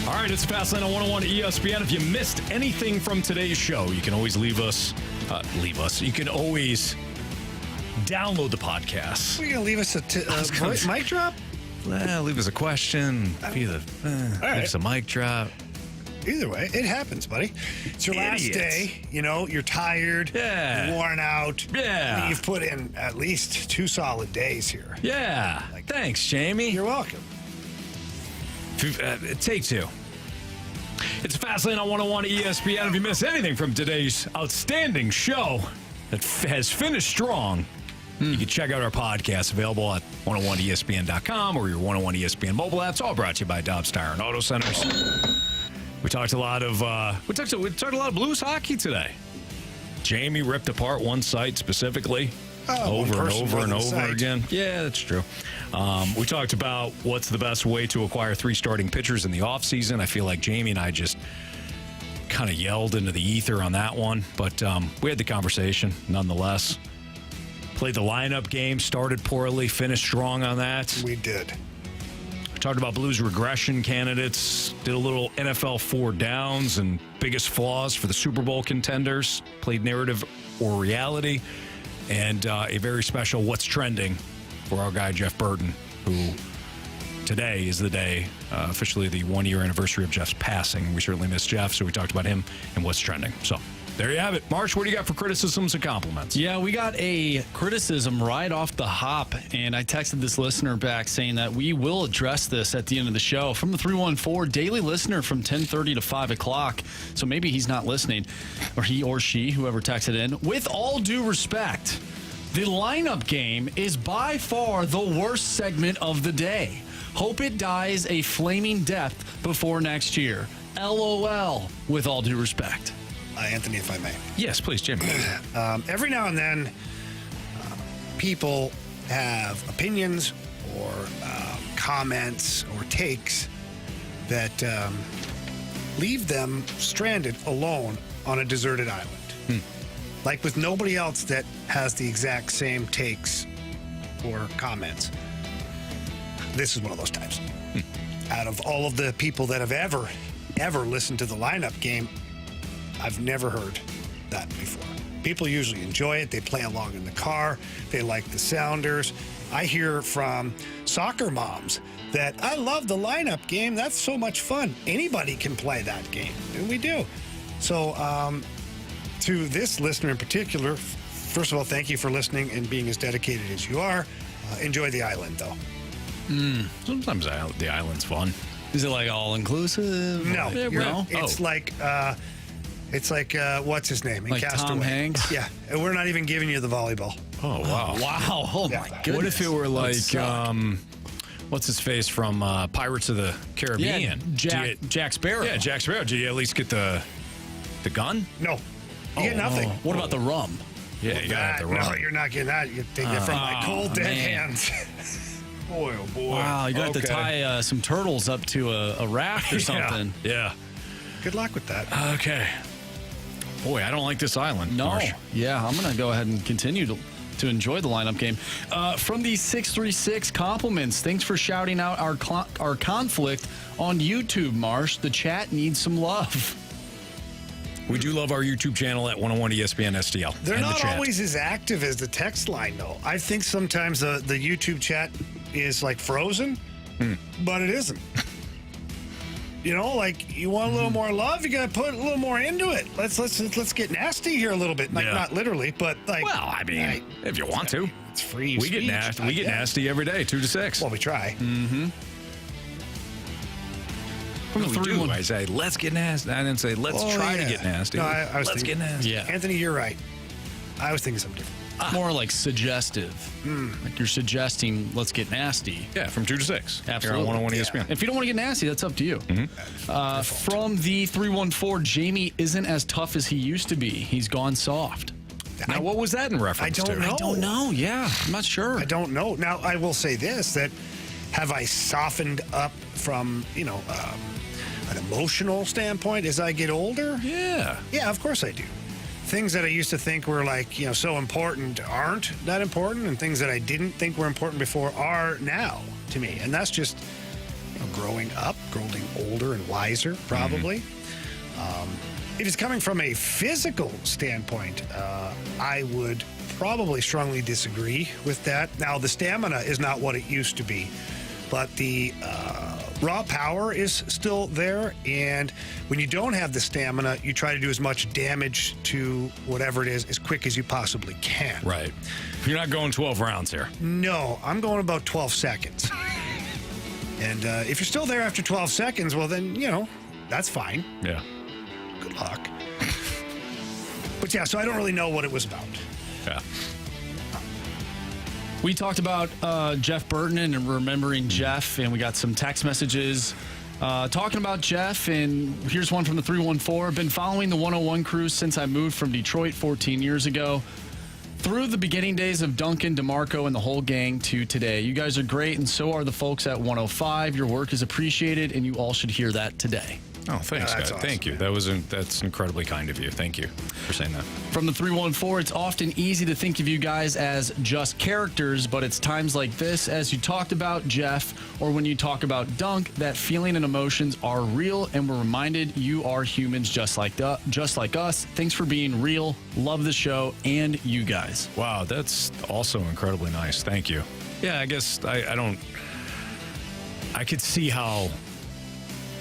All right, it's Fastlane on 101 ESPN. If you missed anything from today's show, you can always leave us. You can always download the podcast. Are you going to leave us a mic drop? Leave us a question. Leave us a mic drop. Either way, it happens, buddy. It's your last day. You know, you're tired. Yeah. You're worn out. Yeah. I mean, you've put in at least 2 solid days here. Yeah. Thanks, Jamie. You're welcome. Take 2. It's Fastlane on 101 ESPN. If you miss anything from today's outstanding show that has finished strong, you can check out our podcast available at 101ESPN.com or your 101 ESPN mobile apps. All brought to you by Dobbs Tire and Auto Centers. We talked a lot of Blues hockey today. Jamie ripped apart one site specifically. Over and over and over again. Yeah, that's true. We talked about what's the best way to acquire 3 starting pitchers in the offseason. I feel like Jamie and I just kind of yelled into the ether on that one. But we had the conversation nonetheless. Played the lineup game, started poorly, finished strong on that. We did. Talked about Blues regression candidates. Did a little NFL 4 downs and biggest flaws for the Super Bowl contenders. Played narrative or reality. And a very special What's Trending for our guy, Jeff Burton, who today is the day, officially the 1-year anniversary of Jeff's passing. We certainly miss Jeff, so we talked about him and What's Trending. So there you have it. Marsh, what do you got for criticisms and compliments? Yeah, we got a criticism right off the hop, and I texted this listener back saying that we will address this at the end of the show. From the 314, daily listener from 10:30 to 5 o'clock, so maybe he's not listening, or he or she, whoever texted in. With all due respect, the lineup game is by far the worst segment of the day. Hope it dies a flaming death before next year. LOL, with all due respect. Anthony, if I may. Yes, please, Jim. Every now and then, people have opinions or comments or takes that leave them stranded alone on a deserted island. Like with nobody else that has the exact same takes or comments. This is one of those times. Out of all of the people that have ever listened to the lineup game, I've never heard that before. People usually enjoy it. They play along in the car. They like the Sounders. I hear from soccer moms that I love the lineup game. That's so much fun. Anybody can play that game, and we do. So to this listener in particular, first of all, thank you for listening and being as dedicated as you are. Enjoy the island, though. Sometimes the island's fun. Is it like all-inclusive? No. No? It's like what's his name? Like Castaway. Tom Hanks? Yeah. And we're not even giving you the volleyball. Oh, wow. Wow. Oh, my goodness. What if it were like, what's his face from Pirates of the Caribbean? Yeah, Jack Sparrow. Yeah, Jack Sparrow. Do you at least get the gun? No. You get nothing. What about the rum? Yeah, you got the rum. No, you're not getting that. You take it from my cold, dead hands. Boy, oh boy. Wow, you got to tie some turtles up to a raft or something. Yeah. Good luck with that. Okay. Boy, I don't like this island. No. Marsh. Yeah, I'm going to go ahead and continue to enjoy the lineup game. From the 636 compliments, thanks for shouting out our conflict on YouTube, Marsh. The chat needs some love. We do love our YouTube channel at 101 ESPN STL. They're and not the chat. always as active as the text line, though. I think sometimes the YouTube chat is like frozen, but it isn't. You know, like you want a little more love, you got to put a little more into it. Let's get nasty here a a little bit. Like not literally, but like. Well, I mean, if you want to, it's free. We get nasty. We get nasty every day, 2 to 6. Well, we try. From the 3-1, I say, let's get nasty. I didn't say, let's try to get nasty. No, I was let's thinking, get nasty. Yeah. Anthony, you're right. I was thinking something different. More like suggestive. Like you're suggesting, let's get nasty. Yeah, from 2 to 6. Absolutely. Here on 101 ESPN. If you don't want to get nasty, that's up to you. From the 314, Jamie isn't as tough as he used to be. He's gone soft. Now, what was that in reference to? I don't know. Yeah, I'm not sure. I don't know. Now, I will say this, that have I softened up from, an emotional standpoint as I get older? Yeah. Yeah, of course I do. Things that I used to think were so important aren't that important, and things that I didn't think were important before are now to me. And that's just growing up, growing older and wiser, probably. If it's coming from a physical standpoint, I would probably strongly disagree with that. Now, the stamina is not what it used to be, but the raw power is still there. And when you don't have the stamina, you try to do as much damage to whatever it is as quick as you possibly can. Right. You're not going 12 rounds here. No, I'm going about 12 seconds. And if you're still there after 12 seconds, well, then, that's fine. Yeah. Good luck. But yeah, so I don't really know what it was about. Yeah. We talked about Jeff Burton and remembering Jeff, and we got some text messages talking about Jeff. And here's one from the 314. I've been following the 101 crew since I moved from Detroit 14 years ago. Through the beginning days of Duncan, DeMarco, and the whole gang to today. You guys are great, and so are the folks at 105. Your work is appreciated, and you all should hear that today. Oh, thanks, guys. Awesome, Thank you. That's incredibly kind of you. Thank you for saying that. From the 314, it's often easy to think of you guys as just characters, but it's times like this, as you talked about, Jeff, or when you talk about Dunk, that feeling and emotions are real, and we're reminded you are humans just like us. Thanks for being real. Love the show and you guys. Wow, that's also incredibly nice. Thank you. Yeah, I guess I could see how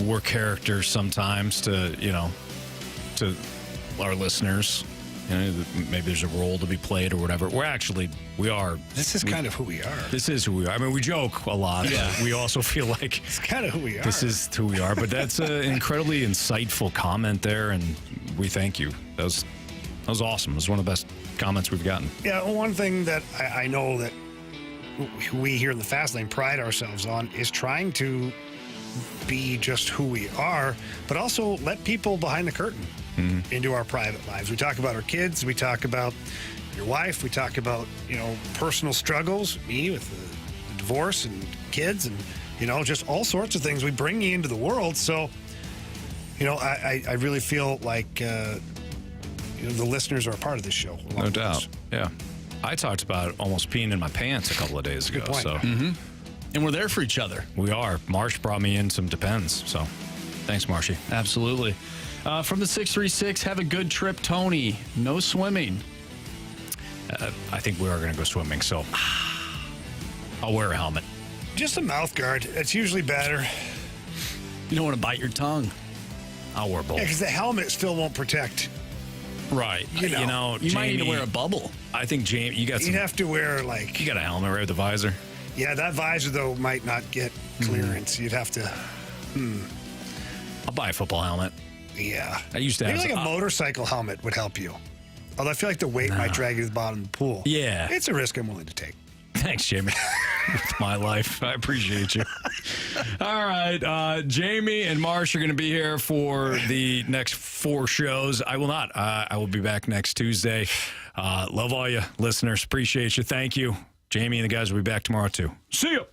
we're characters sometimes to our listeners. Maybe there's a role to be played or whatever. We are. This is kind of who we are. This is who we are. I mean, we joke a lot. Yeah. But we also feel like it's kind of who we are. This is who we are. But that's an incredibly insightful comment there, and we thank you. That was awesome. It was one of the best comments we've gotten. Yeah, one thing that I know that we here in the Fast Lane pride ourselves on is trying to be just who we are, but also let people behind the curtain into our private lives. We talk about our kids. We talk about your wife. We talk about, personal struggles, me with the divorce and kids and, just all sorts of things. We bring you into the world. So, I really feel like, the listeners are a part of this show. No doubt. Yeah. I talked about almost peeing in my pants a couple of days ago. Good point. So. And we're there for each other. We are. Marsh brought me in some Depends. So thanks, Marshy. Absolutely. From the 636, have a good trip, Tony. No swimming. I think we are going to go swimming, so I'll wear a helmet. Just a mouth guard. It's usually better. You don't want to bite your tongue. I'll wear both. Yeah, because the helmet still won't protect. Right. You might need to wear a bubble. I think, Jamie, you'd have to wear, you got a helmet, right, with the visor? Yeah, that visor, though, might not get clearance. You'd have to... I'll buy a football helmet. Yeah. I used to have... Maybe a motorcycle helmet would help you. Although I feel like the weight might drag you to the bottom of the pool. Yeah. It's a risk I'm willing to take. Thanks, Jamie. With my life. I appreciate you. All right. Jamie and Marsh are going to be here for the next 4 shows. I will not. I will be back next Tuesday. Love all you listeners. Appreciate you. Thank you. Jamie and the guys will be back tomorrow, too. See you.